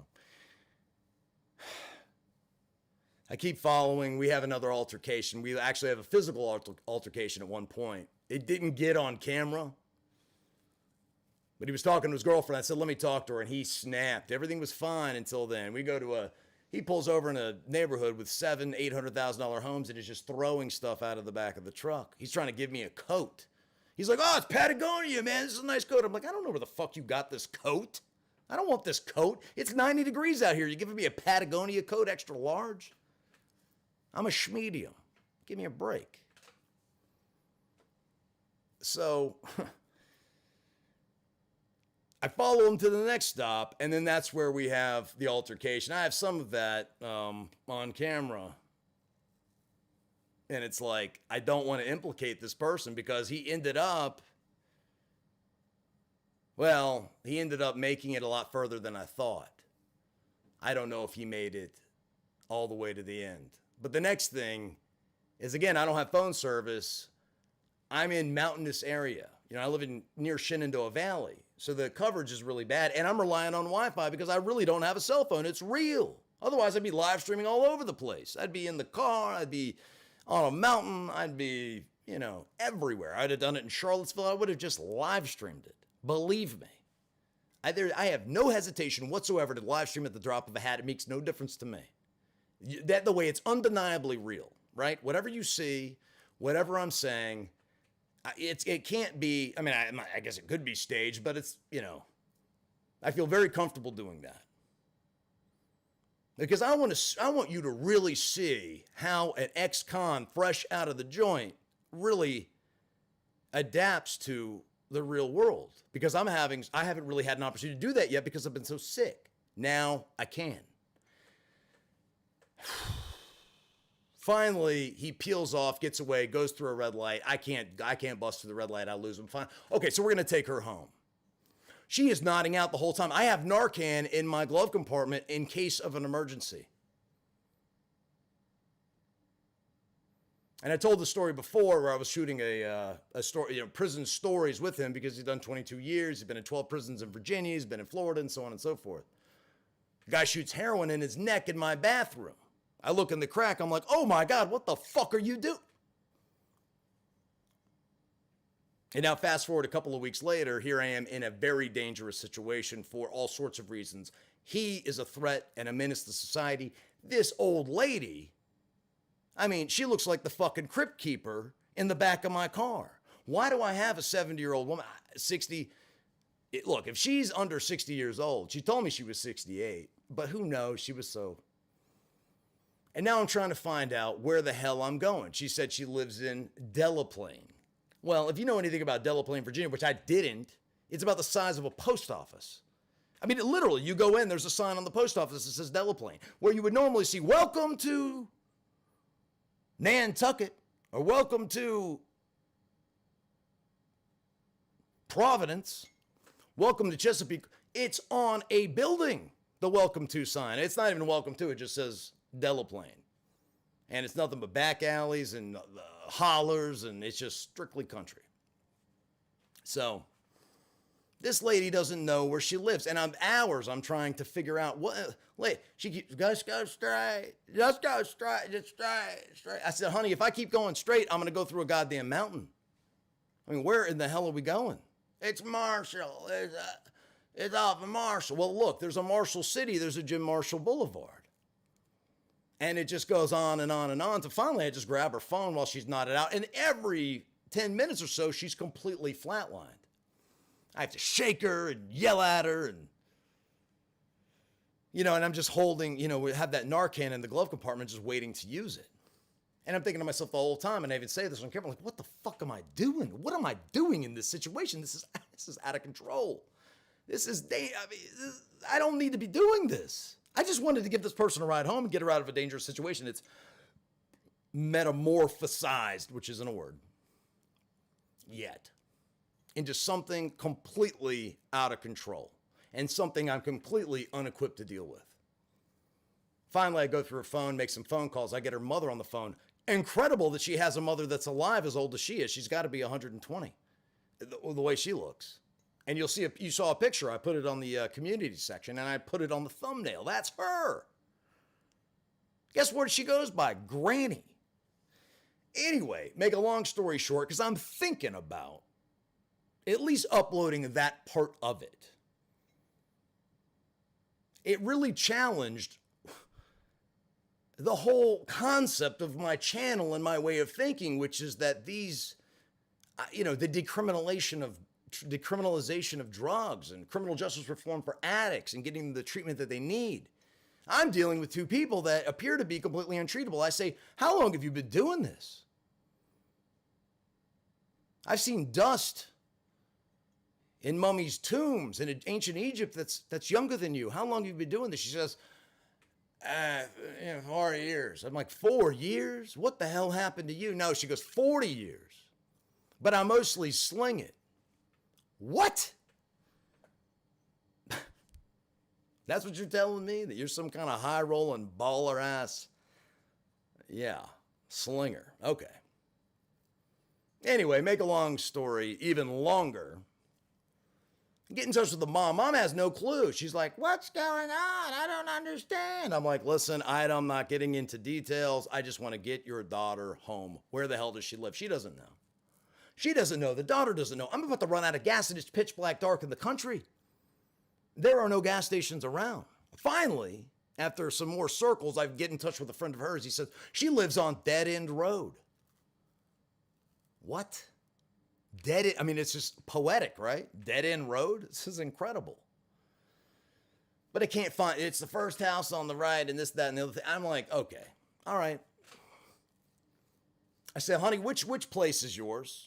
I keep following. We have another altercation. We actually have a physical altercation at one point. It didn't get on camera. But he was talking to his girlfriend. I said, let me talk to her. And he snapped. Everything was fine until then. He pulls over in a neighborhood with $700,000-$800,000 homes and is just throwing stuff out of the back of the truck. He's trying to give me a coat. He's like, oh, it's Patagonia, man. This is a nice coat. I'm like, I don't know where the fuck you got this coat. I don't want this coat. It's 90 degrees out here. You're giving me a Patagonia coat, extra large? I'm a schmedium. Give me a break. So I follow him to the next stop, and then that's where we have the altercation. I have some of that on camera. And it's like, I don't want to implicate this person because he ended up making it a lot further than I thought. I don't know if he made it all the way to the end. But the next thing is, again, I don't have phone service. I'm in mountainous area. I live near Shenandoah Valley. So the coverage is really bad. And I'm relying on Wi-Fi because I really don't have a cell phone. It's real. Otherwise, I'd be live streaming all over the place. I'd be in the car. I'd be on a mountain. I'd be, everywhere. I'd have done it in Charlottesville. I would have just live streamed it. Believe me. I have no hesitation whatsoever to live stream at the drop of a hat. It makes no difference to me. The way it's undeniably real, right? Whatever you see, whatever I'm saying, it can't be, I mean, I guess it could be staged, but it's, I feel very comfortable doing that. Because I want you to really see how an ex-con fresh out of the joint really adapts to the real world. Because I haven't really had an opportunity to do that yet because I've been so sick. Now I can. Finally, he peels off, gets away, goes through a red light. I can't bust through the red light. I lose him. Fine. Okay, so we're going to take her home. She is nodding out the whole time. I have Narcan in my glove compartment in case of an emergency. And I told the story before where I was shooting a story, prison stories with him because he's done 22 years. He's been in 12 prisons in Virginia. He's been in Florida and so on and so forth. The guy shoots heroin in his neck in my bathroom. I look in the crack. I'm like, oh my God, what the fuck are you doing? And now fast forward a couple of weeks later, here I am in a very dangerous situation for all sorts of reasons. He is a threat and a menace to society. This old lady, I mean, she looks like the fucking crypt keeper in the back of my car. Why do I have a 70-year-old woman, 60? Look, if she's under 60 years old, she told me she was 68, but who knows? She was so. And now I'm trying to find out where the hell I'm going. She said she lives in Delaplane. Well, if you know anything about Delaplane, Virginia, which I didn't, it's about the size of a post office. I mean, literally, you go in, there's a sign on the post office that says Delaplane, where you would normally see, welcome to Nantucket, or welcome to Providence, welcome to Chesapeake. It's on a building, the welcome to sign. It's not even welcome to, it just says Delaplane. And it's nothing but back alleys and hollers, and it's just strictly country. So this lady doesn't know where she lives, and I'm trying to figure out what. She keeps just go straight, just go straight, just straight. I said, honey, if I keep going straight, I'm gonna go through a goddamn mountain. I mean, where in the hell are we going? It's Marshall. It's off of Marshall. Well, look, there's a Marshall City. There's a Jim Marshall Boulevard. And it just goes on and on and on. So finally, I just grab her phone while she's nodded out. And every 10 minutes or so, she's completely flatlined. I have to shake her and yell at her. And I'm just holding, we have that Narcan in the glove compartment just waiting to use it. And I'm thinking to myself the whole time, and I even say this on camera, like, what the fuck am I doing? What am I doing in this situation? This is out of control. I don't need to be doing this. I just wanted to give this person a ride home and get her out of a dangerous situation. It's metamorphosized, which isn't a word yet, into something completely out of control and something I'm completely unequipped to deal with. Finally, I go through her phone, make some phone calls. I get her mother on the phone. Incredible that she has a mother that's alive as old as she is. She's got to be 120, the way she looks. And you saw a picture. I put it on the community section, and I put it on the thumbnail. That's her. Guess what she goes by? Granny. Anyway, make a long story short, because I'm thinking about at least uploading that part of it. It really challenged the whole concept of my channel and my way of thinking, which is that these, the decriminalization of drugs and criminal justice reform for addicts and getting them the treatment that they need. I'm dealing with two people that appear to be completely untreatable. I say, how long have you been doing this? I've seen dust in mummies' tombs in ancient Egypt that's younger than you. How long have you been doing this? She says, 4 years. I'm like, 4 years? What the hell happened to you? No, she goes, 40 years. But I mostly sling it. What? That's what you're telling me? That you're some kind of high-rolling baller ass? Yeah, slinger. Okay. Anyway, make a long story even longer. Get in touch with the mom. Mom has no clue. She's like, what's going on? I don't understand. I'm like, listen, I'm not getting into details. I just want to get your daughter home. Where the hell does she live? She doesn't know. She doesn't know. The daughter doesn't know. I'm about to run out of gas and it's pitch black dark in the country. There are no gas stations around. Finally, after some more circles, I get in touch with a friend of hers. He says, she lives on Dead End Road. What? Dead End? I mean, it's just poetic, right? Dead End Road? This is incredible. But I can't find, it's the first house on the right and this, that, and the other thing. I'm like, okay, all right. I said, honey, which place is yours?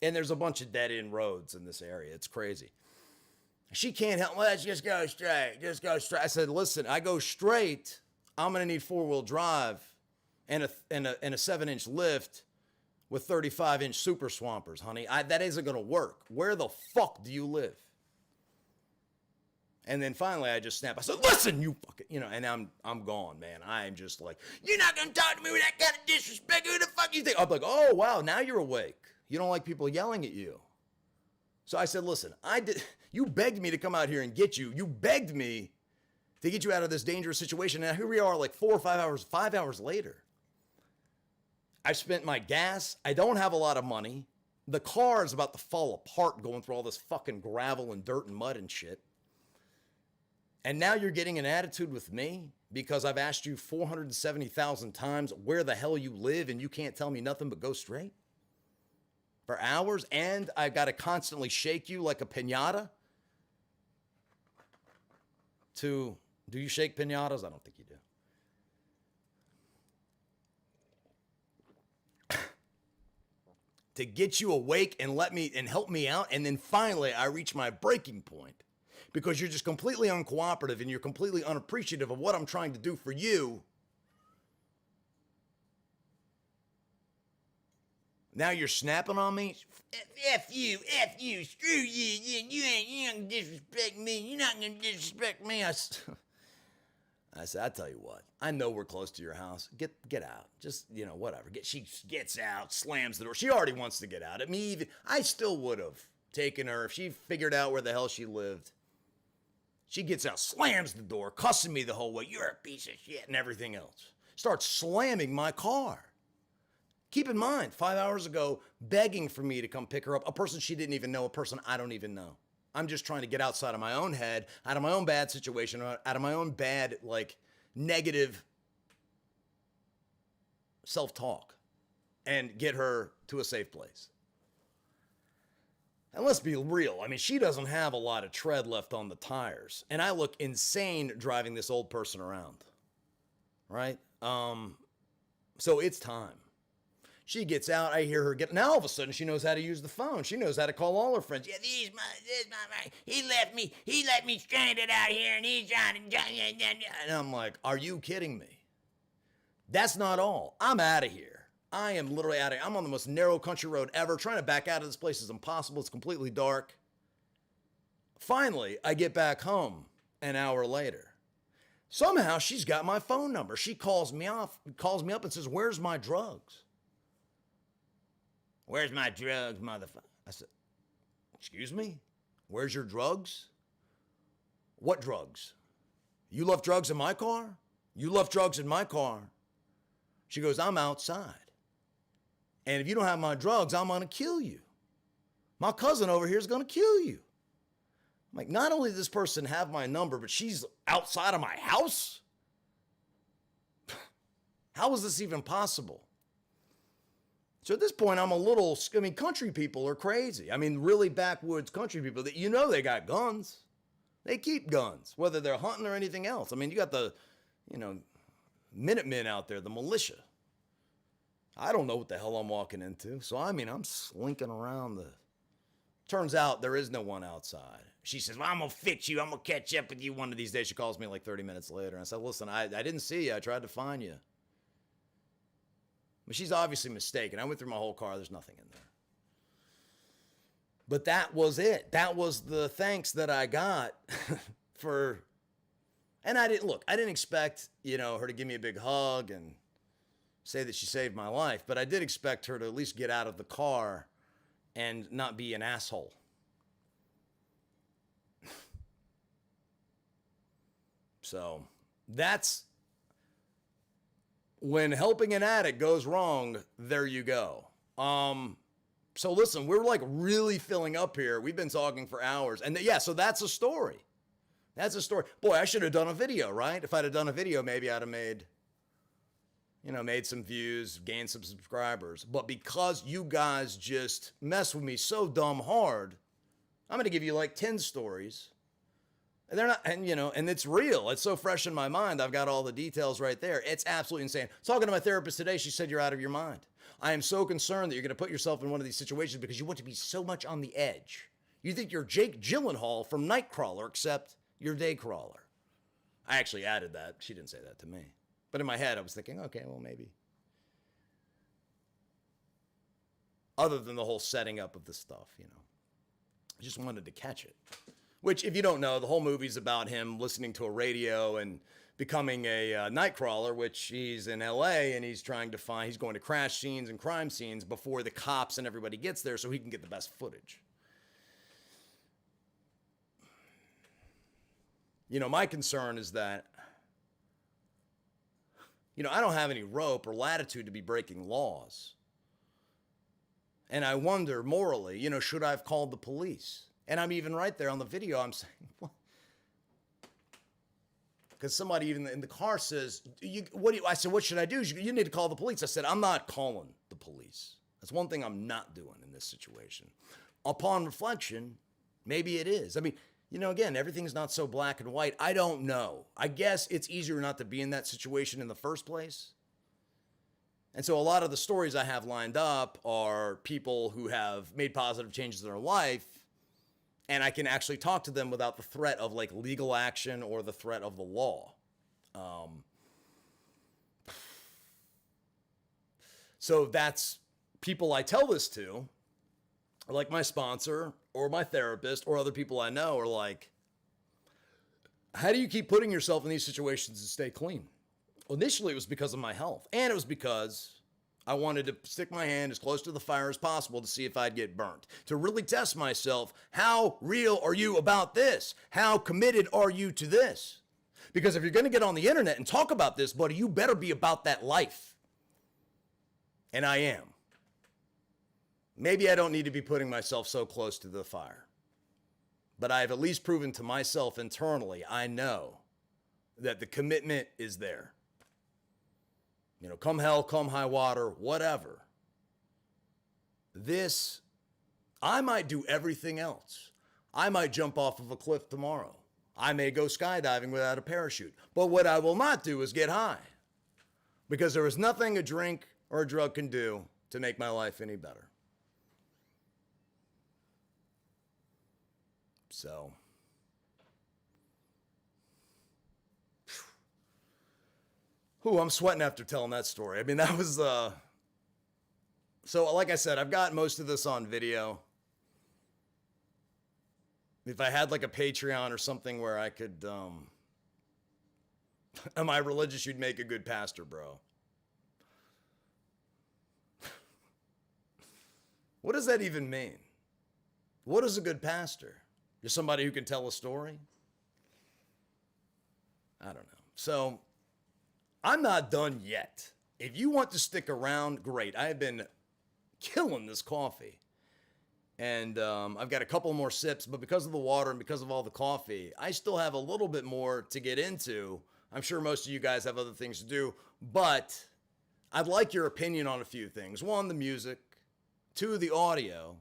And there's a bunch of dead end roads in this area. It's crazy. She can't help. Let's just go straight. Just go straight. I said, listen, I go straight. I'm gonna need 4-wheel drive and a 7-inch lift with 35-inch super swampers, honey. That isn't gonna work. Where the fuck do you live? And then finally, I just snapped. I said, listen, you fucking, and I'm gone, man. I'm just like, you're not gonna talk to me with that kind of disrespect. Who the fuck you think? I'm like, oh wow, now you're awake. You don't like people yelling at you. So I said, listen, you begged me to come out here and get you. You begged me to get you out of this dangerous situation. And here we are like 4 or 5 hours later. I spent my gas. I don't have a lot of money. The car is about to fall apart going through all this fucking gravel and dirt and mud and shit. And now you're getting an attitude with me because I've asked you 470,000 times where the hell you live and you can't tell me nothing but go straight? For hours, and I've got to constantly shake you like a piñata. Do you shake piñatas? I don't think you do. To get you awake and help me out, and then finally I reach my breaking point because you're just completely uncooperative and you're completely unappreciative of what I'm trying to do for you. Now you're snapping on me? F you, screw you, you ain't gonna disrespect me, you're not gonna disrespect me. I said, I tell you what, I know we're close to your house, get out, just, whatever. She gets out, slams the door, she already wants to get out. I still would have taken her if she figured out where the hell she lived. She gets out, slams the door, cussing me the whole way, you're a piece of shit, and everything else. Starts slamming my car. Keep in mind, 5 hours ago, begging for me to come pick her up, a person she didn't even know, a person I don't even know. I'm just trying to get outside of my own head, out of my own bad situation, out of my own bad, negative self-talk, and get her to a safe place. And let's be real. I mean, she doesn't have a lot of tread left on the tires, and I look insane driving this old person around, right? So it's time. She gets out, I hear her now all of a sudden she knows how to use the phone. She knows how to call all her friends. Yeah, he left me stranded out here and he's trying to, and I'm like, are you kidding me? That's not all. I'm out of here. I am literally out of here. I'm on the most narrow country road ever. Trying to back out of this place is impossible. It's completely dark. Finally, I get back home an hour later. Somehow she's got my phone number. She calls me up and says, where's my drugs? Where's my drugs, motherfucker? I said, excuse me? Where's your drugs? What drugs? You left drugs in my car? You left drugs in my car. She goes, I'm outside. And if you don't have my drugs, I'm going to kill you. My cousin over here is going to kill you. I'm like, not only does this person have my number, but she's outside of my house? How is this even possible? So at this point, country people are crazy. Really backwoods country people that they got guns. They keep guns, whether they're hunting or anything else. You got the, Minutemen out there, the militia. I don't know what the hell I'm walking into. So, I'm slinking around Turns out there is no one outside. She says, well, I'm going to fix you. I'm going to catch up with you one of these days. She calls me 30 minutes later. And I said, listen, I didn't see you. I tried to find you. But she's obviously mistaken. I went through my whole car. There's nothing in there. But that was it. That was the thanks that I got for. And I didn't expect, her to give me a big hug and say that she saved my life. But I did expect her to at least get out of the car and not be an asshole. So that's. When helping an addict goes wrong, there you go. So listen, we're like really filling up here. We've been talking for hours. And yeah, so that's a story. That's a story. Boy, I should have done a video, right? If I'd have done a video, maybe I'd have made some views, gained some subscribers. But because you guys just mess with me so dumb hard, I'm going to give you like 10 stories. And they're not, and it's real. It's so fresh in my mind. I've got all the details right there. It's absolutely insane. Talking to my therapist today, she said, you're out of your mind. I am so concerned that you're going to put yourself in one of these situations because you want to be so much on the edge. You think you're Jake Gyllenhaal from Nightcrawler, except you're Daycrawler. I actually added that. She didn't say that to me. But in my head, I was thinking, okay, well, maybe. Other than the whole setting up of the stuff, I just wanted to catch it. Which, if you don't know, the whole movie's about him listening to a radio and becoming a Nightcrawler, which he's in LA and he's going to crash scenes and crime scenes before the cops and everybody gets there so he can get the best footage. My concern is that, I don't have any rope or latitude to be breaking laws. And I wonder morally, should I have called the police? And I'm even right there on the video, I'm saying, what? Because somebody even in the car says, I said, what should I do? You need to call the police. I said, I'm not calling the police. That's one thing I'm not doing in this situation. Upon reflection, maybe it is. I mean, again, everything's not so black and white. I don't know. I guess it's easier not to be in that situation in the first place. And so a lot of the stories I have lined up are people who have made positive changes in their life, and I can actually talk to them without the threat of like legal action or the threat of the law. So that's people I tell this to, like my sponsor or my therapist or other people I know are like, how do you keep putting yourself in these situations and stay clean? Well, initially it was because of my health, and it was because I wanted to stick my hand as close to the fire as possible to see if I'd get burnt, to really test myself. How real are you about this? How committed are you to this? Because if you're going to get on the internet and talk about this, buddy, you better be about that life. And I am. Maybe I don't need to be putting myself so close to the fire, but I've at least proven to myself internally, I know that the commitment is there. Come hell, come high water, whatever. This, I might do everything else. I might jump off of a cliff tomorrow. I may go skydiving without a parachute. But what I will not do is get high. Because there is nothing a drink or a drug can do to make my life any better. So, I'm sweating after telling that story. I mean, that was, so like I said, I've got most of this on video. If I had like a Patreon or something where I could, am I religious? You'd make a good pastor, bro. What does that even mean? What is a good pastor? You're somebody who can tell a story? I don't know. So, I'm not done yet. If you want to stick around, great. I have been killing this coffee. And I've got a couple more sips, but because of the water and because of all the coffee, I still have a little bit more to get into. I'm sure most of you guys have other things to do, but I'd like your opinion on a few things. 1, the music. 2, the audio.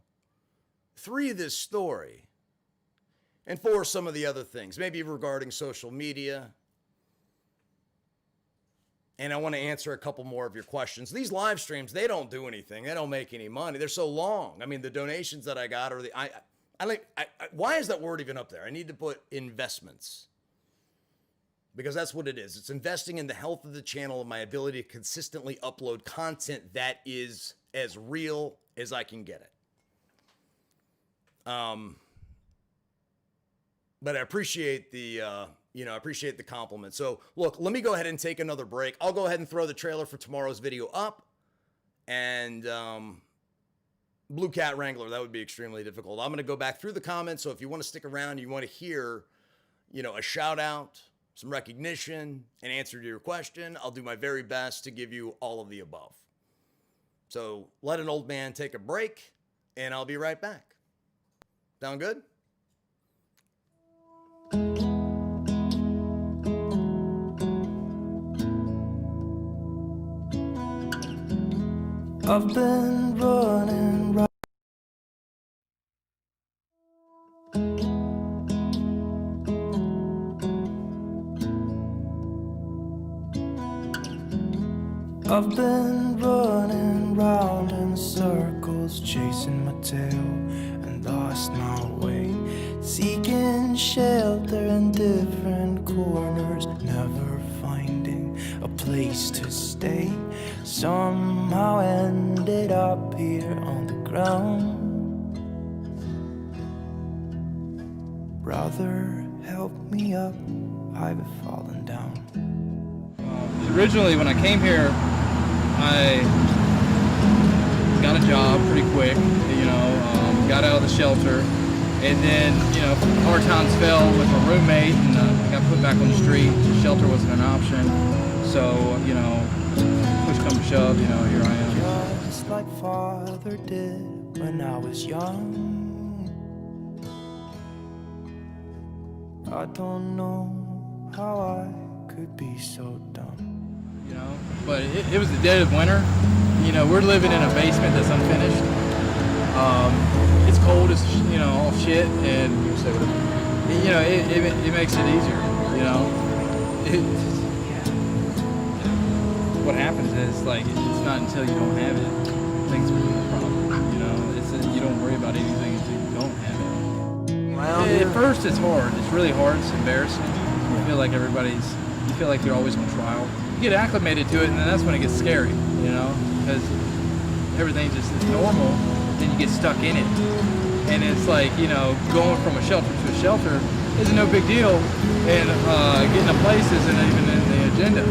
3, this story. And 4, some of the other things, maybe regarding social media. And I want to answer a couple more of your questions. These live streams, they don't do anything. They don't make any money. They're so long. I mean, the donations that I got are why is that word even up there? I need to put investments. Because that's what it is. It's investing in the health of the channel and my ability to consistently upload content that is as real as I can get it. But I appreciate the, appreciate the compliment. So look, let me go ahead and take another break. I'll go ahead and throw the trailer for tomorrow's video up. And Blue Cat Wrangler, that would be extremely difficult. I'm going to go back through the comments. So if you want to stick around, you want to hear, a shout out, some recognition, an answer to your question, I'll do my very best to give you all of the above. So let an old man take a break. and I'll be right back. Sound good? I've been running right. I've been running round in circles, chasing my tail and lost my way, seeking shelter in different corners, never finding a place to stay. Somehow ended up here on the ground. Brother, help me up, I've fallen down. Originally, when I came here, I got a job pretty quick, got out of the shelter, and then, hard times fell with my roommate, and I got put back on the street. The shelter wasn't an option, so, push come to shove, here I am. Just like father did when I was young. I don't know how I could be so dumb. But it was the dead of winter. We're living in a basement that's unfinished. It's cold as all shit, and it makes it easier. What happens is it's not until you don't have it things become a problem. It's you don't worry about anything until you don't have it. At first, it's hard. It's really hard. It's embarrassing. You feel like you feel like you're always on trial. You get acclimated to it, and then that's when it gets scary, because everything just is normal, then you get stuck in it. And it's like, going from a shelter to a shelter is no big deal, and getting a place isn't even in the agenda.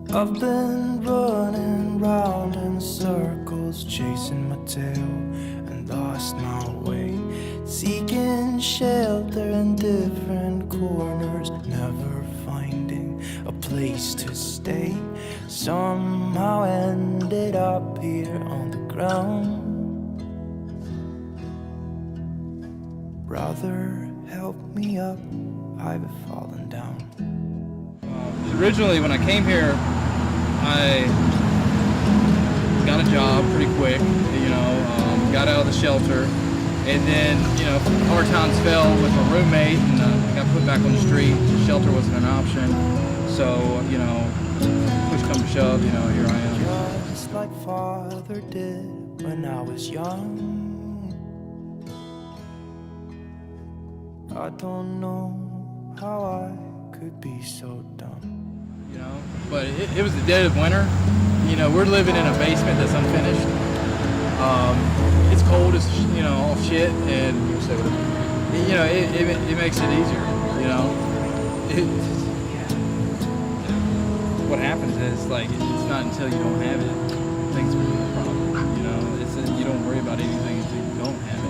I've been running round in circles, chasing my tail and lost my way, seeking shelter in different corners, never finding a place to stay. Somehow ended up here on the ground. Brother, help me up, I've fallen down. Originally, when I came here, I got a job pretty quick, got out of the shelter, and then, hard times fell with my roommate, and I got put back on the street. The shelter wasn't an option, so, push come to shove, here I am. Just like father did when I was young. I don't know how I could be so dumb. But it was the dead of winter. We're living in a basement that's unfinished. It's cold as all shit, and it makes it easier. What happens is it's not until you don't have it things become a problem. It's you don't worry about anything until you don't have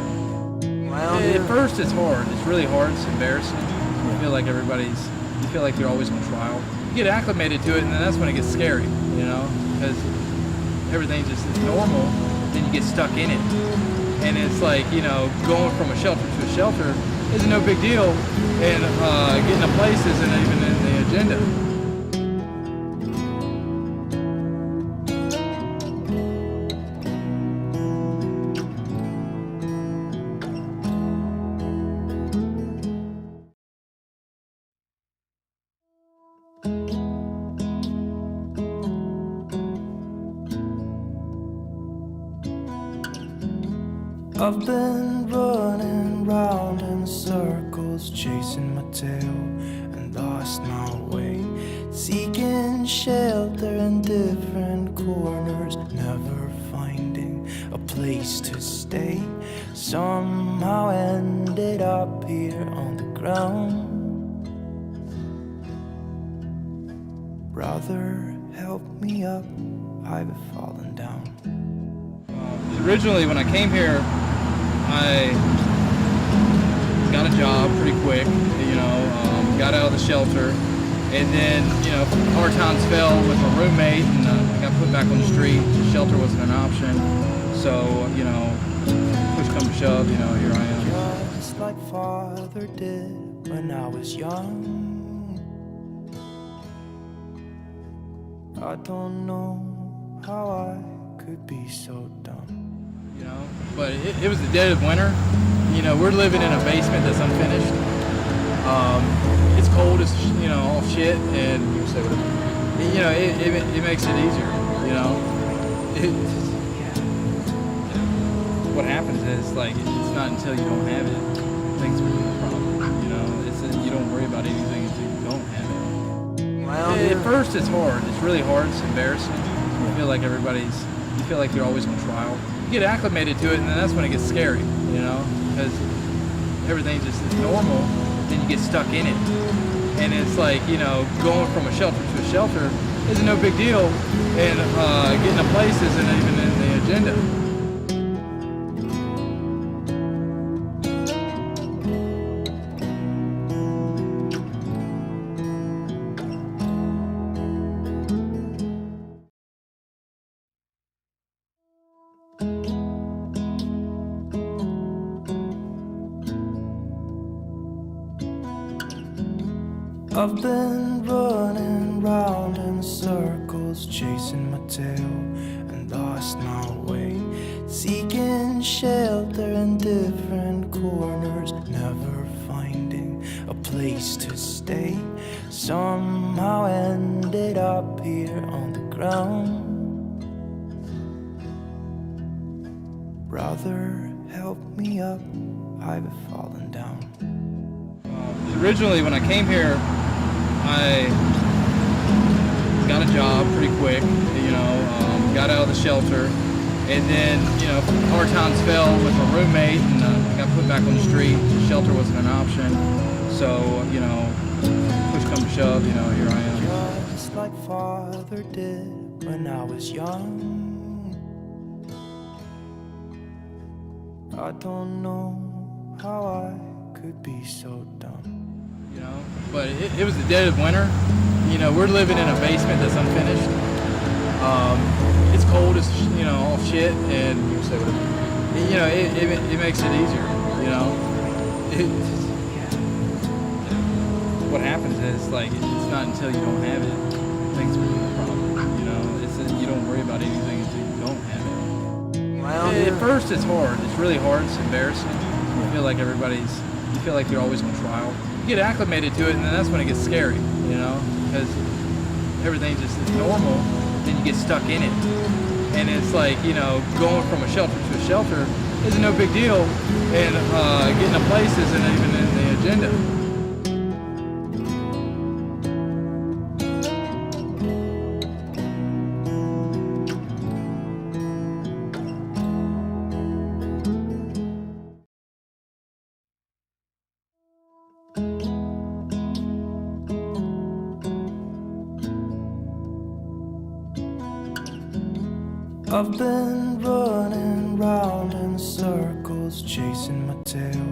it. At first, it's hard. It's really hard. It's embarrassing. You feel like you feel like you're always on trial. You get acclimated to it, and then that's when it gets scary, because everything just is normal, then you get stuck in it. And it's like, going from a shelter to a shelter is no big deal, and getting a place isn't even in the agenda. I've been running round in circles, chasing my tail and lost my way, seeking shelter in different corners, never finding a place to stay. Somehow ended up here on the ground. Brother, help me up, I've fallen down. Originally, when I came here, I got a job pretty quick, got out of the shelter, and then, hard times fell with my roommate, and I got put back on the street. The shelter wasn't an option, so, push come to shove, here I am. Just like father did when I was young. I don't know how I could be so dumb. But it was the dead of winter. We're living in a basement that's unfinished. It's cold as all shit, and it makes it easier. What happens is it's not until you don't have it things become a problem. It's you don't worry about anything until you don't have it. At first, it's hard. It's really hard. It's embarrassing. You feel like you feel like you're always on trial. You get acclimated to it, and then that's when it gets scary, because everything's just normal, and you get stuck in it. And it's going from a shelter to a shelter is no big deal, and getting a place isn't even in the agenda. I've been running round in circles, chasing my tail and lost my way, seeking shelter in different corners, never finding a place to stay. Somehow ended up here on the ground. Brother, help me up, I've fallen down. Originally, when I came here, I got a job pretty quick, got out of the shelter, and then, hard times fell with my roommate, and I got put back on the street. The shelter wasn't an option, so, push come to shove, here I am. Just like father did when I was young. I don't know how I could be so dumb. But it was the dead of winter. We're living in a basement that's unfinished. It's cold as all shit, and it makes it easier. What happens is it's not until you don't have it things become a problem. It's you don't worry about anything until you don't have it. At first, it's hard. It's really hard. It's embarrassing. You feel like you feel like you're always on trial. You get acclimated to it, and then that's when it gets scary, because everything's just normal, then you get stuck in it. And it's going from a shelter to a shelter is no big deal, and getting a place isn't even in the agenda. I've been running round in circles, chasing my tail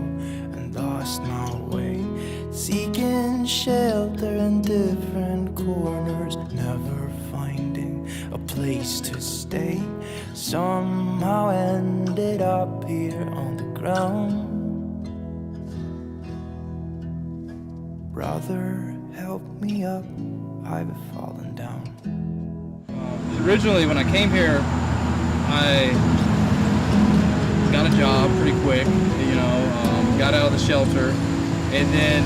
and lost my way, seeking shelter in different corners, never finding a place to stay. Somehow ended up here on the ground. Brother, help me up, I've fallen down. Originally, when I came here, I got a job pretty quick, got out of the shelter, and then,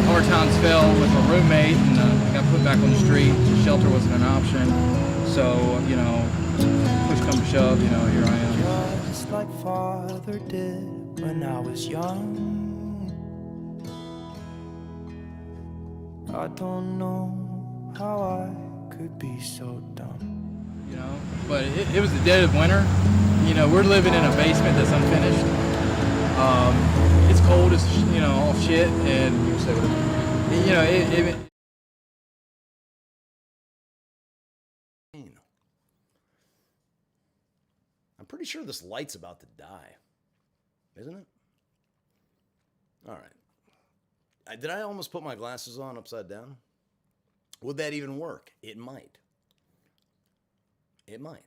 hard times fell with my roommate, and I got put back on the street. The shelter wasn't an option, so, push come to shove, here I am. Just like father did when I was young. I don't know how I could be so dumb. But it was the dead of winter. We're living in a basement that's unfinished. It's cold as all shit, and sure this light's about to die. Isn't it? All right. Did I almost put my glasses on upside down? Would that even work? It might. It might.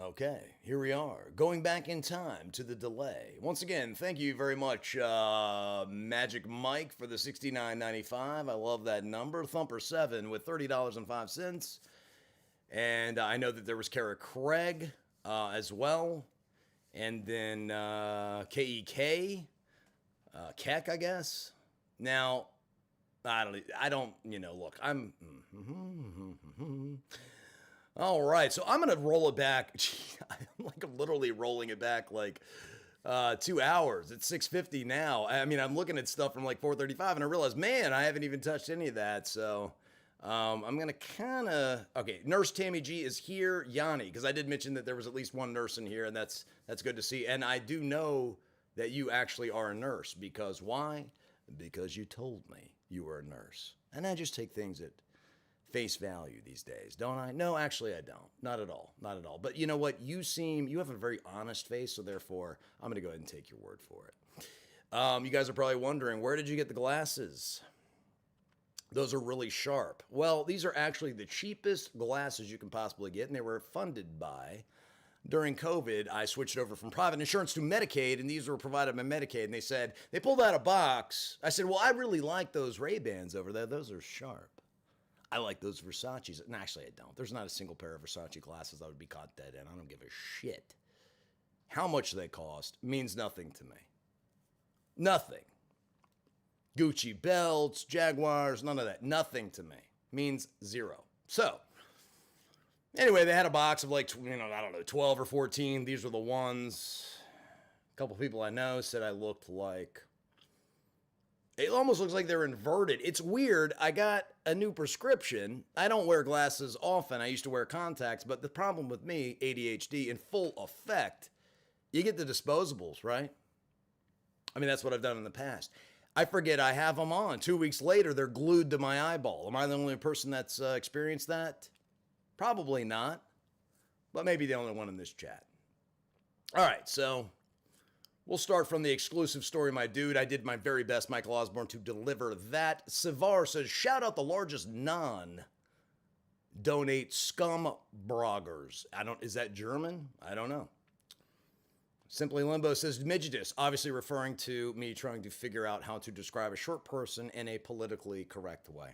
Okay, here we are, going back in time to the delay. Once again, thank you very much, Magic Mike, for the $69.95. I love that number. Thumper7 with $30.05. And I know that there was Kara Craig as well. And then KEK, Keck, I guess. Now, I don't, look, I'm... All right, so I'm going to roll it back. I'm literally rolling it back 2 hours. It's 6:50 now. I mean, I'm looking at stuff from 4:35, and I realize, man, I haven't even touched any of that. So I'm going to kind of... Okay, Nurse Tammy G is here. Yanni, because I did mention that there was at least one nurse in here, and that's good to see. And I do know that you actually are a nurse, because why? Because you told me you were a nurse. And I just take things at face value these days, don't I? No, actually I don't. Not at all. Not at all. But you know what? You have a very honest face, so therefore I'm going to go ahead and take your word for it. You guys are probably wondering, where did you get the glasses? Those are really sharp. Well, these are actually the cheapest glasses you can possibly get, and they were funded by... During COVID, I switched over from private insurance to Medicaid, and these were provided by Medicaid, and they pulled out a box. I said, well, I really like those Ray-Bans over there. Those are sharp. I like those Versace's. And actually, I don't. There's not a single pair of Versace glasses I would be caught dead in. I don't give a shit. How much they cost means nothing to me. Nothing. Gucci belts, Jaguars, none of that. Nothing to me. Means zero. So, anyway, they had a box of 12 or 14. These were the ones. A couple people I know said I looked like... It almost looks like they're inverted. It's weird. I got a new prescription. I don't wear glasses often. I used to wear contacts, but the problem with me, ADHD in full effect, you get the disposables, right? I mean, that's what I've done in the past. I forget I have them on. 2 weeks later, they're glued to my eyeball. Am I the only person that's experienced that? Probably not, but maybe the only one in this chat. All right, so... We'll start from the exclusive story, my dude. I did my very best, Michael Osborne, to deliver that. Savar says, shout out the largest non-donate scum broggers. Is that German? I don't know. Simply Limbo says, Midgetus, obviously referring to me trying to figure out how to describe a short person in a politically correct way.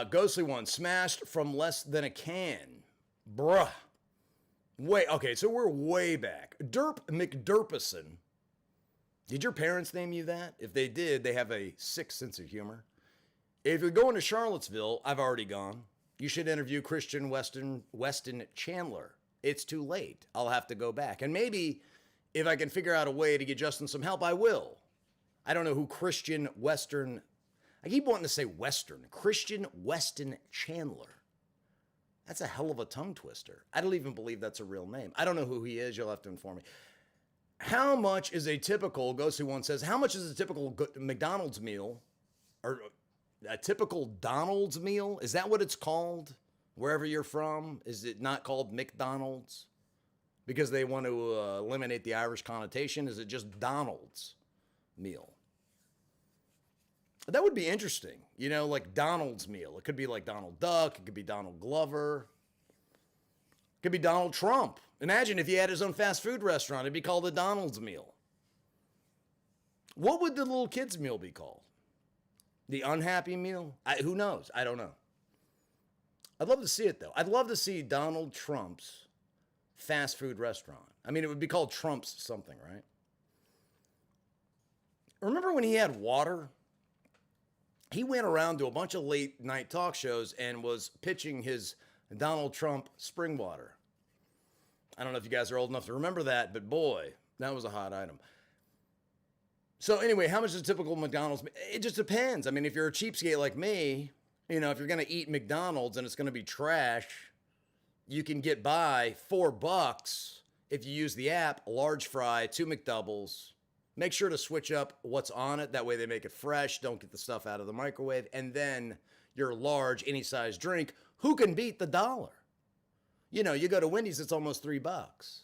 Ghostly one, smashed from less than a can. Bruh. Okay, so we're way back. Derp McDerpison. Did your parents name you that? If they did, they have a sick sense of humor. If you're going to Charlottesville, I've already gone. You should interview Christian Weston Chandler. It's too late. I'll have to go back. And maybe if I can figure out a way to get Justin some help, I will. I don't know who Christian Weston... I keep wanting to say Western. Christian Weston Chandler. That's a hell of a tongue twister. I don't even believe that's a real name. I don't know who he is. You'll have to inform me. How much is a typical, Ghostly One says, how much is a typical McDonald's meal? Or a typical Donald's meal? Is that what it's called? Wherever you're from? Is it not called McDonald's? Because they want to eliminate the Irish connotation? Is it just Donald's meal? That would be interesting, like Donald's meal. It could be like Donald Duck. It could be Donald Glover. It could be Donald Trump. Imagine if he had his own fast food restaurant. It'd be called the Donald's meal. What would the little kid's meal be called? The unhappy meal? Who knows? I don't know. I'd love to see it, though. I'd love to see Donald Trump's fast food restaurant. I mean, it would be called Trump's something, right? Remember when he had water? He went around to a bunch of late night talk shows and was pitching his Donald Trump spring water. I don't know if you guys are old enough to remember that, but boy, that was a hot item. So anyway, how much is a typical McDonald's? It just depends. I mean, if you're a cheapskate like me, if you're going to eat McDonald's and it's going to be trash, you can get by $4 if you use the app, a large fry, 2 McDoubles, Make sure to switch up what's on it. That way they make it fresh. Don't get the stuff out of the microwave. And then your large, any size drink. Who can beat the $1? You know, you go to Wendy's, it's almost $3.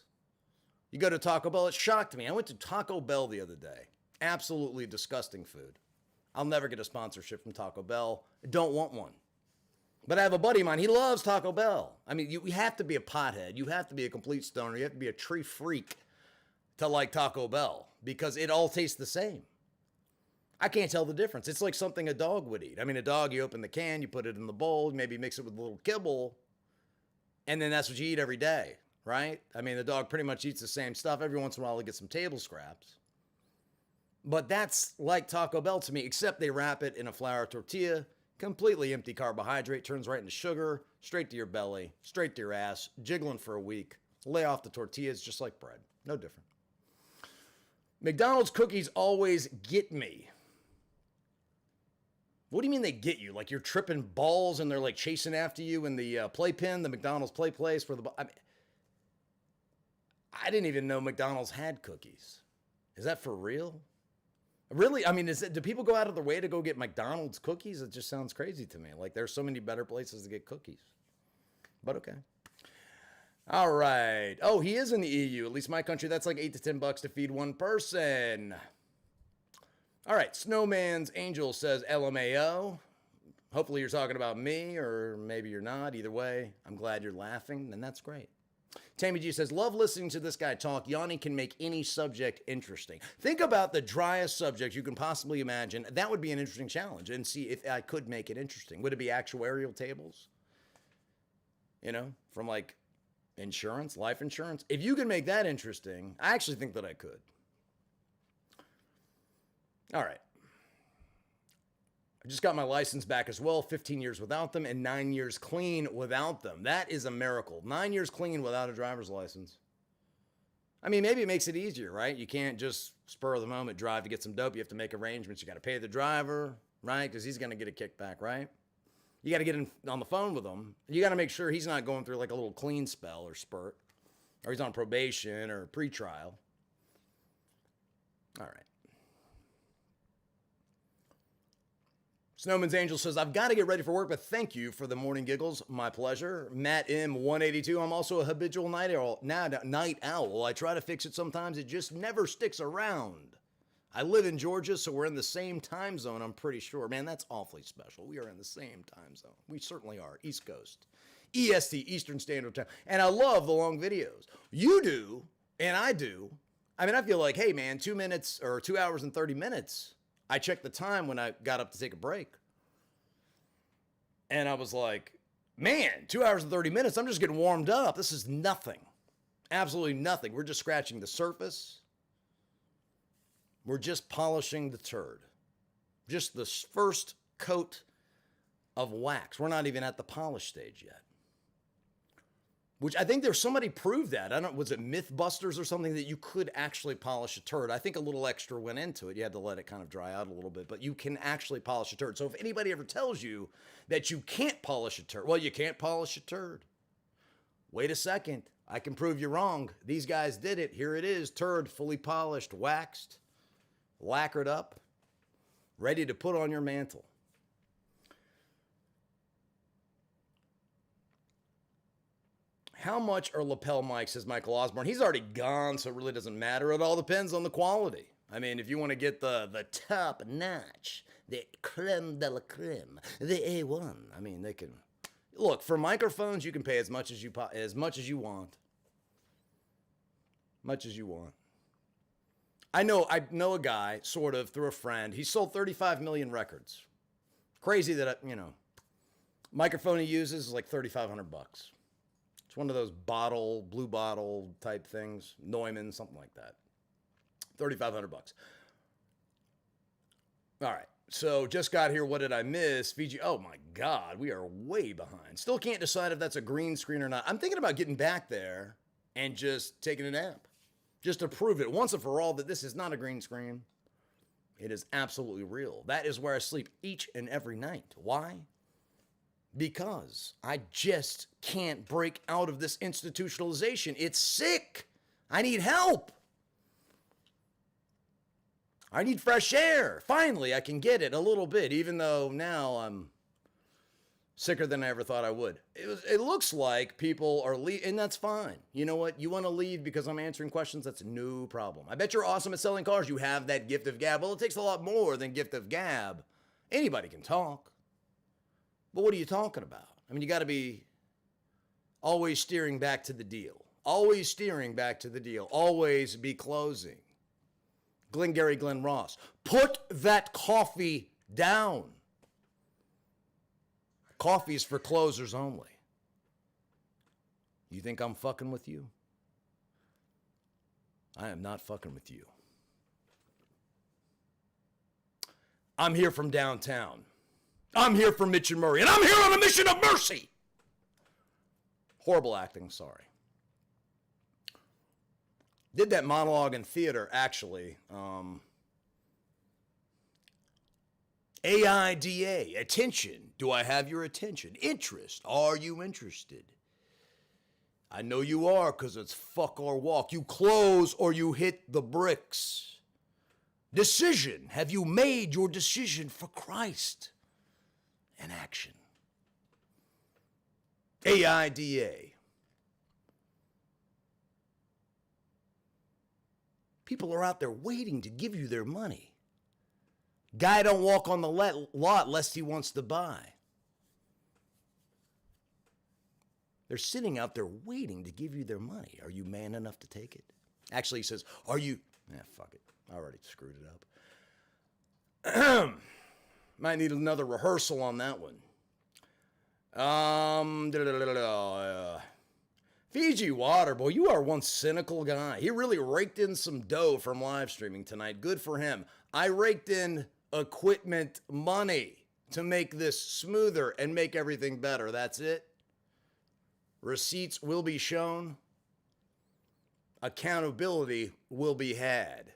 You go to Taco Bell, it shocked me. I went to Taco Bell the other day. Absolutely disgusting food. I'll never get a sponsorship from Taco Bell. I don't want one. But I have a buddy of mine, he loves Taco Bell. I mean, you have to be a pothead. You have to be a complete stoner. You have to be a tree freak to like Taco Bell because it all tastes the same. I can't tell the difference. It's like something a dog would eat. I mean, a dog, you open the can, you put it in the bowl, maybe mix it with a little kibble, and then that's what you eat every day, right? I mean, the dog pretty much eats the same stuff. Every once in a while, it gets some table scraps. But that's like Taco Bell to me, except they wrap it in a flour tortilla, completely empty carbohydrate, turns right into sugar, straight to your belly, straight to your ass, jiggling for a week. Lay off the tortillas just like bread. No different. McDonald's cookies always get me. What do you mean they get you? Like you're tripping balls and they're like chasing after you in the playpen, the McDonald's play place where I didn't even know McDonald's had cookies. Is that for real? Really? I mean, do people go out of their way to go get McDonald's cookies? It just sounds crazy to me. Like there's so many better places to get cookies. But okay. All right. Oh, he is in the EU. At least my country, that's like $8 to $10 to feed one person. All right. Snowman's Angel says LMAO. Hopefully you're talking about me, or maybe you're not. Either way, I'm glad you're laughing, and that's great. Tammy G says, love listening to this guy talk. Yanni can make any subject interesting. Think about the driest subject you can possibly imagine. That would be an interesting challenge, and see if I could make it interesting. Would it be actuarial tables? You know, from like insurance, life insurance? If you can make that interesting, I actually think that I could. All right. I just got my license back as well, 15 years without them and 9 years clean without them. That is a miracle. 9 years clean without a driver's license. I mean, maybe it makes it easier, right? You can't just spur of the moment drive to get some dope. You have to make arrangements. You got to pay the driver, right? Because he's going to get a kickback, right? You got to get on the phone with him. You got to make sure he's not going through like a little clean spell or spurt, or he's on probation or pretrial. All right. Snowman's Angel says, I've got to get ready for work, but thank you for the morning giggles. My pleasure. Matt M182. I'm also a habitual night owl. I try to fix it sometimes. It just never sticks around. I live in Georgia, so we're in the same time zone, I'm pretty sure. Man, that's awfully special. We are in the same time zone. We certainly are. East Coast. EST, Eastern Standard Time. And I love the long videos. You do, and I do. I mean, I feel like, hey, man, 2 minutes or 2 hours and 30 minutes. I checked the time when I got up to take a break. And I was like, man, 2 hours and 30 minutes. I'm just getting warmed up. This is nothing. Absolutely nothing. We're just scratching the surface. We're just polishing the turd. Just the first coat of wax. We're not even at the polish stage yet. Which I think there's somebody proved that. Was it Mythbusters or something that you could actually polish a turd? I think a little extra went into it. You had to let it kind of dry out a little bit, but you can actually polish a turd. So if anybody ever tells you that you can't polish a turd, well, you can't polish a turd. Wait a second. I can prove you wrong. These guys did it. Here it is. Turd, fully polished, waxed, lacquered up, ready to put on your mantle. How much are lapel mics, says Michael Osborne? He's already gone, so it really doesn't matter. It all depends on the quality. I mean, if you want to get the top notch, the creme de la creme, the A1, I mean, they can... Look, for microphones, you can pay as much as you want. Much as you want. I know a guy, sort of, through a friend. He sold 35 million records. Crazy that, microphone he uses is like $3,500. One of those blue bottle type things, Neumann, something like that. $3,500. All right, so just got here. What did I miss? Fiji. Oh my God, we are way behind. Still can't decide if that's a green screen or not. I'm thinking about getting back there and just taking a nap, just to prove it once and for all that this is not a green screen. It is absolutely real. That is where I sleep each and every night. Why? Because I just can't break out of this institutionalization. It's sick. I need help. I need fresh air. Finally, I can get it a little bit, even though now I'm sicker than I ever thought I would. It looks like people are leaving, and that's fine. You know what? You want to leave because I'm answering questions? That's no problem. I bet you're awesome at selling cars. You have that gift of gab. Well, it takes a lot more than gift of gab. Anybody can talk. But what are you talking about? I mean, you got to be always steering back to the deal. Always steering back to the deal. Always be closing. Glengarry Glen Ross. Put that coffee down. Coffee is for closers only. You think I'm fucking with you? I am not fucking with you. I'm here from downtown. I'm here from Mitch and Murray, and I'm here on a mission of mercy. Horrible acting, sorry. Did that monologue in theater, actually. AIDA, attention. Do I have your attention? Interest. Are you interested? I know you are, because it's fuck or walk. You close or you hit the bricks. Decision. Have you made your decision for Christ? And action. AIDA. People are out there waiting to give you their money. Guy don't walk on the lot lest he wants to buy. They're sitting out there waiting to give you their money. Are you man enough to take it? Actually, he says, are you... fuck it. I already screwed it up. Might need another rehearsal on that one. Fiji Water, boy, you are one cynical guy. He really raked in some dough from live streaming tonight. Good for him. I raked in equipment money to make this smoother and make everything better. That's it. Receipts will be shown. Accountability will be had.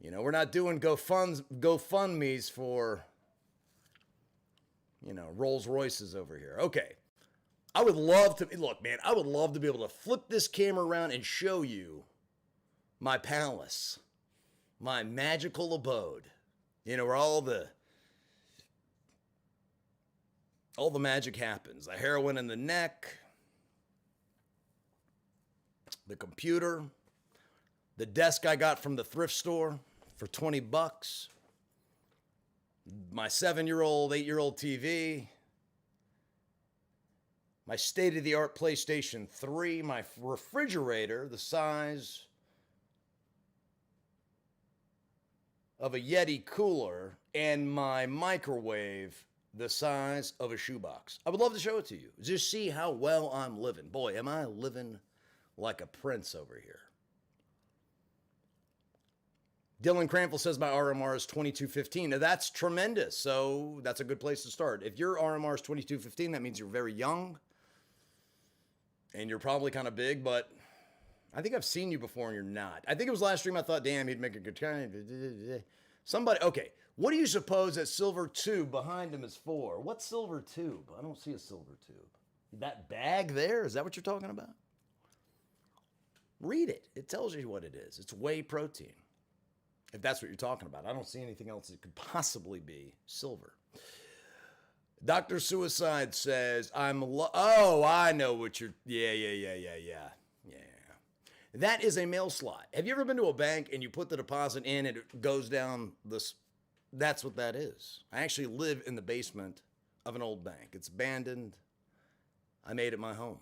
You know, we're not doing GoFundMes for, Rolls Royces over here. Okay. I would love to, look, man, I would love to be able to flip this camera around and show you my palace, my magical abode, where all the magic happens. The heroin in the neck, the computer, the desk I got from the thrift store for $20, my 7-year-old, 8-year-old TV, my state-of-the-art PlayStation 3, my refrigerator, the size of a Yeti cooler, and my microwave, the size of a shoebox. I would love to show it to you. Just see how well I'm living. Boy, am I living like a prince over here. Dylan Cranfield says my RMR is 2215. Now, that's tremendous. So that's a good place to start. If your RMR is 2215, that means you're very young. And you're probably kind of big, but I think I've seen you before and you're not. I think it was last stream I thought, damn, he'd make a good time. Somebody, okay. What do you suppose that silver tube behind him is for? What silver tube? I don't see a silver tube. That bag there? Is that what you're talking about? Read it. It tells you what it is. It's whey protein. If that's what you're talking about. I don't see anything else that could possibly be silver. Dr. Suicide says, I know what you're... Yeah. That is a mail slot. Have you ever been to a bank and you put the deposit in and it goes down this... That's what that is. I actually live in the basement of an old bank. It's abandoned. I made it my home.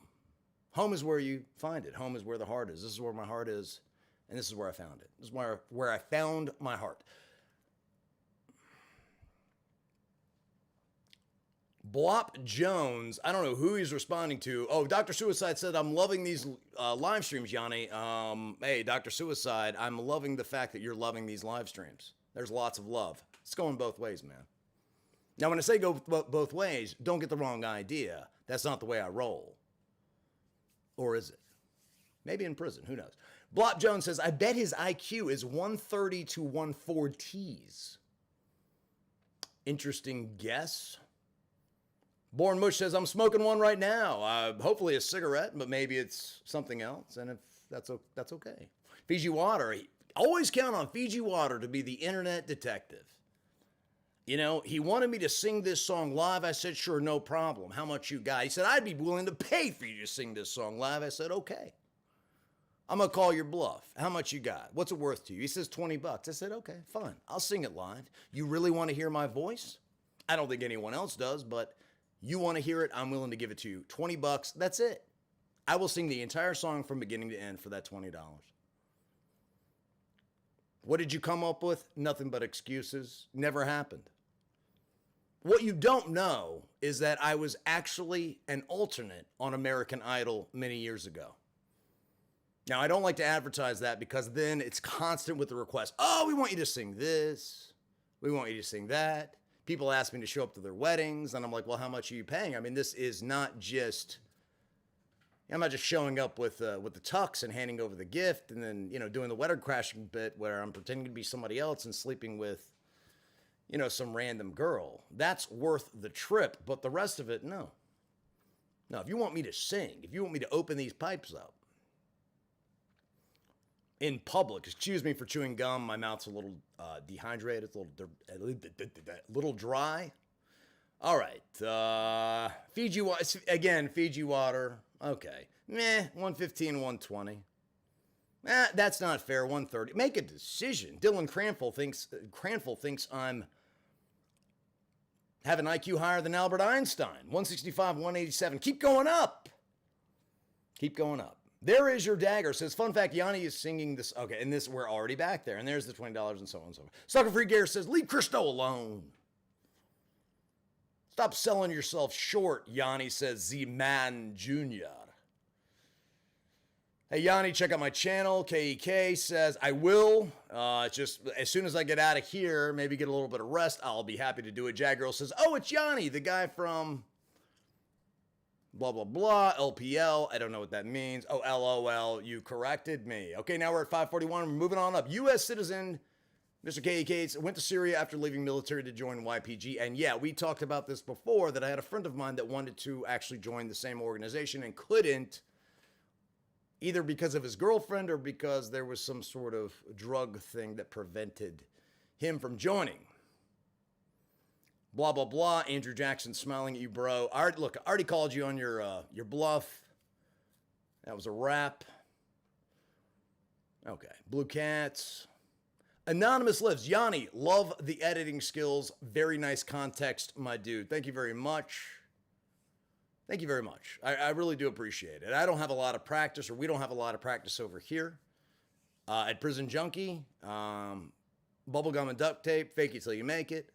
Home is where you find it. Home is where the heart is. This is where my heart is, and this is where I found it. This is where I found my heart. Blop Jones, I don't know who he's responding to. Oh, Dr. Suicide said, I'm loving these live streams, Yanni. Hey, Dr. Suicide, I'm loving the fact that you're loving these live streams. There's lots of love. It's going both ways, man. Now, when I say go both ways, don't get the wrong idea. That's not the way I roll. Or is it? Maybe in prison, who knows? Blop Jones says, I bet his IQ is 130 to 140s. Interesting guess. Born Mush says, I'm smoking one right now. Hopefully a cigarette, but maybe it's something else. And if that's okay. Fiji Water, Always count on Fiji Water to be the internet detective. You know, he wanted me to sing this song live. I said, sure, no problem. How much you got? He said, I'd be willing to pay for you to sing this song live. I said, okay. I'm going to call your bluff. How much you got? What's it worth to you? He says $20. I said, okay, fine. I'll sing it live. You really want to hear my voice? I don't think anyone else does, but you want to hear it? I'm willing to give it to you. $20, that's it. I will sing the entire song from beginning to end for that $20. What did you come up with? Nothing but excuses. Never happened. What you don't know is that I was actually an alternate on American Idol many years ago. Now, I don't like to advertise that because then it's constant with the request. Oh, we want you to sing this. We want you to sing that. People ask me to show up to their weddings, and I'm like, well, how much are you paying? I mean, this is not just... I'm not just showing up with the tux and handing over the gift and then, you know, doing the wedding crashing bit where I'm pretending to be somebody else and sleeping with, you know, some random girl. That's worth the trip, but the rest of it, no. No, if you want me to sing, if you want me to open these pipes up in public, excuse me for chewing gum, my mouth's a little dehydrated, a little dry. All right, Fiji water. Okay. 115, 120. That's not fair, 130. Make a decision. Dylan Cranfield thinks I'm have an IQ higher than Albert Einstein. 165, 187. Keep going up. Keep going up. There is your dagger. Says, fun fact, Yanni is singing this. Okay, and this, we're already back there. And there's the $20 and so on and so forth. Sucker Free Gear says, leave Christo alone. Stop selling yourself short, Yanni, says Z-Man Jr. Hey, Yanni, check out my channel. KEK says, I will. Just as soon as I get out of here, maybe get a little bit of rest, I'll be happy to do it. Jaggirl says, oh, it's Yanni, the guy from blah, blah, blah, LPL. I don't know what that means. Oh, LOL, you corrected me. Okay, now we're at 541. We're moving on up. U.S. citizen Mr. KEK went to Syria after leaving military to join YPG. And yeah, we talked about this before, that I had a friend of mine that wanted to actually join the same organization and couldn't, either because of his girlfriend or because there was some sort of drug thing that prevented him from joining. Blah, blah, blah. Andrew Jackson smiling at you, bro. I already called you on your bluff. That was a wrap. Okay. Blue Cats. Anonymous Lives. Yanni, love the editing skills. Very nice context, my dude. Thank you very much. Thank you very much. I really do appreciate it. I don't have a lot of practice, or we don't have a lot of practice over here. At Prison Junkie, bubblegum and duct tape, fake it till you make it.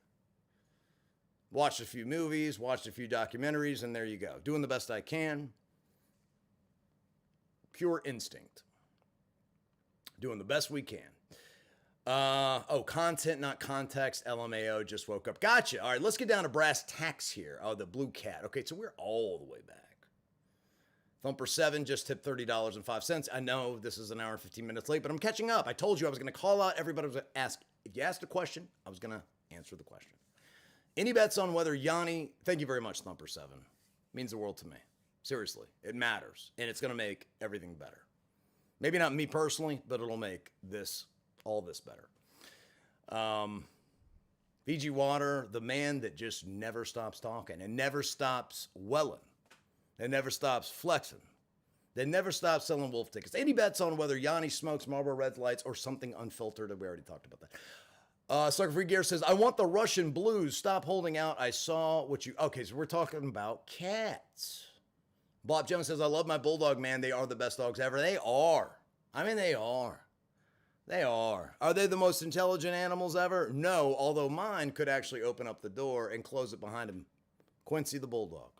Watched a few movies, watched a few documentaries, and there you go. Doing the best I can. Pure instinct. Doing the best we can. Content, not context. LMAO, just woke up. Gotcha. All right, let's get down to brass tacks here. Oh, the Blue Cat. Okay, so we're all the way back. Thumper7 just tipped $30.05. I know this is an hour and 15 minutes late, but I'm catching up. I told you I was going to call out everybody. I was going to ask. If you asked a question, I was going to answer the question. Any bets on whether Yanni... Thank you very much, Thumper7. Means the world to me. Seriously, it matters, and it's going to make everything better. Maybe not me personally, but it'll make all this better. Fiji Water, the man that just never stops talking and never stops welling and never stops flexing, that never stops selling wolf tickets. Any bets on whether Yanni smokes Marlboro Red Lights or something unfiltered? We already talked about that. Sucker Free Gear says, I want the Russian blues. Stop holding out. I saw what you... Okay, so we're talking about cats. Bob Jones says, I love my bulldog, man. They are the best dogs ever. They are. I mean, they are. They are. Are they the most intelligent animals ever? No, although mine could actually open up the door and close it behind him. Quincy the bulldog.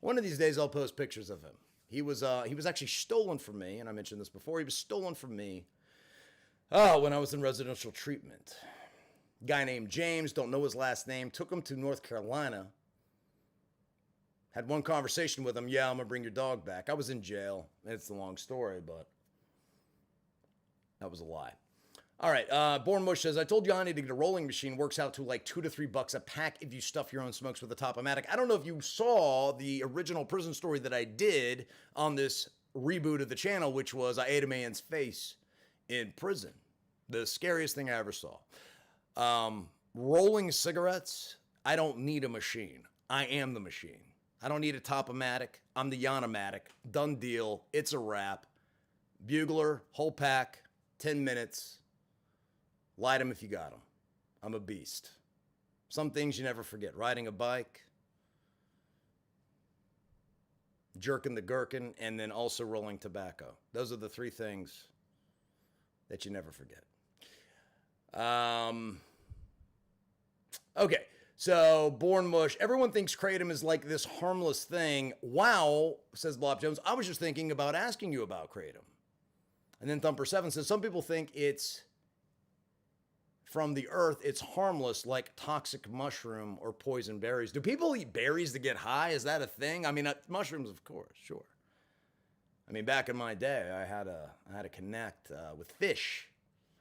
One of these days I'll post pictures of him. He was actually stolen from me, and I mentioned this before. He was stolen from me when I was in residential treatment. Guy named James, don't know his last name, took him to North Carolina. Had one conversation with him. Yeah, I'm going to bring your dog back. I was in jail. It's a long story, but that was a lie. All right. Born Mush says, I told Yanni to get a rolling machine. Works out to like $2 to $3 a pack if you stuff your own smokes with a Top-O-Matic. I don't know if you saw the original prison story that I did on this reboot of the channel, which was I ate a man's face in prison. The scariest thing I ever saw. Rolling cigarettes, I don't need a machine. I am the machine. I don't need a Top-O-Matic. I'm the Yon-O-Matic. Done deal. It's a wrap. Bugler, whole pack, 10 minutes. Light them if you got them. I'm a beast. Some things you never forget. Riding a bike, jerking the gherkin, and then also rolling tobacco. Those are the three things that you never forget. Okay, so Born Mush. Everyone thinks Kratom is like this harmless thing. Wow, says Blob Jones. I was just thinking about asking you about Kratom. And then Thumper7 says, some people think it's from the earth, it's harmless like toxic mushroom or poison berries. Do people eat berries to get high? Is that a thing? I mean, mushrooms, of course, sure. I mean, back in my day, I had to connect with fish.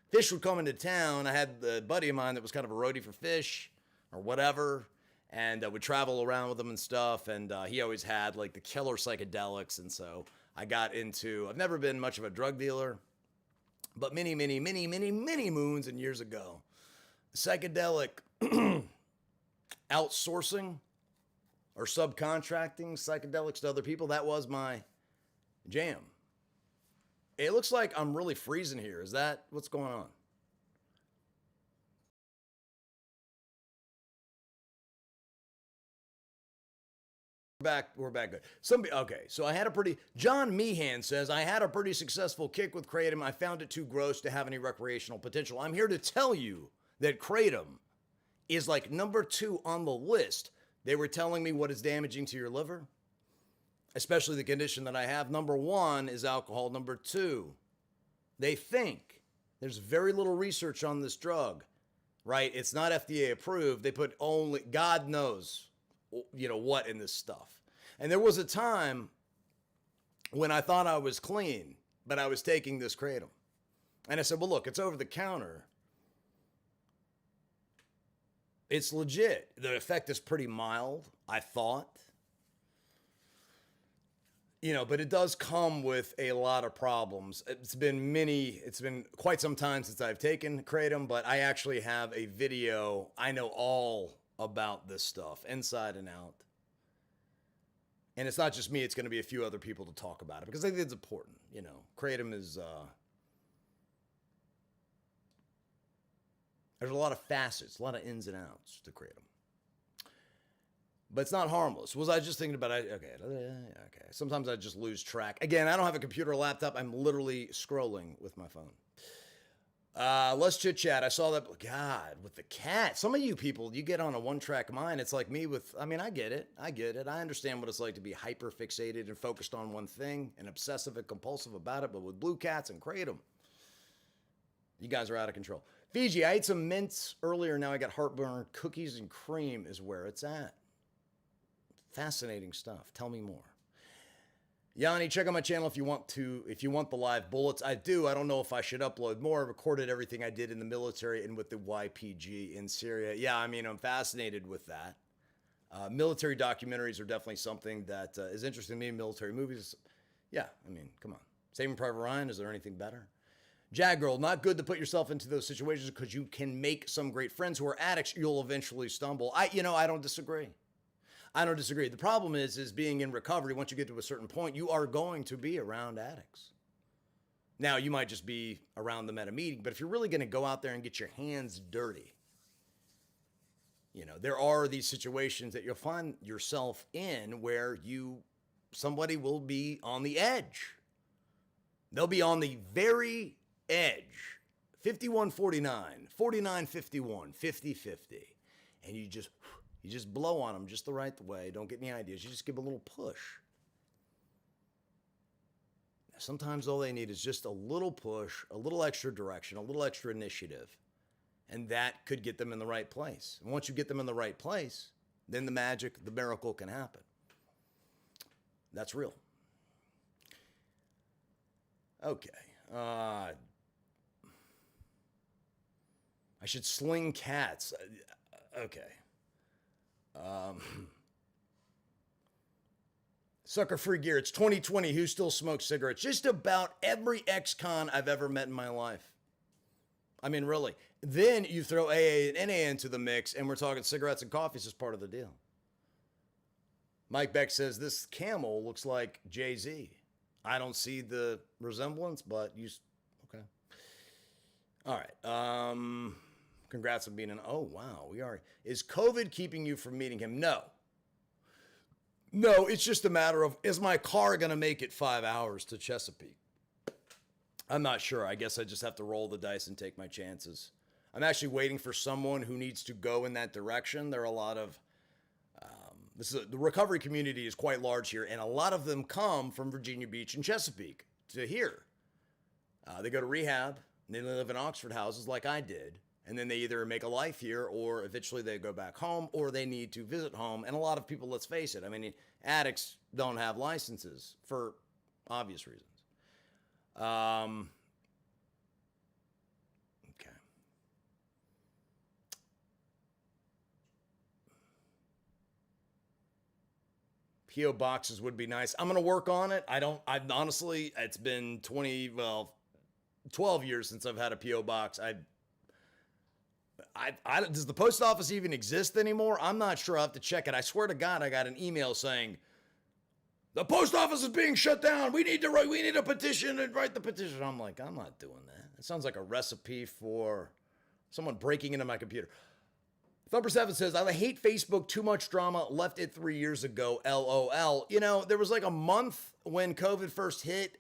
Fish would come into town. I had a buddy of mine that was kind of a roadie for fish or whatever, and would travel around with them and stuff. And he always had like the killer psychedelics. And so I got into, I've never been much of a drug dealer, but many moons and years ago, psychedelic outsourcing or subcontracting psychedelics to other people, that was my jam. It looks like I'm really freezing here. Is that what's going on? We're back good. Okay, so John Meehan says, I had a pretty successful kick with Kratom. I found it too gross to have any recreational potential. I'm here to tell you that Kratom is like number 2 on the list. They were telling me what is damaging to your liver, especially the condition that I have. Number 1 is alcohol. Number 2, they think there's very little research on this drug, right? It's not FDA approved. They put only, God knows, what in this stuff. And there was a time when I thought I was clean, but I was taking this Kratom. And I said, well, look, it's over the counter. It's legit. The effect is pretty mild, I thought. But it does come with a lot of problems. It's been quite some time since I've taken Kratom, but I actually have a video. I know all about this stuff, inside and out. And it's not just me, it's going to be a few other people to talk about it, because I think it's important. Kratom is, there's a lot of facets, a lot of ins and outs to Kratom. But it's not harmless. Was I just thinking about it? Okay. Sometimes I just lose track. Again, I don't have a computer or laptop. I'm literally scrolling with my phone. Let's chit chat. I saw that. God, with the cat. Some of you people, you get on a one-track mind. It's like me with, I get it. I understand what it's like to be hyper fixated and focused on one thing and obsessive and compulsive about it. But with blue cats and Kratom, you guys are out of control. Fiji, I ate some mints earlier. Now I got heartburn. Cookies and cream is where it's at. Fascinating stuff. Tell me more. Yanni, check out my channel if you want the live bullets. I do. I don't know if I should upload more. I recorded everything I did in the military and with the YPG in Syria. Yeah, I'm fascinated with that. Military documentaries are definitely something that is interesting to me. Military movies. Yeah, come on. Saving Private Ryan, is there anything better? Jag Girl, not good to put yourself into those situations because you can make some great friends who are addicts. You'll eventually stumble. I don't disagree. The problem is being in recovery, once you get to a certain point, you are going to be around addicts. Now, you might just be around them at a meeting, but if you're really going to go out there and get your hands dirty, there are these situations that you'll find yourself in where somebody will be on the edge. They'll be on the very edge. 51-49, 49-51, 50-50. And you just blow on them just the right way. Don't get any ideas. You just give a little push. Sometimes all they need is just a little push, a little extra direction, a little extra initiative. And that could get them in the right place. And once you get them in the right place, then the magic, the miracle can happen. That's real. Okay. I should sling cats. Okay. Sucker Free Gear. It's 2020. Who still smokes cigarettes? Just about every ex-con I've ever met in my life. I mean, really. Then you throw AA and NA into the mix, and we're talking cigarettes and coffees as part of the deal. Mike Beck says, this camel looks like Jay-Z. I don't see the resemblance, but you... Okay. All right. Congrats on being an... Oh, wow. We are... Is COVID keeping you from meeting him? No. No, it's just a matter of, is my car going to make it 5 hours to Chesapeake? I'm not sure. I guess I just have to roll the dice and take my chances. I'm actually waiting for someone who needs to go in that direction. There are a lot of... the recovery community is quite large here, and a lot of them come from Virginia Beach and Chesapeake to here. They go to rehab, and they live in Oxford houses like I did, and then they either make a life here, or eventually they go back home, or they need to visit home. And a lot of people, let's face it, I mean, addicts don't have licenses for obvious reasons. Okay. PO boxes would be nice. I'm going to work on it. I've honestly, it's been 12 years since I've had a PO box. Does the post office even exist anymore? I'm not sure. I'll have to check it. I swear to God, I got an email saying, the post office is being shut down. We need a petition and write the petition. I'm like, I'm not doing that. It sounds like a recipe for someone breaking into my computer. Thumper 7 says, I hate Facebook, too much drama, left it 3 years ago, LOL. You know, there was like a month when COVID first hit.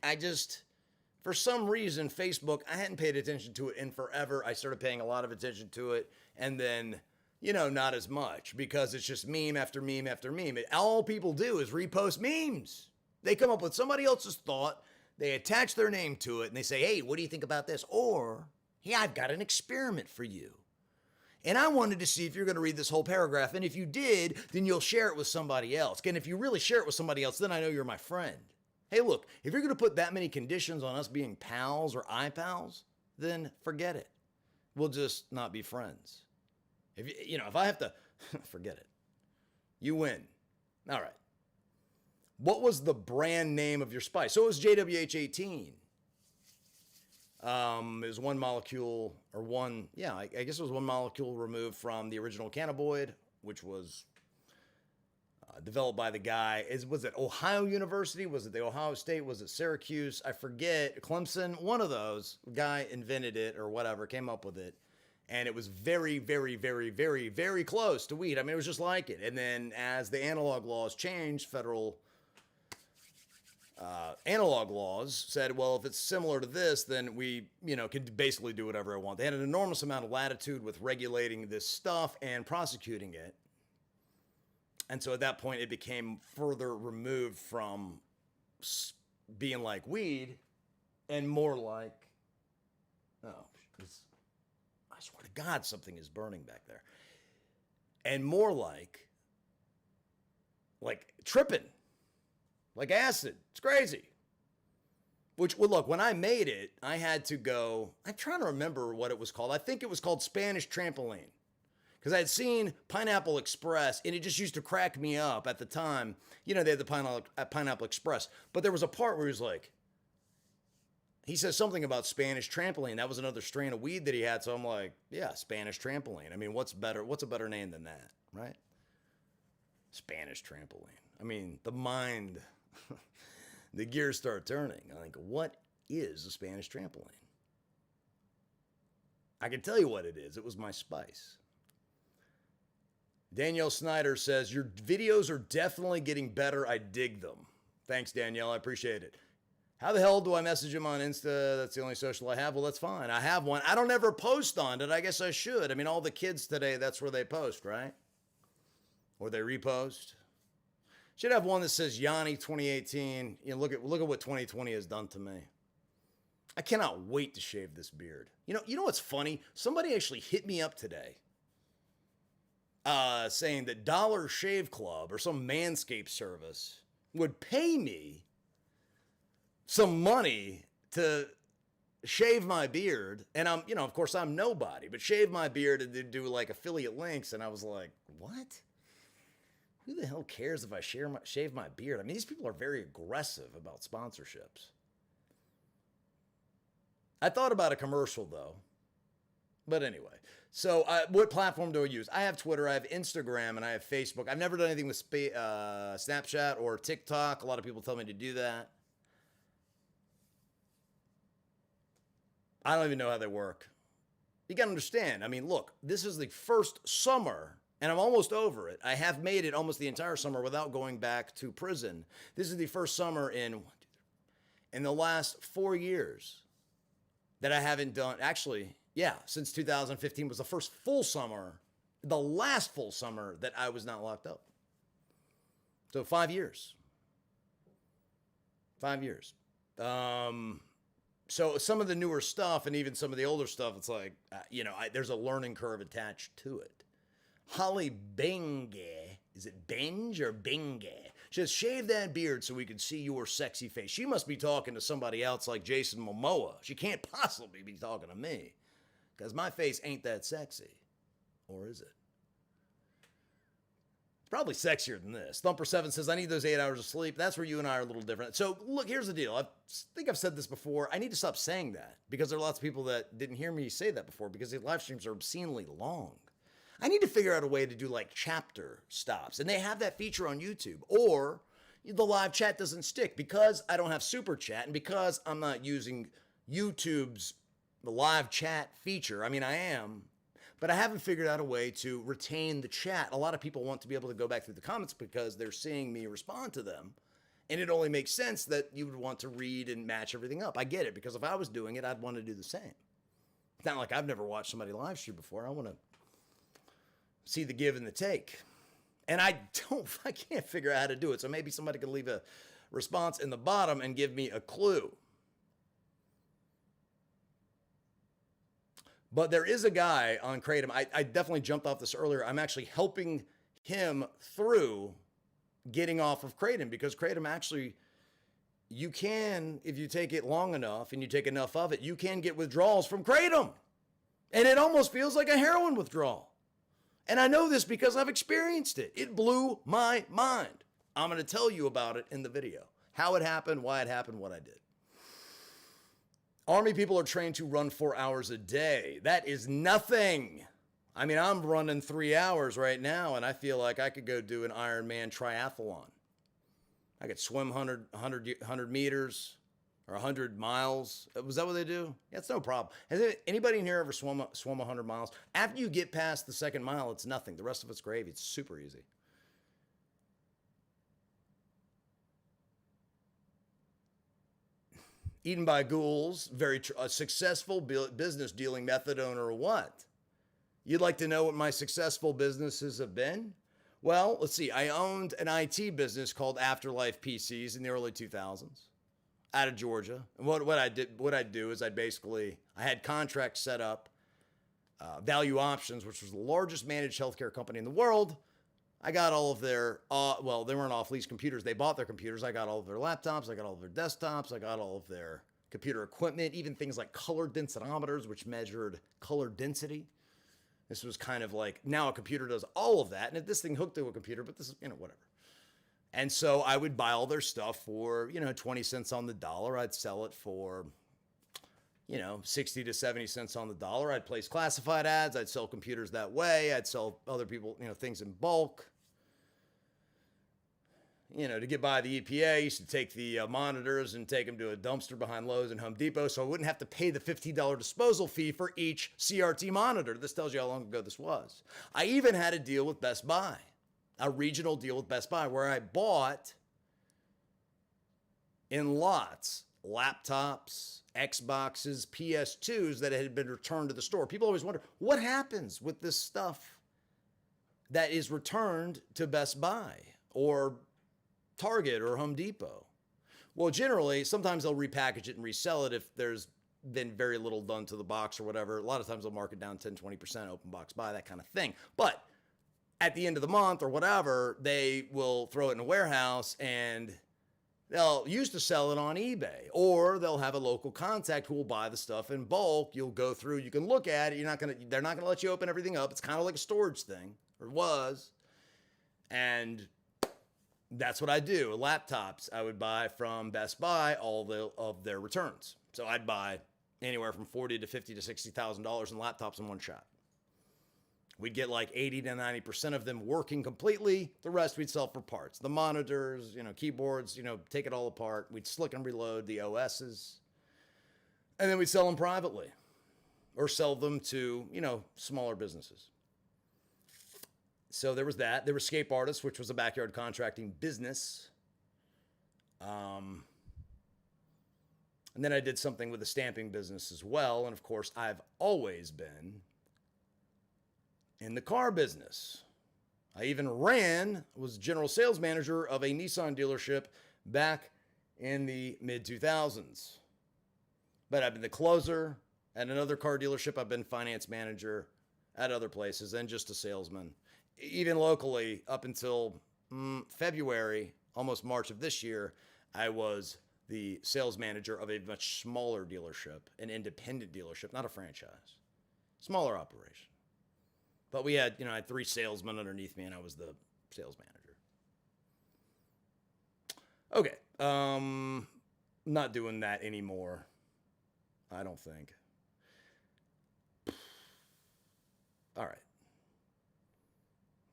For some reason, Facebook, I hadn't paid attention to it in forever. I started paying a lot of attention to it. And then, not as much, because it's just meme after meme after meme. All people do is repost memes. They come up with somebody else's thought. They attach their name to it and they say, hey, what do you think about this? Or, hey, I've got an experiment for you. And I wanted to see if you're going to read this whole paragraph. And if you did, then you'll share it with somebody else. And if you really share it with somebody else, then I know you're my friend. Hey, look, if you're going to put that many conditions on us being pals or iPals, then forget it. We'll just not be friends. If I have to, forget it. You win. All right. What was the brand name of your spice? So it was JWH-18. It was one molecule, I guess it was one molecule removed from the original cannabinoid, which was developed by the guy. Was it Ohio University? Was it the Ohio State? Was it Syracuse? I forget. Clemson? One of those. Guy invented it or whatever, came up with it. And it was very, very, very, very, very close to weed. I mean, it was just like it. And then as the analog laws changed, federal analog laws said, well, if it's similar to this, then we, can basically do whatever I want. They had an enormous amount of latitude with regulating this stuff and prosecuting it. And so at that point, it became further removed from being like weed and more like, I swear to God, something is burning back there. And more like tripping, like acid. It's crazy. Which, well, look, when I made it, I had to go, I'm trying to remember what it was called. I think it was called Spanish Trampoline. Because I had seen Pineapple Express, and it just used to crack me up at the time. They had the Pineapple Express. But there was a part where he was like, he says something about Spanish Trampoline. That was another strain of weed that he had. So I'm like, yeah, Spanish Trampoline. I mean, what's a better name than that, right? Spanish Trampoline. I mean, the mind, the gears start turning. I think, what is a Spanish Trampoline? I can tell you what it is. It was my spice. Danielle Snyder says, your videos are definitely getting better. I dig them. Thanks, Danielle. I appreciate it. How the hell do I message him on Insta? That's the only social I have. Well, that's fine. I have one. I don't ever post on it. I guess I should. I mean, all the kids today, that's where they post, right? Or they repost. Should have one that says Yanni 2018. Look at what 2020 has done to me. I cannot wait to shave this beard. You know what's funny? Somebody actually hit me up today. Saying that Dollar Shave Club or some Manscaped service would pay me some money to shave my beard. And I'm, of course I'm nobody, but shave my beard and then do like affiliate links. And I was like, what? Who the hell cares if I shave my beard? I mean, these people are very aggressive about sponsorships. I thought about a commercial, though. But anyway, so what platform do I use? I have Twitter, I have Instagram, and I have Facebook. I've never done anything with Snapchat or TikTok. A lot of people tell me to do that. I don't even know how they work. You got to understand. I mean, look, this is the first summer, and I'm almost over it. I have made it almost the entire summer without going back to prison. This is the first summer in the last 4 years that I haven't done. Actually, yeah, since 2015 was the first full summer, the last full summer that I was not locked up. So 5 years. 5 years. So some of the newer stuff and even some of the older stuff, it's like, there's a learning curve attached to it. Holly Benge, is it Benge or Benge? She says, shave that beard so we can see your sexy face. She must be talking to somebody else like Jason Momoa. She can't possibly be talking to me because my face ain't that sexy. Or is it? It's probably sexier than this. Thumper7 says, I need those 8 hours of sleep. That's where you and I are a little different. So look, here's the deal. I think I've said this before. I need to stop saying that because there are lots of people that didn't hear me say that before because the live streams are obscenely long. I need to figure out a way to do like chapter stops. And they have that feature on YouTube. Or the live chat doesn't stick because I don't have Superchat and because I'm not using YouTube's live chat feature. I mean, I am. But I haven't figured out a way to retain the chat. A lot of people want to be able to go back through the comments because they're seeing me respond to them. And it only makes sense that you would want to read and match everything up. I get it, because if I was doing it, I'd want to do the same. It's not like I've never watched somebody live stream before. I want to see the give and the take. And I can't figure out how to do it. So maybe somebody can leave a response in the bottom and give me a clue. But there is a guy on Kratom. I definitely jumped off this earlier. I'm actually helping him through getting off of Kratom because Kratom actually, you can, if you take it long enough and you take enough of it, you can get withdrawals from Kratom. And it almost feels like a heroin withdrawal. And I know this because I've experienced it. It blew my mind. I'm going to tell you about it in the video. How it happened, why it happened, what I did. Army people are trained to run 4 hours a day. That is nothing. I mean, I'm running 3 hours right now, and I feel like I could go do an Ironman triathlon. I could swim 100 meters or 100 miles. Was that what they do? Yeah, it's no problem. Has anybody in here ever swum 100 miles? After you get past the second mile, it's nothing. The rest of it's gravy. It's super easy. Eaten by ghouls, a successful business dealing method owner or what? You'd like to know what my successful businesses have been? Well, let's see. I owned an IT business called Afterlife PCs in the early 2000s out of Georgia. And what I'd do is I had contracts set up, Value Options, which was the largest managed healthcare company in the world. I got all of their, they weren't off-lease computers. They bought their computers. I got all of their laptops. I got all of their desktops. I got all of their computer equipment, even things like color densitometers, which measured color density. This was kind of like, now a computer does all of that. And if this thing hooked to a computer, but this is, whatever. And so I would buy all their stuff for, 20 cents on the dollar. I'd sell it for, 60 to 70 cents on the dollar. I'd place classified ads. I'd sell computers that way. I'd sell other people, things in bulk. To get by the EPA, I used to take the monitors and take them to a dumpster behind Lowe's and Home Depot so I wouldn't have to pay the $15 disposal fee for each CRT monitor. This tells you how long ago this was. I even had a deal with Best Buy, a regional deal with Best Buy, where I bought in lots laptops, Xboxes, PS2s that had been returned to the store. People always wonder, what happens with this stuff that is returned to Best Buy or Target or Home Depot? Well, generally, sometimes they'll repackage it and resell it if there's been very little done to the box or whatever. A lot of times they'll mark it down 10, 20%, open box buy, that kind of thing. But at the end of the month or whatever, they will throw it in a warehouse and they'll used to sell it on eBay, or they'll have a local contact who will buy the stuff in bulk. You'll go through, you can look at it. They're not going to let you open everything up. It's kind of like a storage thing, or was. And that's what I do. Laptops, I would buy from Best Buy of their returns. So I'd buy anywhere from $40 to $50 to $60,000 in laptops in one shot. We'd get like 80 to 90% of them working completely. The rest we'd sell for parts. The monitors, keyboards, take it all apart. We'd slick and reload the OSs. And then we'd sell them privately or sell them to, smaller businesses. So there was that. There was Scape Artists, which was a backyard contracting business. And then I did something with a stamping business as well. And of course, I've always been in the car business. I even was general sales manager of a Nissan dealership back in the mid 2000s. But I've been the closer at another car dealership. I've been finance manager at other places and just a salesman. Even locally, up until February, almost March of this year, I was the sales manager of a much smaller dealership, an independent dealership, not a franchise. Smaller operation. But we had, I had 3 salesmen underneath me, and I was the sales manager. Okay. Not doing that anymore. I don't think. All right.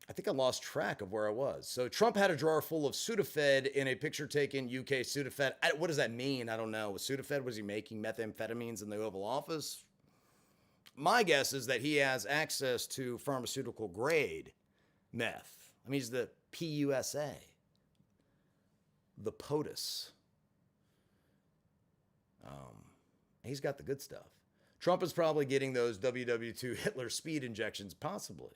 I think I lost track of where I was. So Trump had a drawer full of Sudafed in a picture taken UK Sudafed. What does that mean? I don't know. With Sudafed, was he making methamphetamines in the Oval Office? My guess is that he has access to pharmaceutical grade meth. I mean, he's the PUSA, the POTUS. He's got the good stuff. Trump is probably getting those WW2 Hitler speed injections, possibly.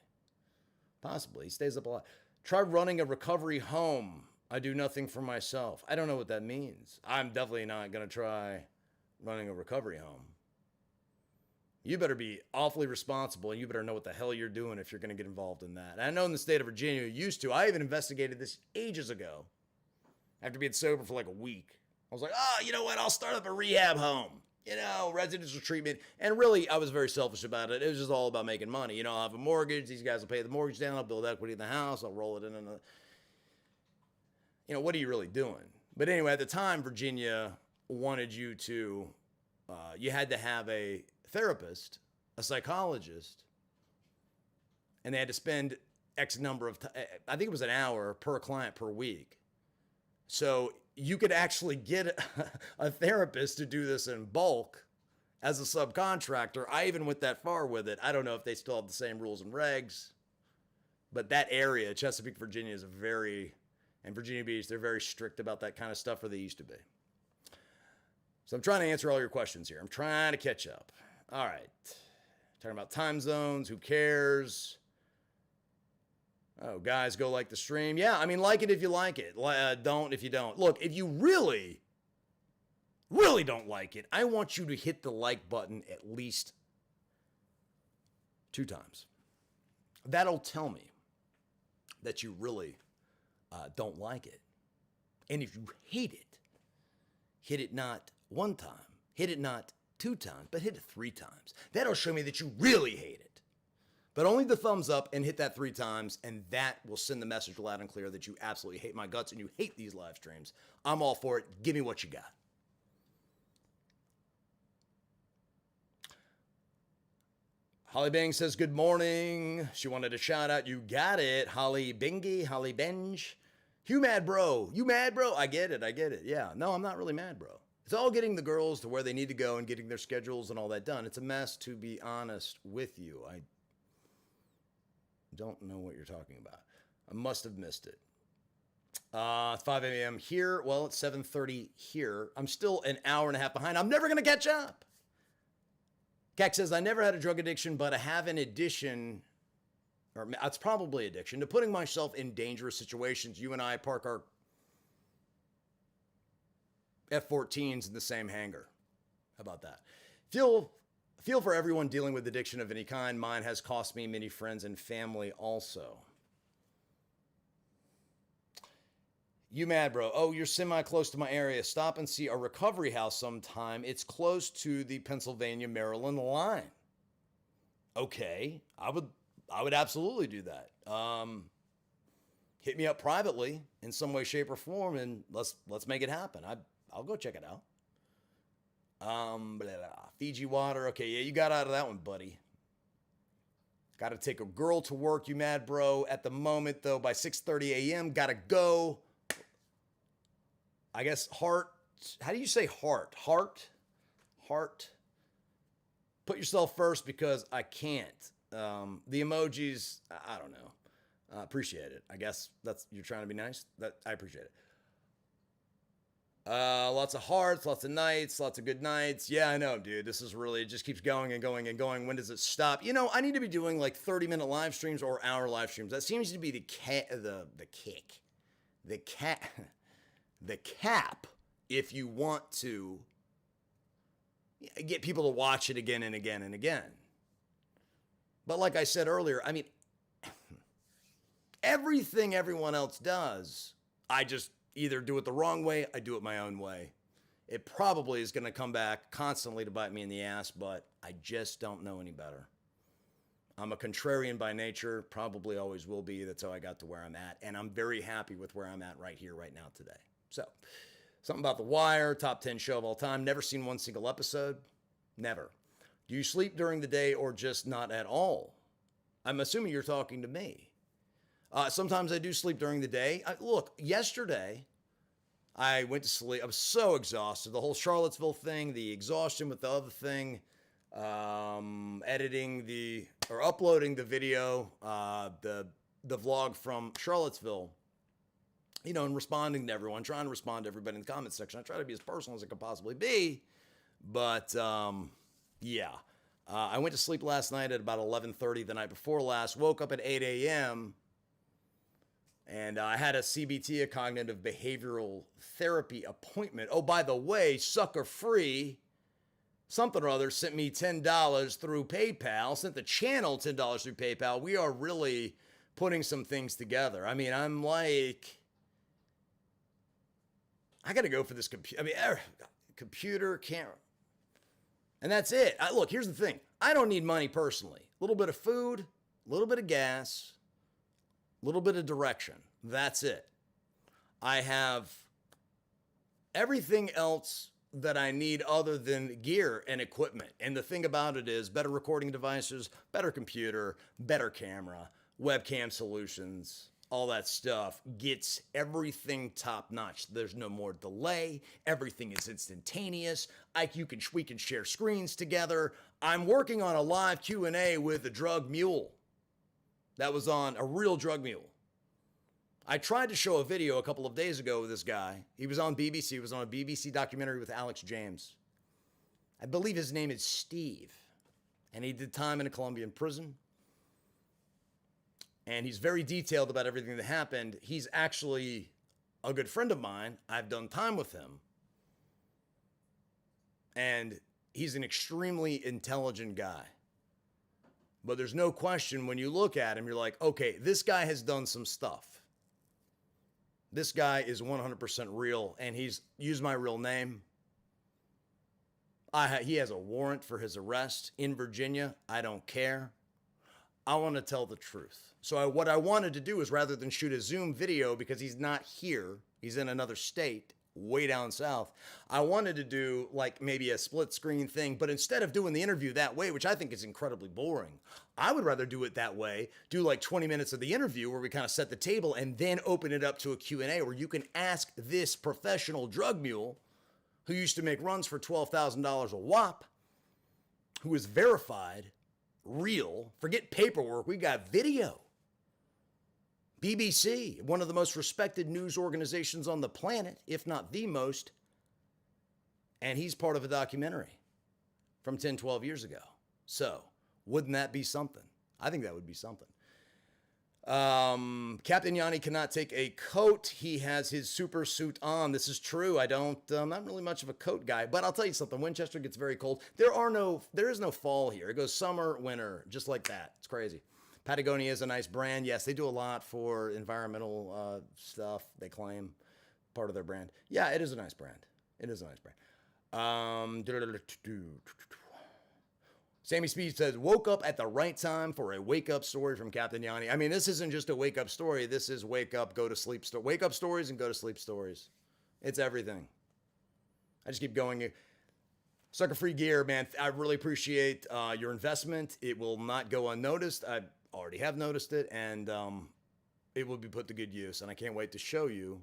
Possibly. He stays up a lot. Try running a recovery home. I do nothing for myself. I don't know what that means. I'm definitely not going to try running a recovery home. You better be awfully responsible, and you better know what the hell you're doing if you're going to get involved in that. And I know in the state of Virginia, you used to. I even investigated this ages ago. After being sober for like a week. I was like, you know what? I'll start up a rehab home. Residential treatment. And really, I was very selfish about it. It was just all about making money. I'll have a mortgage. These guys will pay the mortgage down. I'll build equity in the house. I'll roll it in another. What are you really doing? But anyway, at the time, Virginia wanted you to, you had to have a therapist, a psychologist, and they had to spend X number of, I think it was an hour per client per week. So you could actually get a therapist to do this in bulk as a subcontractor. I even went that far with it. I don't know if they still have the same rules and regs, but that area, Chesapeake, Virginia, is and Virginia Beach, they're very strict about that kind of stuff, or they used to be. So I'm trying to answer all your questions here. I'm trying to catch up. All right. Talking about time zones. Who cares? Oh, guys, go like the stream. Yeah, I mean, like it if you like it. Don't if you don't. Look, if you really, really don't like it, I want you to hit the like button at least 2 times. That'll tell me that you really don't like it. And if you hate it, hit it not 1 time, hit it not 2 times, but hit it 3 times. That'll show me that you really hate it. But only the thumbs up and hit that 3 times, and that will send the message loud and clear that you absolutely hate my guts and you hate these live streams. I'm all for it. Give me what you got. Holly Bang says, good morning. She wanted a shout out. You got it. Holly Bingy, Holly Benj. You mad, bro? You mad, bro? I get it. Yeah. No, I'm not really mad, bro. It's all getting the girls to where they need to go and getting their schedules and all that done. It's a mess, to be honest with you. I don't know what you're talking about. I must have missed it. 5 a.m. here. Well, it's 7:30 here. I'm still an hour and a half behind. I'm never going to catch up. Kek says, I never had a drug addiction, but I have an addiction, or it's probably addiction, to putting myself in dangerous situations. You and I park our F-14s in the same hangar. How about that? Feel for everyone dealing with addiction of any kind. Mine has cost me many friends and family also. You mad, bro? Oh, you're semi-close to my area. Stop and see a recovery house sometime. It's close to the Pennsylvania-Maryland line. Okay, I would absolutely do that. hit me up privately in some way, shape, or form, and let's make it happen. I'll go check it out. Fiji water. Okay, yeah, you got out of that one, buddy. Got to take a girl to work. You mad, bro? At the moment, though, by 6:30 a.m., gotta go. I guess heart. How do you say heart? Heart. Put yourself first because I can't. The emojis, I don't know. Appreciate it. I guess that's you're trying to be nice. I appreciate it. Lots of hearts, lots of nights, lots of good nights. Yeah, I know, dude. This is really, it just keeps going and going and going. When does it stop? You know, I need to be doing like 30-minute live streams or hour live streams. That seems to be the cap if you want to get people to watch it again and again and again. But like I said earlier, I mean, everything everyone else does, I just either do it the wrong way, I do it my own way. It probably is going to come back constantly to bite me in the ass, but I just don't know any better. I'm a contrarian by nature, probably always will be. That's how I got to where I'm at, and I'm very happy with where I'm at right here, right now, today. So, something about The Wire, top 10 show of all time. Never seen one single episode. Never. Do you sleep during the day or just not at all? I'm assuming you're talking to me. Sometimes I do sleep during the day. Look, yesterday, I went to sleep. I was so exhausted. The whole Charlottesville thing, the exhaustion with the other thing, uploading the video, the vlog from Charlottesville, you know, and responding to everyone, trying to respond to everybody in the comment section. I try to be as personal as I could possibly be, but yeah. I went to sleep last night at about 11:30 the night before last, woke up at 8 a.m., and I had a CBT, a cognitive behavioral therapy appointment. Oh, by the way, sucker free, something or other sent me $10 through PayPal, sent the channel $10 through PayPal. We are really putting some things together. I mean, I'm like, I got to go for this computer, camera. And that's it. Look, here's the thing. I don't need money personally. A little bit of food, a little bit of gas, a little bit of direction. That's it. I have everything else that I need other than gear and equipment. And the thing about it is better recording devices, better computer, better camera, webcam solutions, all that stuff gets everything top notch. There's no more delay. Everything is instantaneous. We can share screens together. I'm working on a live Q&A with a drug mule. That was on a real drug mule. I tried to show a video a couple of days ago with this guy. He was on BBC. He was on a BBC documentary with Alex James. I believe his name is Steve. And he did time in a Colombian prison. And he's very detailed about everything that happened. He's actually a good friend of mine. I've done time with him. And he's an extremely intelligent guy. But there's no question when you look at him, you're like, okay, this guy has done some stuff. This guy is 100% real, and he's used my real name. He has a warrant for his arrest in Virginia. I don't care. I want to tell the truth. So what I wanted to do is rather than shoot a Zoom video because he's not here, he's in another state, way down south. I wanted to do like maybe a split screen thing, but instead of doing the interview that way, which I think is incredibly boring, I would rather do it that way, do like 20 minutes of the interview where we kind of set the table and then open it up to a Q&A where you can ask this professional drug mule who used to make runs for $12,000 a whop, who is verified, real, forget paperwork, we got video. BBC, one of the most respected news organizations on the planet, if not the most. And he's part of a documentary from 10, 12 years ago. So, wouldn't that be something? I think that would be something. Captain Yanni cannot take a coat. He has his super suit on. This is true. I'm not really much of a coat guy, but I'll tell you something. Winchester gets very cold. There is no fall here. It goes summer, winter, just like that. It's crazy. Patagonia is a nice brand. Yes, they do a lot for environmental stuff, they claim, part of their brand. Yeah, it is a nice brand. It is a nice brand. Sammy Speed says, woke up at the right time for a wake-up story from Captain Yanni. I mean, this isn't just a wake-up story. This is wake-up, go-to-sleep story. Wake-up stories and go-to-sleep stories. It's everything. I just keep going. Sucker Free Gear, man, I really appreciate your investment. It will not go unnoticed. I already have noticed it, and it will be put to good use. And I can't wait to show you,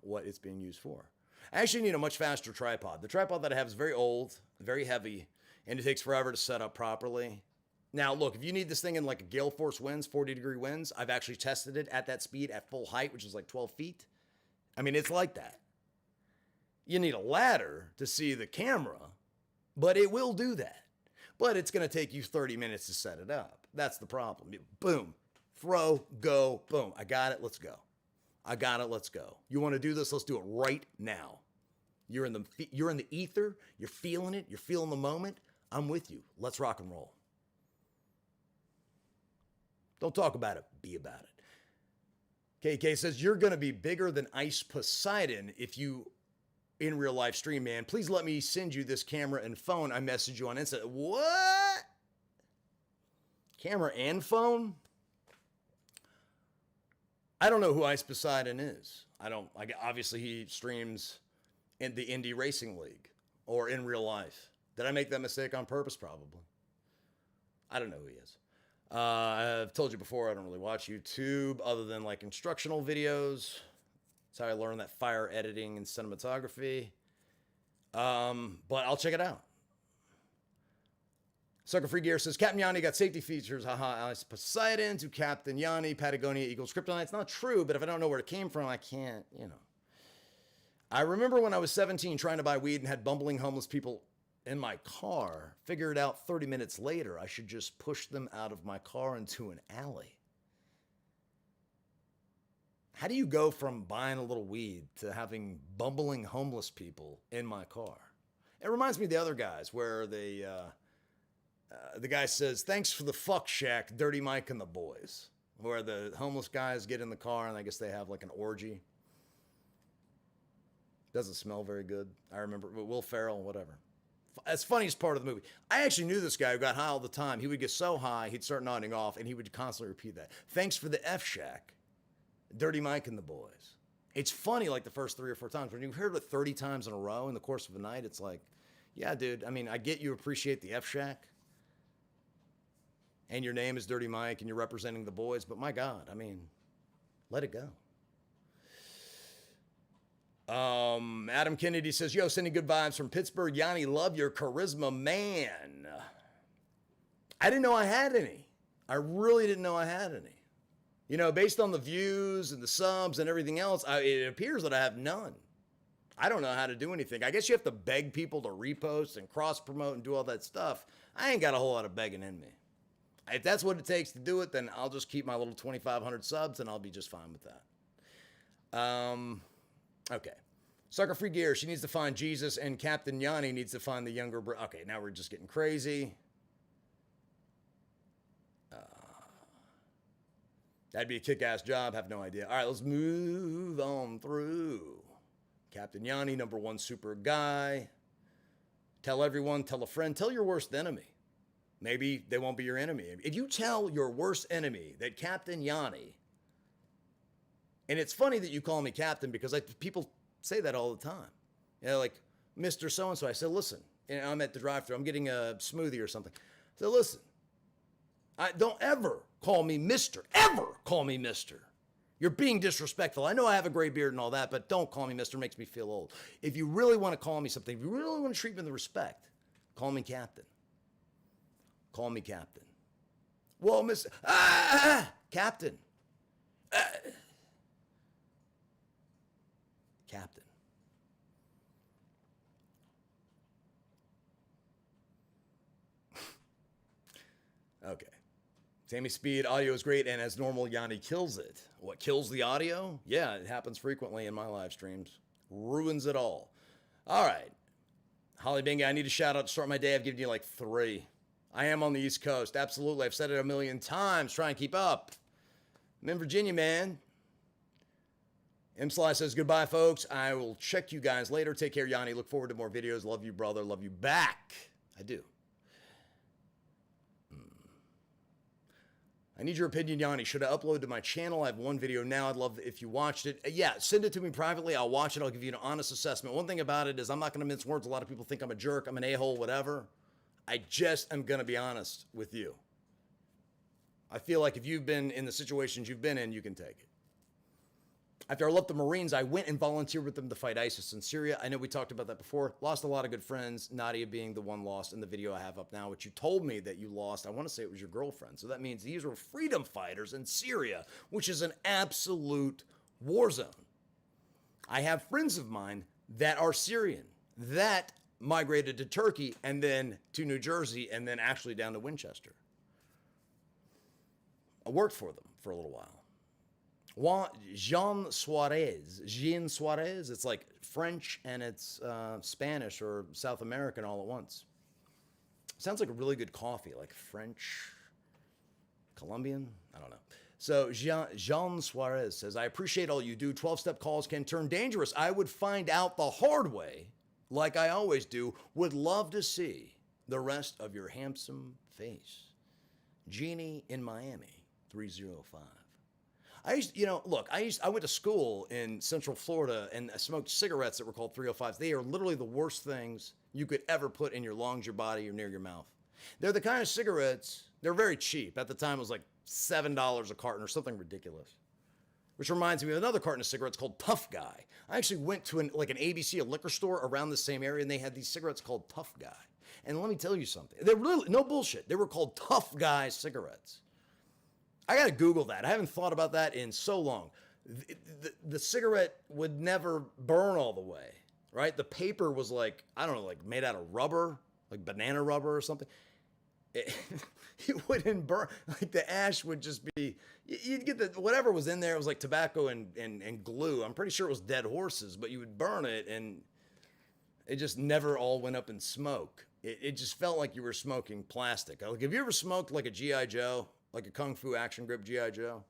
what it's being used for. I actually need a much faster tripod. The tripod that I have is very old, very heavy, and it takes forever to set up properly. Now, look, if you need this thing in like a gale force winds, 40-degree winds, I've actually tested it at that speed at full height, which is like 12 feet. I mean, it's like that. You need a ladder to see the camera, but it will do that. But it's going to take you 30 minutes to set it up. That's the problem. Boom, throw, go, boom. I got it, let's go. I got it, let's go. You want to do this? Let's do it right now. You're in the ether, you're feeling it, you're feeling the moment. I'm with you. Let's rock and roll. Don't talk about it, be about it. KK says, you're going to be bigger than Ice Poseidon if you in real life stream, man. Please let me send you this camera and phone. I messaged you on Insta. What? Camera and phone? I don't know who Ice Poseidon is. Obviously he streams in the Indie Racing League or in real life. Did I make that mistake on purpose? Probably. I don't know who he is. I've told you before, I don't really watch YouTube other than like instructional videos. That's how I learned that fire editing and cinematography. But I'll check it out. Sucker Free Gear says, Captain Yanni got safety features. Haha, Ice Poseidon to Captain Yanni, Patagonia equals Kryptonite. It's not true, but if I don't know where it came from, I can't, I remember when I was 17 trying to buy weed and had bumbling homeless people in my car. Figured out 30 minutes later I should just push them out of my car into an alley. How do you go from buying a little weed to having bumbling homeless people in my car? It reminds me of the other guys where the guy says, thanks for the fuck shack, Dirty Mike and the boys. Where the homeless guys get in the car and I guess they have like an orgy. Doesn't smell very good. I remember Will Ferrell, whatever. That's funniest part of the movie. I actually knew this guy who got high all the time. He would get so high, he'd start nodding off, and he would constantly repeat that. Thanks for the F Shack, Dirty Mike and the boys. It's funny like the first 3 or 4 times. When you heard it 30 times in a row in the course of a night, it's like, yeah, dude, I mean, I get you appreciate the F Shack, and your name is Dirty Mike, and you're representing the boys, but my God, I mean, let it go. Adam Kennedy says, yo, sending good vibes from Pittsburgh. Yanni, love your charisma, man. I didn't know I had any. I really didn't know I had any. Based on the views and the subs and everything else, it appears that I have none. I don't know how to do anything. I guess you have to beg people to repost and cross-promote and do all that stuff. I ain't got a whole lot of begging in me. If that's what it takes to do it, then I'll just keep my little 2,500 subs and I'll be just fine with that. Okay. Sucker Free Gear, she needs to find Jesus, and Captain Yanni needs to find the younger brother. Okay, now we're just getting crazy. That'd be a kick-ass job. Have no idea. All right, let's move on through. Captain Yanni, number 1 super guy. Tell everyone, tell a friend, tell your worst enemy. Maybe they won't be your enemy. If you tell your worst enemy that Captain Yanni, and it's funny that you call me Captain because people say that all the time. Like, Mr. So-and-so. I said, listen, I'm at the drive-thru. I'm getting a smoothie or something. I said, listen, don't ever call me Mr. Ever call me Mr. You're being disrespectful. I know I have a gray beard and all that, but don't call me Mr. It makes me feel old. If you really want to call me something, if you really want to treat me with respect, call me Captain. Call me Captain. Well, Captain. Captain. Okay. Sammy Speed, audio is great, and as normal, Yanni kills it. What kills the audio? Yeah, it happens frequently in my live streams. Ruins it all. All right. Holly Binga, I need a shout out to start my day. I've given you like 3. I am on the East Coast. Absolutely. I've said it a million times. Try and keep up. I'm in Virginia, man. M. Sly says, goodbye, folks. I will check you guys later. Take care, Yanni. Look forward to more videos. Love you, brother. Love you back. I do. I need your opinion, Yanni. Should I upload to my channel? I have one video now. I'd love if you watched it. Yeah, send it to me privately. I'll watch it. I'll give you an honest assessment. One thing about it is I'm not going to mince words. A lot of people think I'm a jerk. I'm an a-hole, whatever. I just am going to be honest with you. I feel like if you've been in the situations you've been in, you can take it. After I left the Marines, I went and volunteered with them to fight ISIS in Syria. I know we talked about that before. Lost a lot of good friends, Nadia being the one lost in the video I have up now, which you told me that you lost. I want to say it was your girlfriend. So that means these were freedom fighters in Syria, which is an absolute war zone. I have friends of mine that are Syrian that migrated to Turkey and then to New Jersey and then actually down to Winchester. I worked for them for a little while. Jean Suarez, it's like French and it's Spanish or South American all at once. Sounds like a really good coffee, like French, Colombian, I don't know. So Jean Suarez says, I appreciate all you do. 12-step calls can turn dangerous. I would find out the hard way, like I always do. Would love to see the rest of your handsome face. Jeannie in Miami, 305. I went to school in Central Florida and I smoked cigarettes that were called 305s. They are literally the worst things you could ever put in your lungs, your body, or near your mouth. They're the kind of cigarettes, they're very cheap. At the time, it was like $7 a carton or something ridiculous. Which reminds me of another carton of cigarettes called Tough Guy. I actually went to an ABC, a liquor store around the same area, and they had these cigarettes called Tough Guy. And let me tell you something. They're really, no bullshit. They were called Tough Guy cigarettes. I got to Google that. I haven't thought about that in so long. The cigarette would never burn all the way, right? The paper was like, I don't know, like made out of rubber, like banana rubber or something. It wouldn't burn. Like the ash would just be, you'd get whatever was in there. It was like tobacco and glue. I'm pretty sure it was dead horses, but you would burn it and it just never all went up in smoke. It just felt like you were smoking plastic. Like, have you ever smoked like a G.I. Joe? Like a Kung Fu action grip G.I. Joe?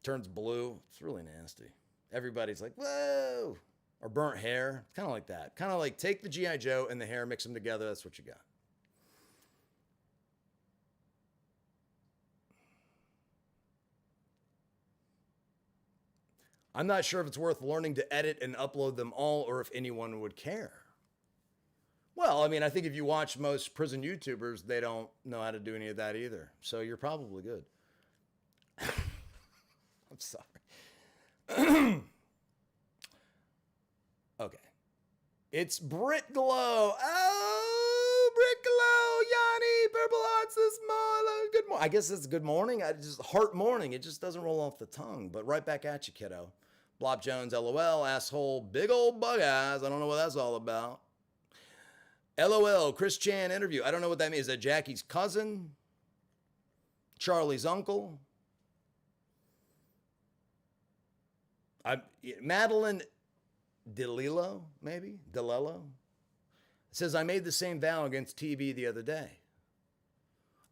Turns blue. It's really nasty. Everybody's like, whoa. Or burnt hair. It's kind of like that. Kind of like take the G.I. Joe and the hair, mix them together. That's what you got. I'm not sure if it's worth learning to edit and upload them all or if anyone would care. Well, I mean, I think if you watch most prison YouTubers, they don't know how to do any of that either. So you're probably good. I'm sorry. Okay. It's Brit Glow. Oh, Brit Glow, Yanni, Purple Hearts this morning. Good morning. I guess it's good morning. Just heart morning. It just doesn't roll off the tongue. But right back at you, kiddo. Blob Jones, LOL, asshole, big old bug eyes. I don't know what that's all about. LOL, Chris Chan interview. I don't know what that means. Is that Jackie's cousin? Charlie's uncle? Madeline DeLillo, maybe? DeLello? Says, I made the same vow against TV the other day.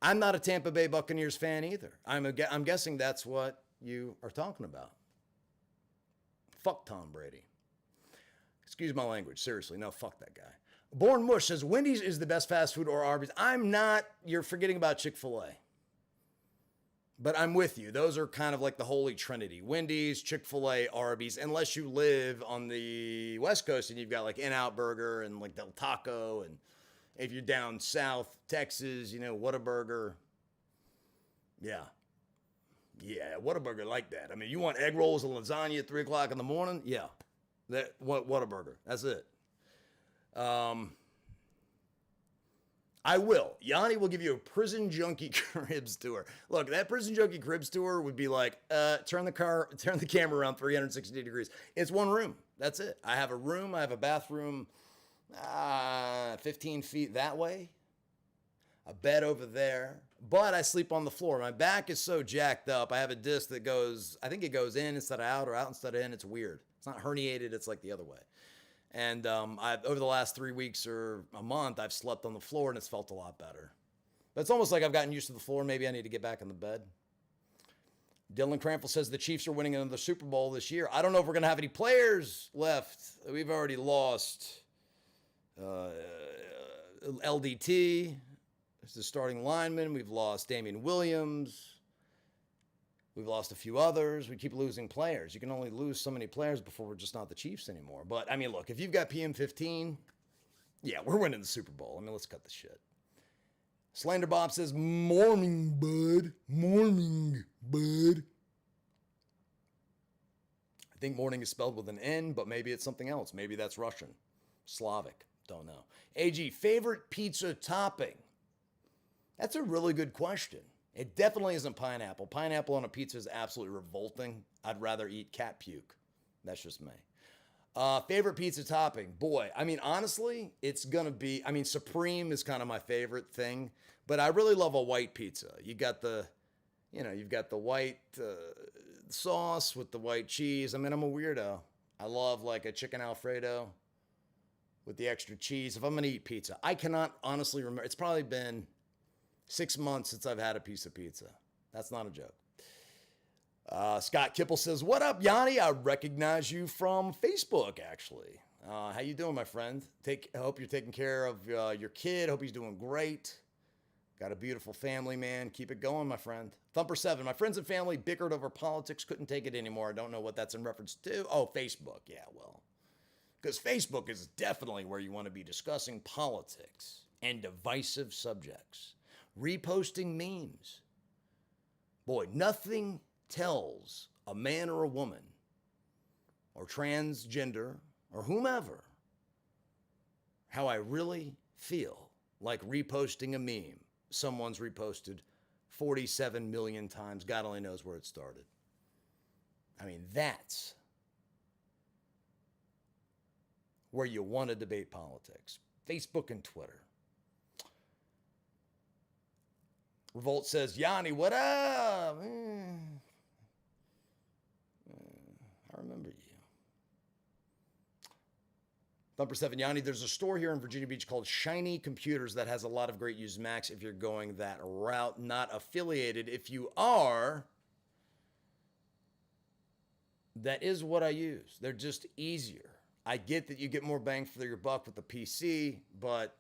I'm not a Tampa Bay Buccaneers fan either. I'm guessing that's what you are talking about. Fuck Tom Brady. Excuse my language. Seriously, no, fuck that guy. Born Mush says, Wendy's is the best fast food or Arby's. I'm not. You're forgetting about Chick-fil-A. But I'm with you. Those are kind of like the holy trinity. Wendy's, Chick-fil-A, Arby's. Unless you live on the West Coast and you've got like In-N-Out Burger and like Del Taco. And if you're down south, Texas, Whataburger. Yeah. Yeah, Whataburger like that. I mean, you want egg rolls and lasagna at 3 o'clock in the morning? Yeah. Whataburger. That's it. I will. Yanni will give you a prison junkie cribs tour. Look, that prison junkie cribs tour would be like, turn the camera around 360 degrees. It's one room. That's it. I have a room. I have a bathroom, 15 feet that way, a bed over there, but I sleep on the floor. My back is so jacked up. I have a disc that goes, I think it goes in instead of out or out instead of in. It's weird. It's not herniated. It's like the other way. And over the last 3 weeks or a month, I've slept on the floor and it's felt a lot better. But it's almost like I've gotten used to the floor. Maybe I need to get back in the bed. Dylan Crampel says the Chiefs are winning another Super Bowl this year. I don't know if we're going to have any players left. We've already lost LDT. This is starting lineman. We've lost Damian Williams. We've lost a few others. We keep losing players. You can only lose so many players before we're just not the Chiefs anymore. But, I mean, look, if you've got PM15, yeah, we're winning the Super Bowl. I mean, let's cut the shit. Slander Bob says, morning, bud. Morning, bud. I think morning is spelled with an N, but maybe it's something else. Maybe that's Russian, Slavic. Don't know. AG, favorite pizza topping? That's a really good question. It definitely isn't pineapple. Pineapple on a pizza is absolutely revolting. I'd rather eat cat puke. That's just me. Favorite pizza topping? Boy, I mean, honestly, it's going to be, I mean, Supreme is kind of my favorite thing, but I really love a white pizza. You got the, you know, you've got the white sauce with the white cheese. I mean, I'm a weirdo. I love like a chicken Alfredo with the extra cheese. If I'm going to eat pizza, I cannot honestly remember. It's probably been 6 months since I've had a piece of pizza. That's not a joke. Scott Kipple says, what up, Yanni? I recognize you from Facebook, actually. How you doing, my friend? I hope you're taking care of your kid. Hope he's doing great. Got a beautiful family, man. Keep it going, my friend. Thumper7, my friends and family bickered over politics. Couldn't take it anymore. I don't know what that's in reference to. Oh, Facebook. Yeah, well. Because Facebook is definitely where you want to be discussing politics and divisive subjects. Reposting memes. Boy, nothing tells a man or a woman or transgender or whomever how I really feel like reposting a meme someone's reposted 47 million times. God only knows where it started. I mean, that's where you want to debate politics. Facebook and Twitter. Revolt says, Yanni, what up? I remember you. Thumper7, Yanni, there's a store here in Virginia Beach called Shiny Computers that has a lot of great used Macs if you're going that route. Not affiliated. If you are, that is what I use. They're just easier. I get that you get more bang for your buck with the PC, but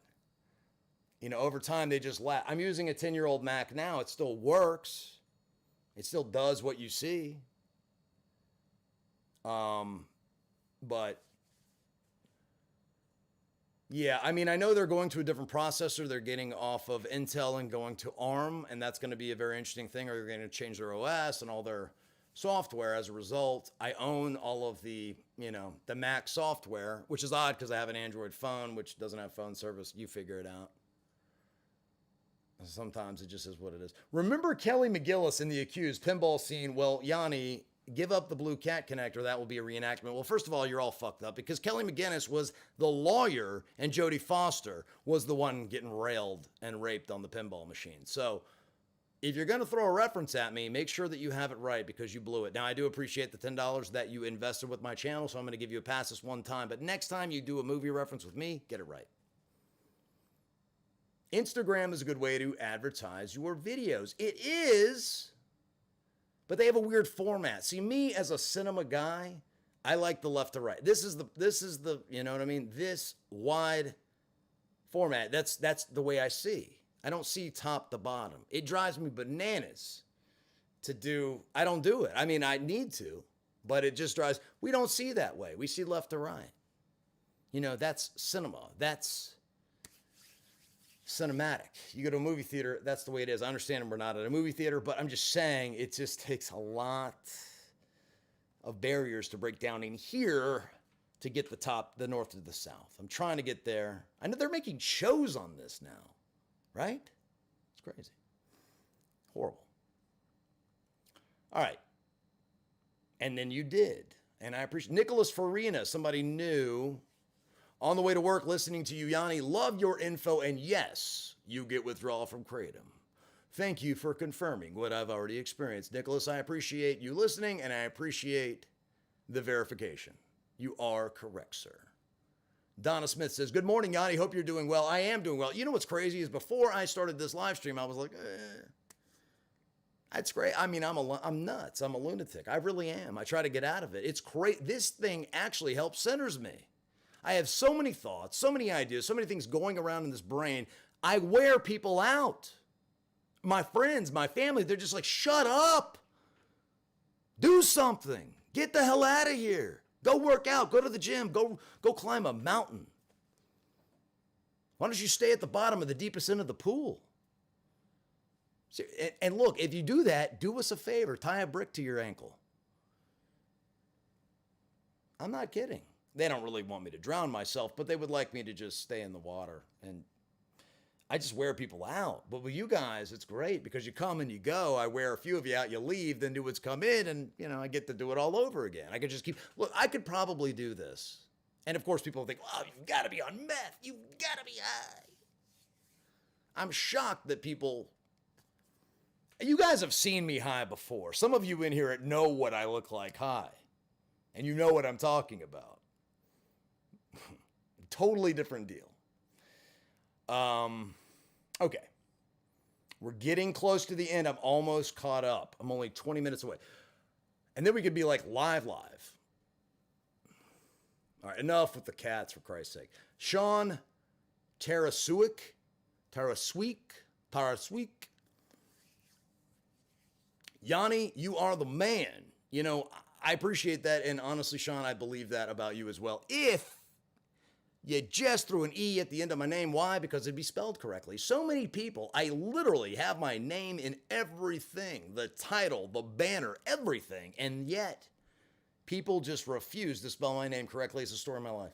you know, over time, they just laugh. I'm using a 10-year-old Mac now. It still works. It still does what you see. But, yeah, I mean, I know they're going to a different processor. They're getting off of Intel and going to ARM, and that's going to be a very interesting thing. Or they're going to change their OS and all their software as a result. I own all of the, you know, the Mac software, which is odd because I have an Android phone, which doesn't have phone service. You figure it out. Sometimes it just is what it is. Remember Kelly McGillis in The Accused pinball scene? Well, Yanni, give up the blue cat connector. That will be a reenactment. Well, first of all, you're all fucked up because Kelly McGinnis was the lawyer and Jodie Foster was the one getting railed and raped on the pinball machine. So if you're going to throw a reference at me, make sure that you have it right because you blew it. Now, I do appreciate the $10 that you invested with my channel, so I'm going to give you a pass this one time. But next time you do a movie reference with me, get it right. Instagram is a good way to advertise your videos. It is, but they have a weird format. See, me as a cinema guy, I like the left to right. This is the, you know what I mean? This wide format. That's the way I see. I don't see top to bottom. It drives me bananas to do, I don't do it. I mean, I need to, but it just drives, we don't see that way. We see left to right. You know, that's cinema. That's cinematic. You go to a movie theater, that's the way it is. I understand we're not at a movie theater, but I'm just saying it just takes a lot of barriers to break down in here to get the north to the south. I'm trying to get there. I know they're making shows on this now, right? It's crazy. Horrible. All right. And then you did. And I appreciate Nicholas Farina, somebody new. On the way to work, listening to you, Yanni. Love your info, and yes, you get withdrawal from Kratom. Thank you for confirming what I've already experienced. Nicholas, I appreciate you listening, and I appreciate the verification. You are correct, sir. Donna Smith says, good morning, Yanni. Hope you're doing well. I am doing well. You know what's crazy is before I started this live stream, I was like, that's great. I mean, I'm nuts. I'm a lunatic. I really am. I try to get out of it. It's great. This thing actually helps centers me. I have so many thoughts, so many ideas, so many things going around in this brain. I wear people out. My friends, my family, they're just like, shut up. Do something. Get the hell out of here. Go work out. Go to the gym. Go climb a mountain. Why don't you stay at the bottom of the deepest end of the pool? And look, if you do that, do us a favor. Tie a brick to your ankle. I'm not kidding. They don't really want me to drown myself, but they would like me to just stay in the water. And I just wear people out. But with you guys, it's great because you come and you go. I wear a few of you out, you leave, then new ones come in, and, you know, I get to do it all over again. I could just keep, look, I could probably do this. And of course, people think, oh, you've got to be on meth. You've got to be high. I'm shocked that people, you guys have seen me high before. Some of you in here know what I look like high. And you know what I'm talking about. Totally different deal. Okay. We're getting close to the end. I'm almost caught up. I'm only 20 minutes away. And then we could be like live. All right, enough with the cats, for Christ's sake. Sean Tarasweek. Yanni, you are the man. You know, I appreciate that. And honestly, Sean, I believe that about you as well. If you just threw an E at the end of my name, why? Because it'd be spelled correctly. So many people, I literally have my name in everything, the title, the banner, everything. And yet, people just refuse to spell my name correctly. It's the story of my life.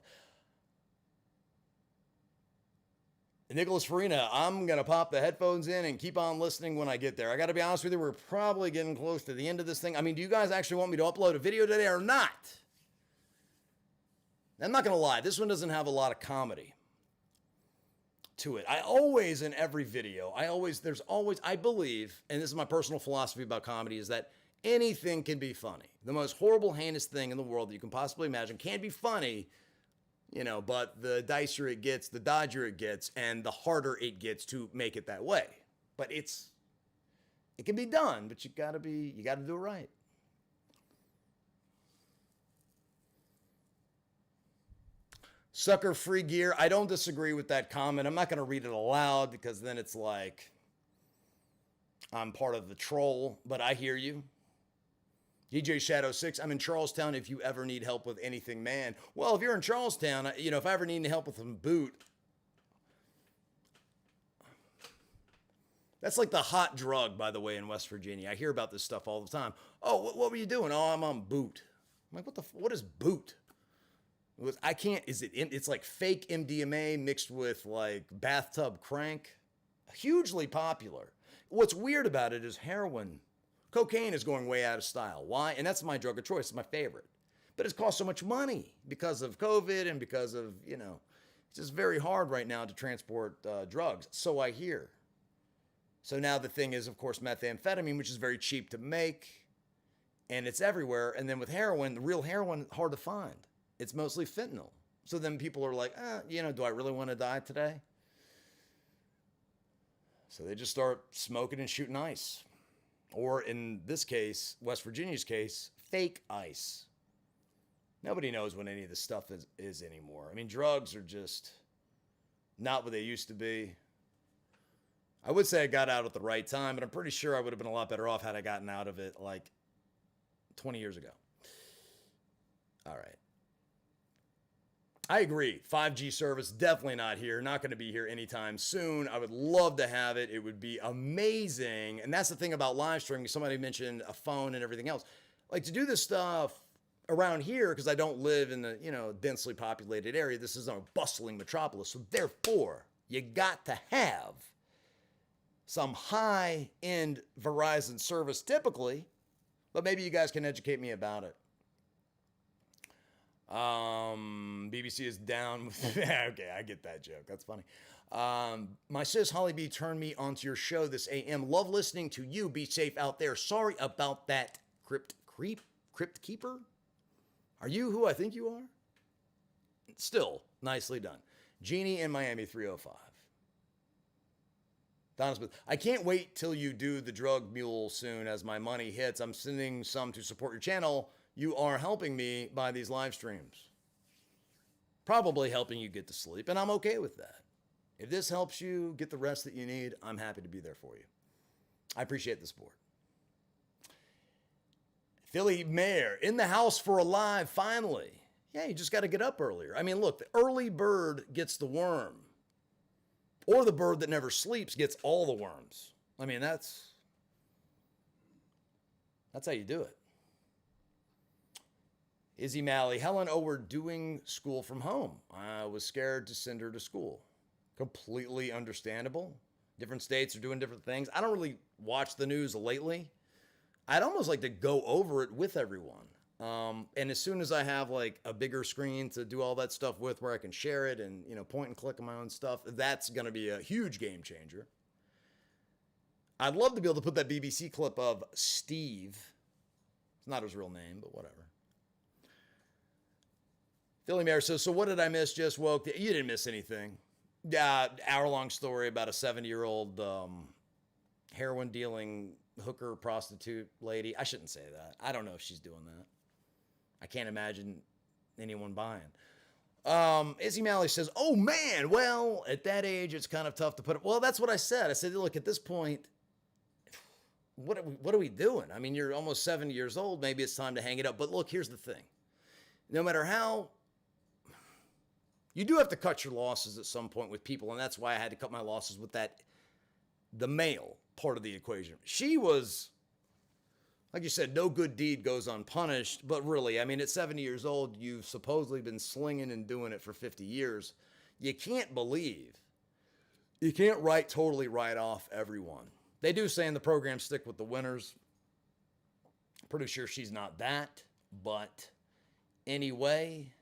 Nicholas Farina, I'm going to pop the headphones in and keep on listening when I get there. I got to be honest with you, we're probably getting close to the end of this thing. I mean, do you guys actually want me to upload a video today or not? I'm not going to lie, this one doesn't have a lot of comedy to it. I always, in every video, I believe, and this is my personal philosophy about comedy, is that anything can be funny. The most horrible, heinous thing in the world that you can possibly imagine can be funny, you know, but the dicier it gets, the dodgier it gets, and the harder it gets to make it that way. But it can be done, but you got to do it right. Sucker free gear. I don't disagree with that comment. I'm not going to read it aloud because then it's like I'm part of the troll, but I hear you. DJ Shadow 6, I'm in Charlestown if you ever need help with anything, man. Well, if you're in Charlestown, you know, if I ever need help with some boot, that's like the hot drug, by the way, in West Virginia. I hear about this stuff all the time. Oh, what were you doing? Oh, I'm on boot. I'm like, what is boot? It's like fake MDMA mixed with like bathtub crank. Hugely popular. What's weird about it is heroin. Cocaine is going way out of style. Why? And that's my drug of choice. It's my favorite. But it's cost so much money because of COVID and because of, you know, it's just very hard right now to transport drugs. So I hear. So now the thing is, of course, methamphetamine, which is very cheap to make. And it's everywhere. And then with heroin, the real heroin, hard to find. It's mostly fentanyl. So then people are like, you know, do I really want to die today? So they just start smoking and shooting ice. Or in this case, West Virginia's case, fake ice. Nobody knows what any of this stuff is anymore. I mean, drugs are just not what they used to be. I would say I got out at the right time, but I'm pretty sure I would have been a lot better off had I gotten out of it like 20 years ago. All right. I agree. 5G service, definitely not here. Not going to be here anytime soon. I would love to have it. It would be amazing. And that's the thing about live streaming. Somebody mentioned a phone and everything else. Like to do this stuff around here, because I don't live in the, you know, densely populated area. This is a bustling metropolis. So therefore, you got to have some high-end Verizon service typically. But maybe you guys can educate me about it. BBC is down with okay, I get that joke. That's funny. My sis Holly B turned me onto your show this AM. Love listening to you. Be safe out there. Sorry about that crypt keeper. Are you who I think you are? Still, nicely done. Jeannie in Miami 305. Donna Smith, I can't wait till you do the drug mule soon as my money hits. I'm sending some to support your channel. You are helping me by these live streams. Probably helping you get to sleep, and I'm okay with that. If this helps you get the rest that you need, I'm happy to be there for you. I appreciate the support. Philly Mayor, in the house for a live, finally. Yeah, you just got to get up earlier. I mean, look, the early bird gets the worm. Or the bird that never sleeps gets all the worms. I mean, that's how you do it. Izzy Malley, Helen, we're doing school from home. I was scared to send her to school. Completely understandable. Different states are doing different things. I don't really watch the news lately. I'd almost like to go over it with everyone. And as soon as I have like a bigger screen to do all that stuff with where I can share it and, point and click on my own stuff, that's going to be a huge game changer. I'd love to be able to put that BBC clip of Steve. It's not his real name, but whatever. Philly Mayor says, so what did I miss? Just woke. You didn't miss anything. Hour-long story about a 70-year-old heroin dealing hooker prostitute lady. I shouldn't say that. I don't know if she's doing that. I can't imagine anyone buying. Izzy Malley says, oh man, well, at that age, it's kind of tough to put it. Well, that's what I said. I said, look, at this point, what are we doing? I mean, you're almost 70 years old. Maybe it's time to hang it up. But look, here's the thing. No matter how, you do have to cut your losses at some point with people. And that's why I had to cut my losses with the male part of the equation. She was, like you said, no good deed goes unpunished. But really, I mean, at 70 years old, you've supposedly been slinging and doing it for 50 years. You can't totally write off everyone. They do say in the program, stick with the winners. Pretty sure she's not that. But anyway,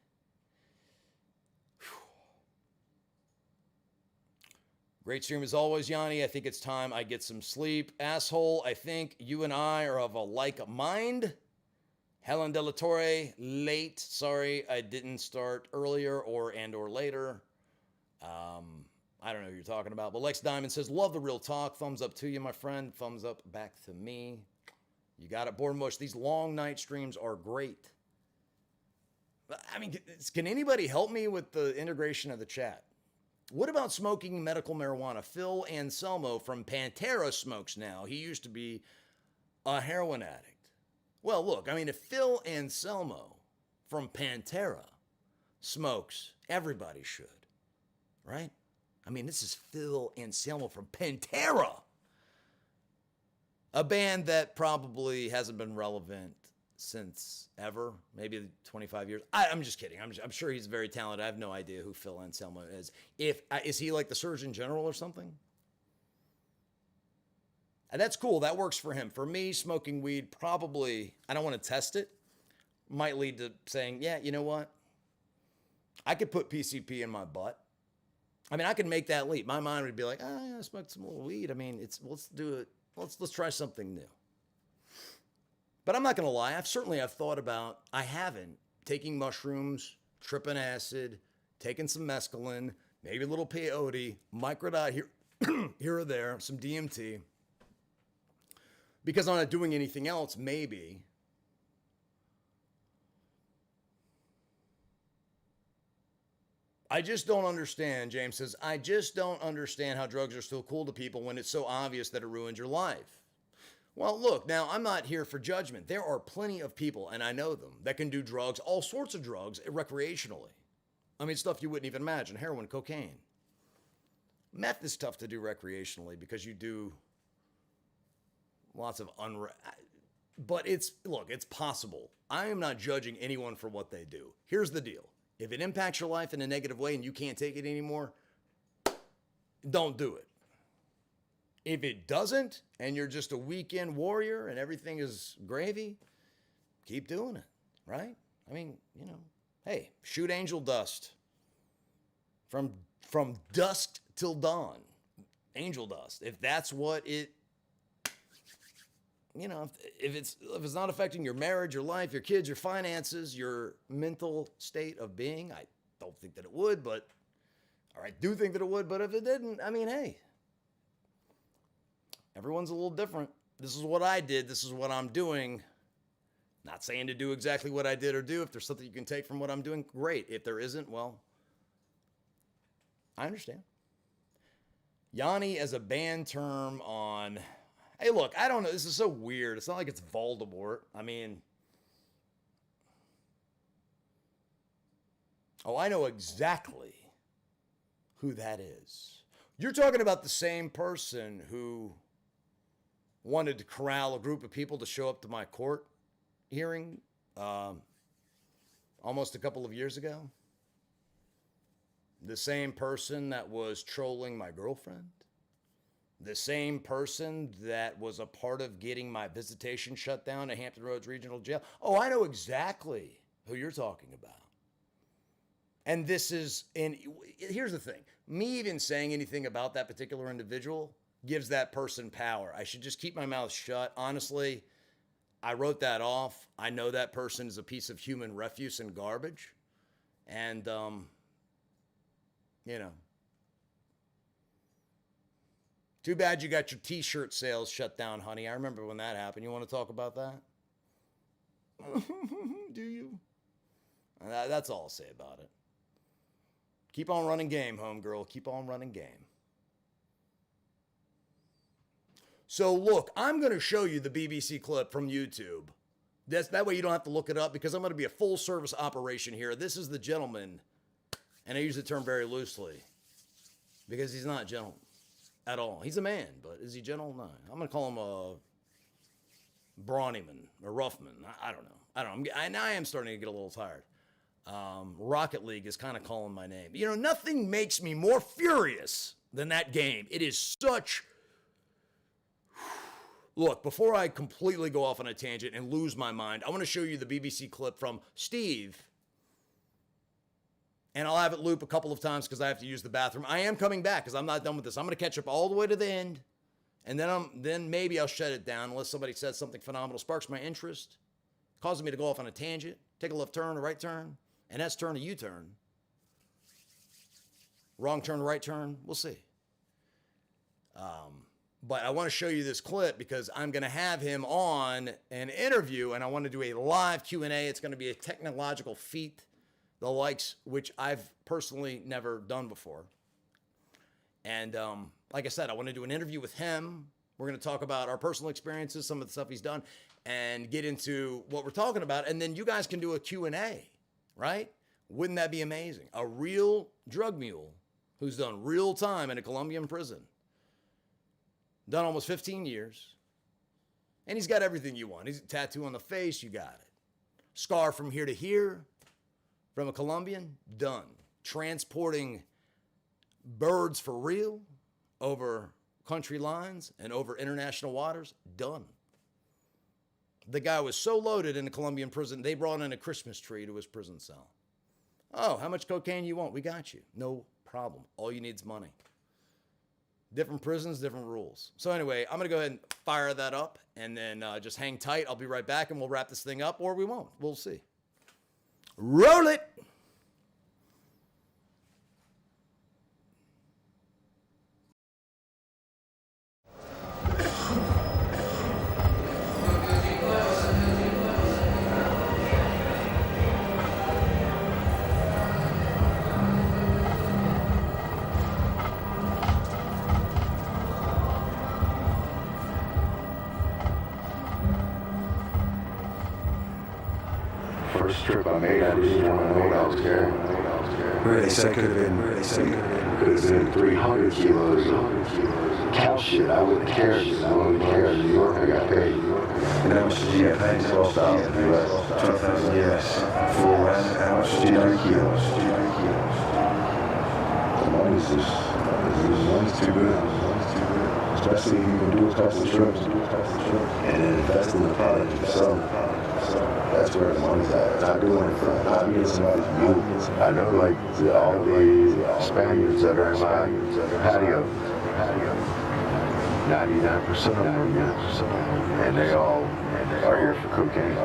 great stream as always, Yanni. I think it's time I get some sleep. Asshole, I think you and I are of a like mind. Helen De La Torre, late. Sorry, I didn't start earlier or later. I don't know who you're talking about. But Lex Diamond says, love the real talk. Thumbs up to you, my friend. Thumbs up back to me. You got it, Born Mush. These long night streams are great. I mean, can anybody help me with the integration of the chat? What about smoking medical marijuana? Phil Anselmo from Pantera smokes now. He used to be a heroin addict. Well, look, I mean, if Phil Anselmo from Pantera smokes, everybody should, right? I mean, this is Phil Anselmo from Pantera, a band that probably hasn't been relevant since ever, maybe 25 years. I'm just kidding. I'm sure he's very talented. I have no idea who Phil Anselmo is. Is he like the Surgeon General or something? And that's cool. That works for him. For me, smoking weed probably, I don't want to test it, might lead to saying, yeah, you know what? I could put PCP in my butt. I mean, I could make that leap. My mind would be like, I smoked some little weed. I mean, let's do it. Let's try something new. But I'm not going to lie. I've thought about, I haven't, taking mushrooms, tripping acid, taking some mescaline, maybe a little peyote, microdot here, here or there, some DMT. Because I'm not doing anything else, maybe. I just don't understand, James says, I just don't understand how drugs are still cool to people when it's so obvious that it ruins your life. Well, look, now I'm not here for judgment. There are plenty of people, and I know them, that can do drugs, all sorts of drugs, recreationally. I mean, stuff you wouldn't even imagine, heroin, cocaine. Meth is tough to do recreationally because you do lots of but it's possible. I am not judging anyone for what they do. Here's the deal. If it impacts your life in a negative way and you can't take it anymore, don't do it. If it doesn't, and you're just a weekend warrior and everything is gravy, keep doing it, right? I mean, hey, shoot angel dust from dusk till dawn. Angel dust. If that's what it, if it's not affecting your marriage, your life, your kids, your finances, your mental state of being, I don't think that it would, but, or I do think that it would, but if it didn't, I mean, hey, everyone's a little different. This is what I did. This is what I'm doing. Not saying to do exactly what I did or do. If there's something you can take from what I'm doing, great. If there isn't, well, I understand. Yanni as a band term on... Hey, look, I don't know. This is so weird. It's not like it's Voldemort. I mean... Oh, I know exactly who that is. You're talking about the same person who wanted to corral a group of people to show up to my court hearing almost a couple of years ago. The same person that was trolling my girlfriend. The same person that was a part of getting my visitation shut down at Hampton Roads Regional Jail. Oh, I know exactly who you're talking about. And this is, and here's the thing. Me even saying anything about that particular individual gives that person power. I should just keep my mouth shut. Honestly, I wrote that off. I know that person is a piece of human refuse and garbage. And, you know. Too bad you got your t-shirt sales shut down, honey. I remember when that happened. You want to talk about that? Do you? That's all I'll say about it. Keep on running game, homegirl. Keep on running game. So look, I'm going to show you the BBC clip from YouTube. That way you don't have to look it up because I'm going to be a full service operation here. This is the gentleman, and I use the term very loosely because he's not gentle at all. He's a man, but is he gentle? No. I'm going to call him a brawnyman, a roughman. I don't know. I am starting to get a little tired. Rocket League is kind of calling my name. You know, nothing makes me more furious than that game. It is such... Look, before I completely go off on a tangent and lose my mind, I want to show you the BBC clip from Steve. And I'll have it loop a couple of times because I have to use the bathroom. I am coming back because I'm not done with this. I'm going to catch up all the way to the end. And then maybe I'll shut it down unless somebody says something phenomenal, sparks my interest, causes me to go off on a tangent, take a left turn, a right turn, an S turn, a U turn. Wrong turn, right turn. We'll see. But I want to show you this clip because I'm going to have him on an interview and I want to do a live Q&A. It's going to be a technological feat, the likes which I've personally never done before. And like I said, I want to do an interview with him. We're going to talk about our personal experiences, some of the stuff he's done, and get into what we're talking about. And then you guys can do a Q&A, right? Wouldn't that be amazing? A real drug mule who's done real time in a Colombian prison. Done almost 15 years. And he's got everything you want. He's a tattoo on the face, you got it. Scar from here to here, from a Colombian, done. Transporting birds for real over country lines and over international waters, done. The guy was so loaded in a Colombian prison, they brought in a Christmas tree to his prison cell. Oh, how much cocaine you want? We got you. No problem. All you need is money. Different prisons, different rules. So anyway, I'm going to go ahead and fire that up and then just hang tight. I'll be right back and we'll wrap this thing up, or we won't. We'll see. Roll it. First trip I made, I didn't want to know what I was carrying. Really, so it could have been, Could have been 300 kilos of cow shit. I wouldn't care. I wouldn't care. In New York, I got paid. and how much did you get paid? 12,000 US. 12,000 US. For how much did you do kilos? The money's just, the money's too good. Especially if you can do a couple of trips and then invest in the product yourself. That's where the money's at. Not doing it for not being somebody's mule. I know like all the Spaniards that are in my patio, 99% of them are, and they all are here for cocaine.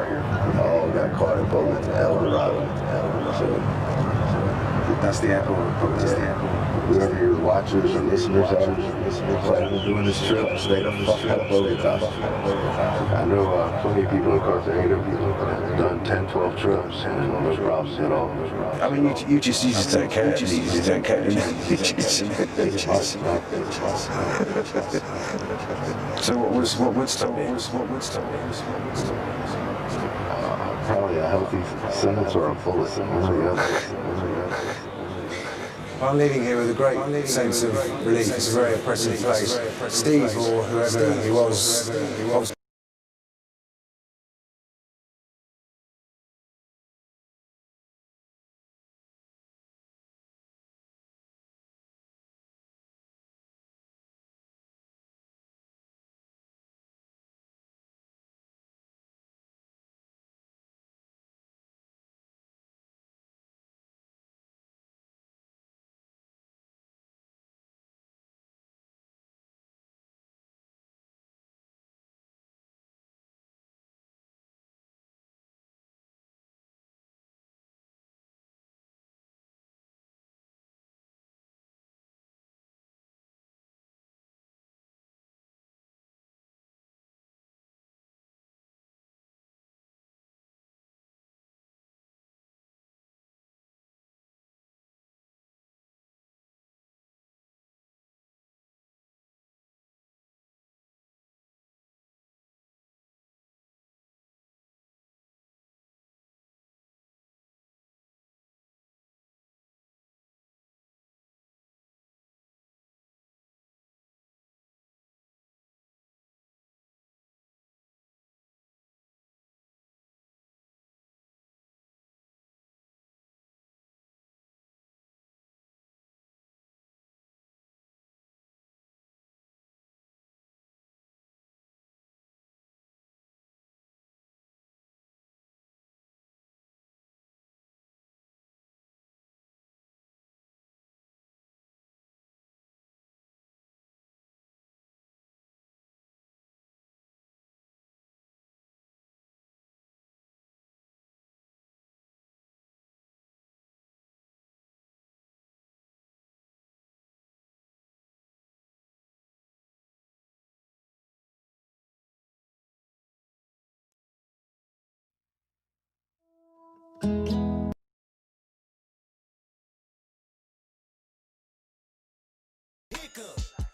All got caught in both El Dorado. So That's the apple. That's the apple. Whoever your watchers and listeners are, planning on doing this trip, stay the fuck out of Bogota. I know plenty of people in Cartagena that have done 10, 12 trips and no problems at all. I mean, you just take care. You take care. So what would stop me? Probably a healthy sentence or a full sentence. I'm leaving here with a great sense of relief. It's a very oppressive place. Steve, or whoever he was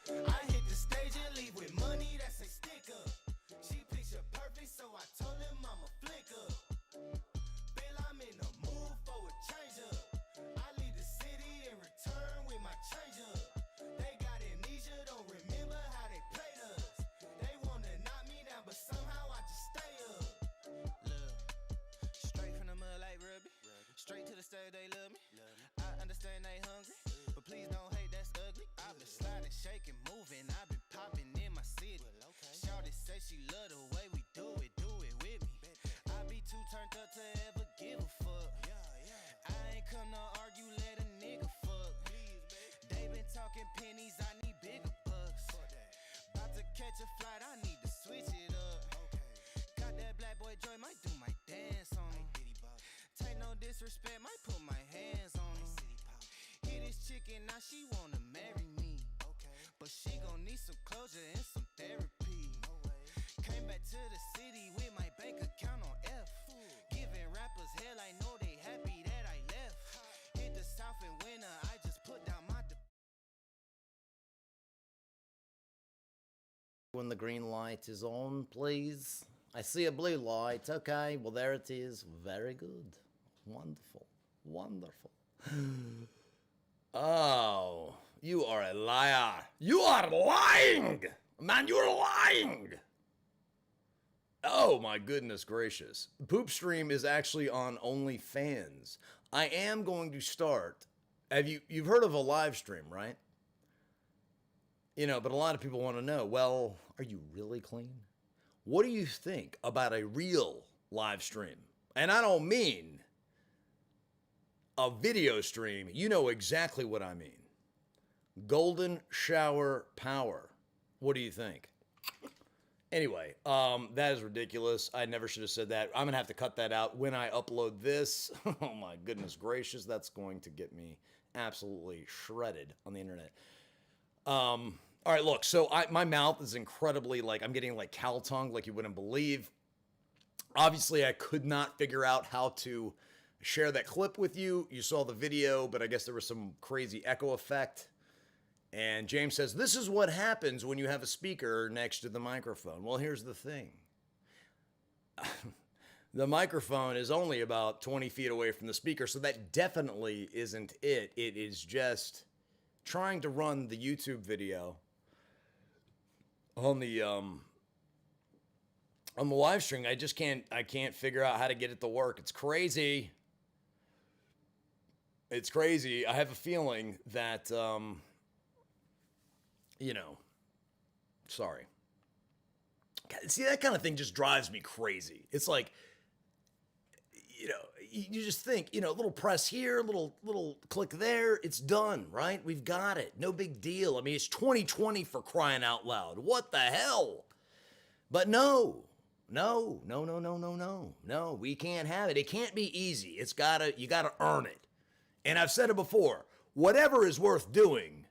I hit the stage and leave with money that's a sticker. She picture perfect, so I told him I'm a flicker. Bill, I'm in the mood for a change up. I leave the city and return with my change up. They got amnesia, don't remember how they played us. They wanna knock me down, but somehow I just stay up. Look, straight from the mud like Ruby. Straight to the stage, they love me. I understand they hungry, but please don't hate, that's ugly. I've been sliding, shaking, moving. I've been popping in my city. Shawty say she love the way we do it with me. I be too turned up to ever give a fuck. I ain't come to argue, let a nigga fuck. They been talking pennies, I need bigger bucks. About to catch a flight, I need to switch it up. Got that black boy joy, might do my dance on him. Take no disrespect, might put my hands on him. Hit this chicken, now she wanna marry me. But she gon' need some closure and some therapy. Came back to the city with my bank account on F. Giving rappers hell, I know they happy that I left. Hit the south in winter, I just put down my When the green light is on, please. I see a blue light. Okay, well, there it is. Very good. Wonderful. Wonderful. Oh, you are a liar. You are lying! Man, you're lying! Oh, my goodness gracious. Poop Stream is actually on OnlyFans. I am going to start. You've heard of a live stream, right? You know, but a lot of people want to know, well, are you really clean? What do you think about a real live stream? And I don't mean a video stream. You know exactly what I mean. Golden shower power. What do you think? Anyway, that is ridiculous. I never should have said that. I'm going to have to cut that out when I upload this. Oh my goodness gracious. That's going to get me absolutely shredded on the internet. All right, look, so my mouth is incredibly, like, I'm getting like cow tongue like you wouldn't believe. Obviously, I could not figure out how to share that clip with you. You saw the video, but I guess there was some crazy echo effect. And James says, this is what happens when you have a speaker next to the microphone. Well, here's the thing. The microphone is only about 20 feet away from the speaker, so that definitely isn't it. It is just trying to run the YouTube video on the live stream. I can't figure out how to get it to work. It's crazy. It's crazy. I have a feeling that sorry. See, that kind of thing just drives me crazy. It's like, you just think, a little press here, little click there, it's done, right? We've got it. No big deal. I mean, it's 2020 for crying out loud. What the hell? But no, we can't have it. It can't be easy. You gotta earn it. And I've said it before, whatever is worth doing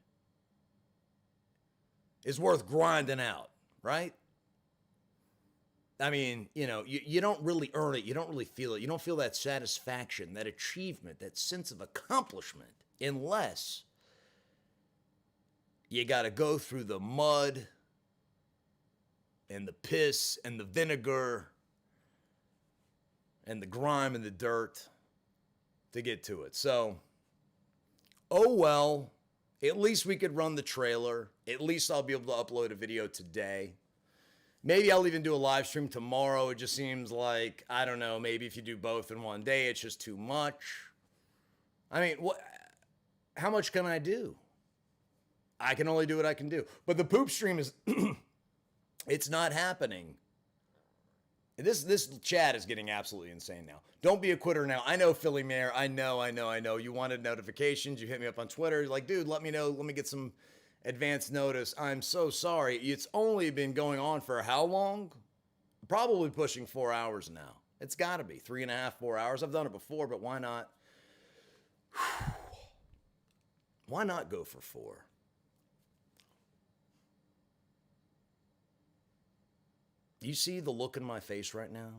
is worth grinding out, right? I mean, you don't really earn it. You don't really feel it. You don't feel that satisfaction, that achievement, that sense of accomplishment, unless you got to go through the mud and the piss and the vinegar and the grime and the dirt to get to it. So, oh well. At least we could run the trailer. At least I'll be able to upload a video today. Maybe I'll even do a live stream tomorrow. It just seems like, I don't know, maybe if you do both in one day, it's just too much. I mean, how much can I do? I can only do what I can do. But the poop stream is, it's not happening. This chat is getting absolutely insane now. Don't be a quitter now. I know, Philly Mayor. I know. You wanted notifications. You hit me up on Twitter. You're like, dude, let me know. Let me get some advance notice. I'm so sorry. It's only been going on for how long? Probably pushing 4 hours now. It's got to be 3.5, 4 hours. I've done it before, but why not? Why not go for 4? Do you see the look in my face right now?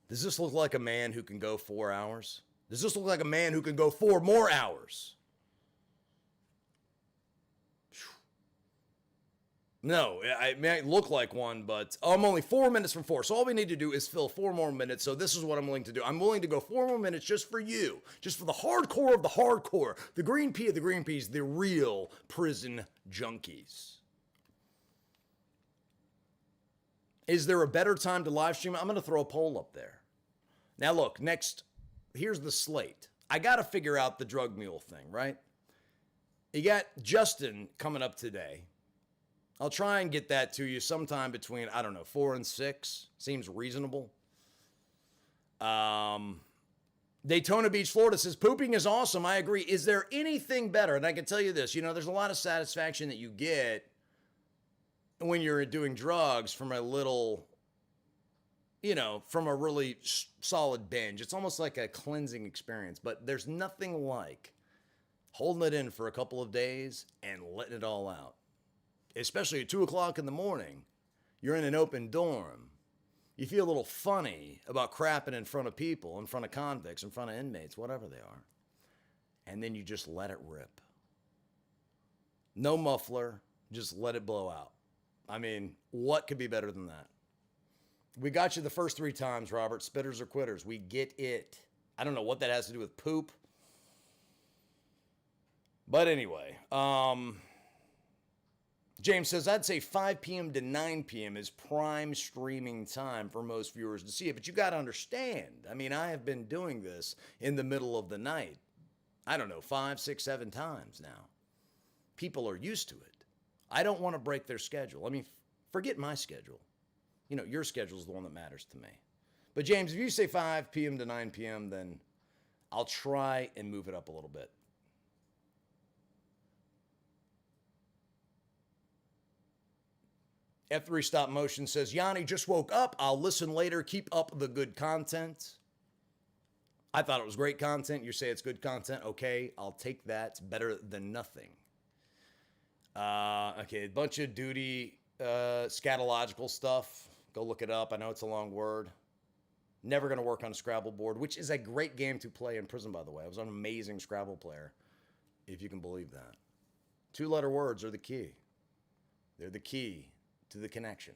Does this look like a man who can go 4 hours? Does this look like a man who can go 4 more hours? No, I might look like one, but I'm only 4 minutes from 4. So all we need to do is fill 4 more minutes. So this is what I'm willing to do. I'm willing to go 4 more minutes just for you. Just for the hardcore of the hardcore. The green pea of the green peas. The real prison junkies. Is there a better time to live stream? I'm going to throw a poll up there. Now look, next, here's the slate. I got to figure out the drug mule thing, right? You got Justin coming up today. I'll try and get that to you sometime between, 4 and 6. Seems reasonable. Daytona Beach, Florida says, pooping is awesome. I agree. Is there anything better? And I can tell you this, there's a lot of satisfaction that you get when you're doing drugs from a little, from a really solid binge. It's almost like a cleansing experience, but there's nothing like holding it in for a couple of days and letting it all out. Especially at 2 o'clock in the morning, you're in an open dorm. You feel a little funny about crapping in front of people, in front of convicts, in front of inmates, whatever they are. And then you just let it rip. No muffler, just let it blow out. I mean, what could be better than that? We got you the first 3 times, Robert. Spitters or quitters. We get it. I don't know what that has to do with poop. But anyway, James says, I'd say 5 p.m. to 9 p.m. is prime streaming time for most viewers to see it. But you got to understand, I mean, I have been doing this in the middle of the night. 5, 6, 7 times now. People are used to it. I don't want to break their schedule. I mean, forget my schedule. Your schedule is the one that matters to me. But James, if you say 5 p.m. to 9 p.m., then I'll try and move it up a little bit. F3 Stop Motion says, Yanni, just woke up. I'll listen later. Keep up the good content. I thought it was great content. You say it's good content. Okay, I'll take that. It's better than nothing. Okay, a bunch of duty scatological stuff. Go look it up. I know it's a long word. Never going to work on a Scrabble board, which is a great game to play in prison, by the way. I was an amazing Scrabble player, if you can believe that. 2-letter words are the key. They're the key to the connection.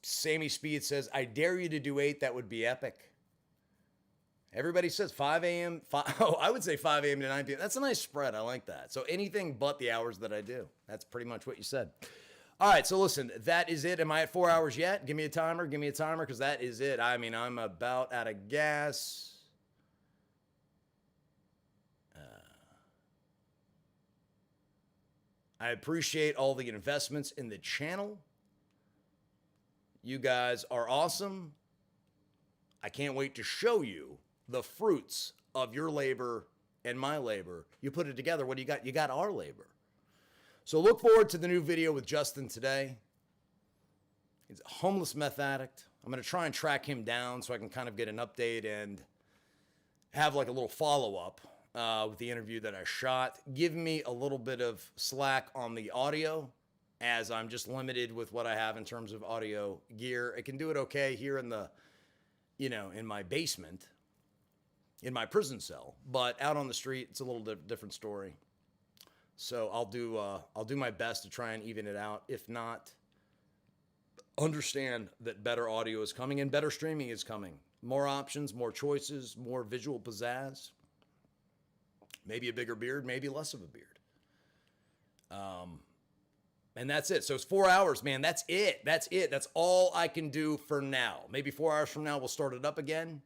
Sammy Speed says, I dare you to do 8. That would be epic. Everybody says 5 a.m. I would say 5 a.m. to 9 p.m. That's a nice spread. I like that. So anything but the hours that I do. That's pretty much what you said. All right, so listen, that is it. Am I at 4 hours yet? Give me a timer, because that is it. I mean, I'm about out of gas. I appreciate all the investments in the channel. You guys are awesome. I can't wait to show you the fruits of your labor and my labor. You put it together, what do you got? You got our labor. So look forward to the new video with Justin today. He's a homeless meth addict. I'm going to try and track him down so I can kind of get an update and have like a little follow-up with the interview that I shot. Give me a little bit of slack on the audio, as I'm just limited with what I have in terms of audio gear. I can do it okay here in the, in my basement, in my prison cell, but out on the street, it's a little different story. So I'll do my best to try and even it out. If not, understand that better audio is coming and better streaming is coming. More options, more choices, more visual pizzazz. Maybe a bigger beard, maybe less of a beard. And that's it. So it's 4 hours, man. That's it. That's it. That's all I can do for now. Maybe 4 hours from now, we'll start it up again.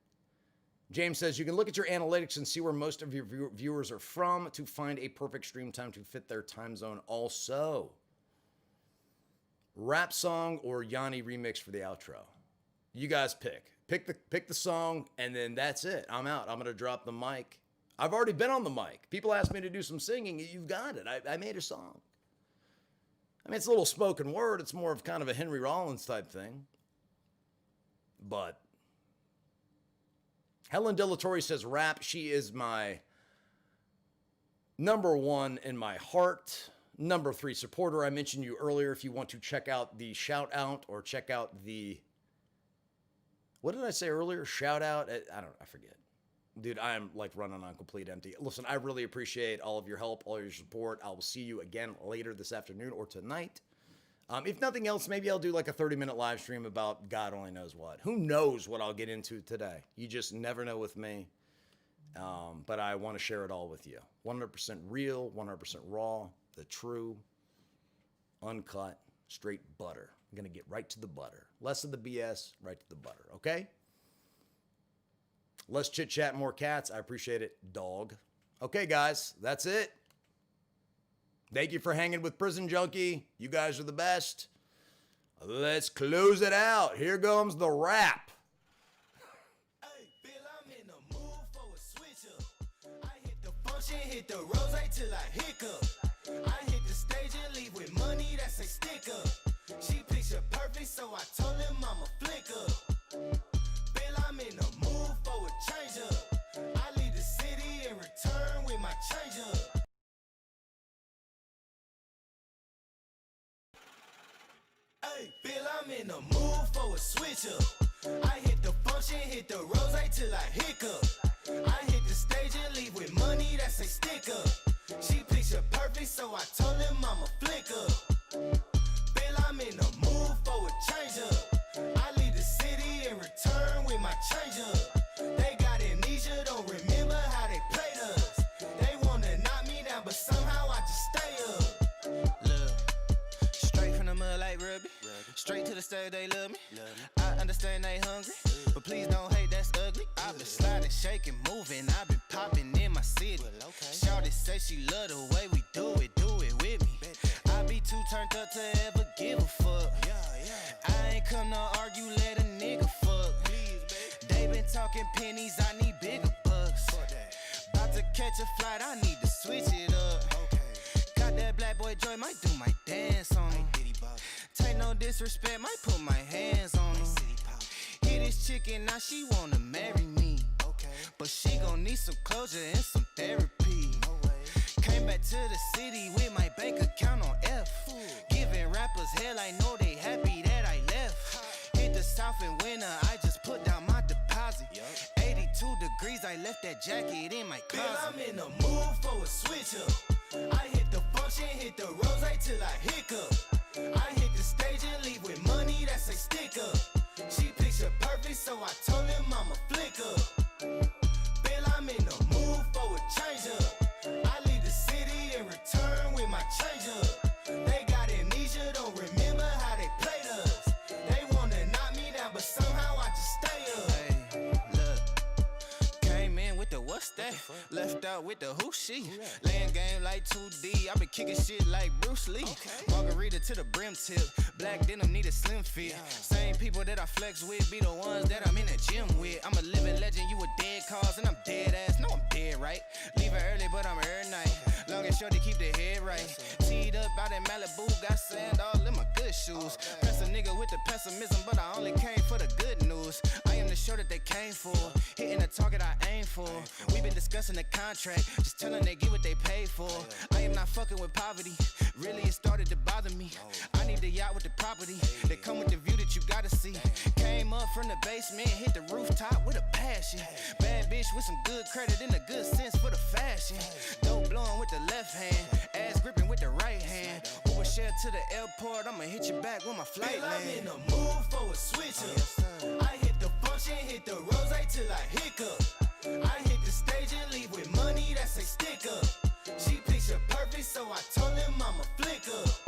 James says, you can look at your analytics and see where most of your viewers are from to find a perfect stream time to fit their time zone also. Rap song or Yanni remix for the outro? You guys pick. Pick the song, and then that's it. I'm out. I'm going to drop the mic. I've already been on the mic. People asked me to do some singing. You've got it. I made a song. I mean, it's a little spoken word. It's more of kind of a Henry Rollins type thing. But Helen Dilatori says rap. She is my number 1 in my heart. Number 3 supporter. I mentioned you earlier. If you want to check out the shout out or check out the, what did I say earlier? Shout out. I forget. Dude, I am like running on complete empty. Listen, I really appreciate all of your help, all your support. I will see you again later this afternoon or tonight. If nothing else, maybe I'll do like a 30-minute live stream about God only knows what. Who knows what I'll get into today? You just never know with me. But I want to share it all with you. 100% real, 100% raw, the true, uncut, straight butter. I'm going to get right to the butter. Less of the BS, right to the butter, okay? Less chit-chat, more cats. I appreciate it, dog. Okay, guys, that's it. Thank you for hanging with Prison Junkie. You guys are the best. Let's close it out. Here comes the rap. Hey, Bill, I'm in the mood for a switch up. I hit the function, hit the rose till I hiccup. I hit the stage and leave with money that's a stick up. She picture perfect, so I told him I'm a flick up. Bill, I'm in the mood for a change up. I leave the city and return with my change up. Hey, Bill, I'm in the mood for a switch up. I hit the function, hit the rose till I hiccup. I hit the stage and leave with money that's a stick up. She picture perfect, so I told him I'm a flick up. Bill, I'm in the mood for a change up. I leave the city and return with my change up. They got amnesia, don't remember how they played us. They wanna knock me down, but somehow I just stay up. Look, straight from the mud like Ruby. Straight to the stage, they love me. I understand they hungry, but please don't hate, that's ugly. I've been sliding, shaking, moving. I've been popping in my city. Shawty say she love the way we do it with me. I be too turned up to ever give a fuck. I ain't come to argue, let a nigga fuck. They been talking pennies, I need bigger bucks. About to catch a flight, I need to switch it up. boy Joy might do my dance on him. Take no disrespect, might put my hands on him. Hit this chicken, now she wanna marry me. But she gon' need some closure and some therapy. Came back to the city with my bank account on F. Giving rappers hell, I know they happy that I left. Hit the south in winter, I just put down my deposit. 82 degrees, I left that jacket in my closet. Bill, I'm in the mood for a switch up. I hit the function, hit the rose till I hiccup. I hit the stage and leave with money that's a stick up. She picture perfect, so I told him I'ma flick up. Bill, I'm in the mood for a change up. I leave the city and return with my change up. They got amnesia, don't remember how they played us. They wanna knock me down, but somehow I just stay up. Hey, look, came in with the what's that? Left out with the who she? Laying game like 2D, I been kicking shit like Bruce Lee. Margarita to the brim tip, black denim need a slim fit. Same people that I flex with be the ones that I'm in the gym with. I'm a living legend, you a dead cause, and I'm dead ass. No, I'm dead, right? Leaving early, but I'm here night. Long and short to keep the head right. Teed up out in Malibu, got sand all in my good shoes. Press a nigga with the pessimism, but I only came for the good news. I am the show that they came for, hitting the target I aim for. We been discussing the contract, just telling they get what they paid for. I am not fucking with poverty, really it started to bother me. I need the yacht with the property, that come with the view that you gotta see. Came up from the basement, hit the rooftop with a passion. Bad bitch with some good credit and a good sense for the fashion. Dope blowing with the left hand, ass gripping with the right hand. Uber share to the airport, I'ma hit you back when my flight Bill, I'm land. in the mood for a switch up. I hit the function, hit the rose till I hiccup. I hit the stage and leave with money that's a stick up. She picture perfect, so I told him I'ma flick up.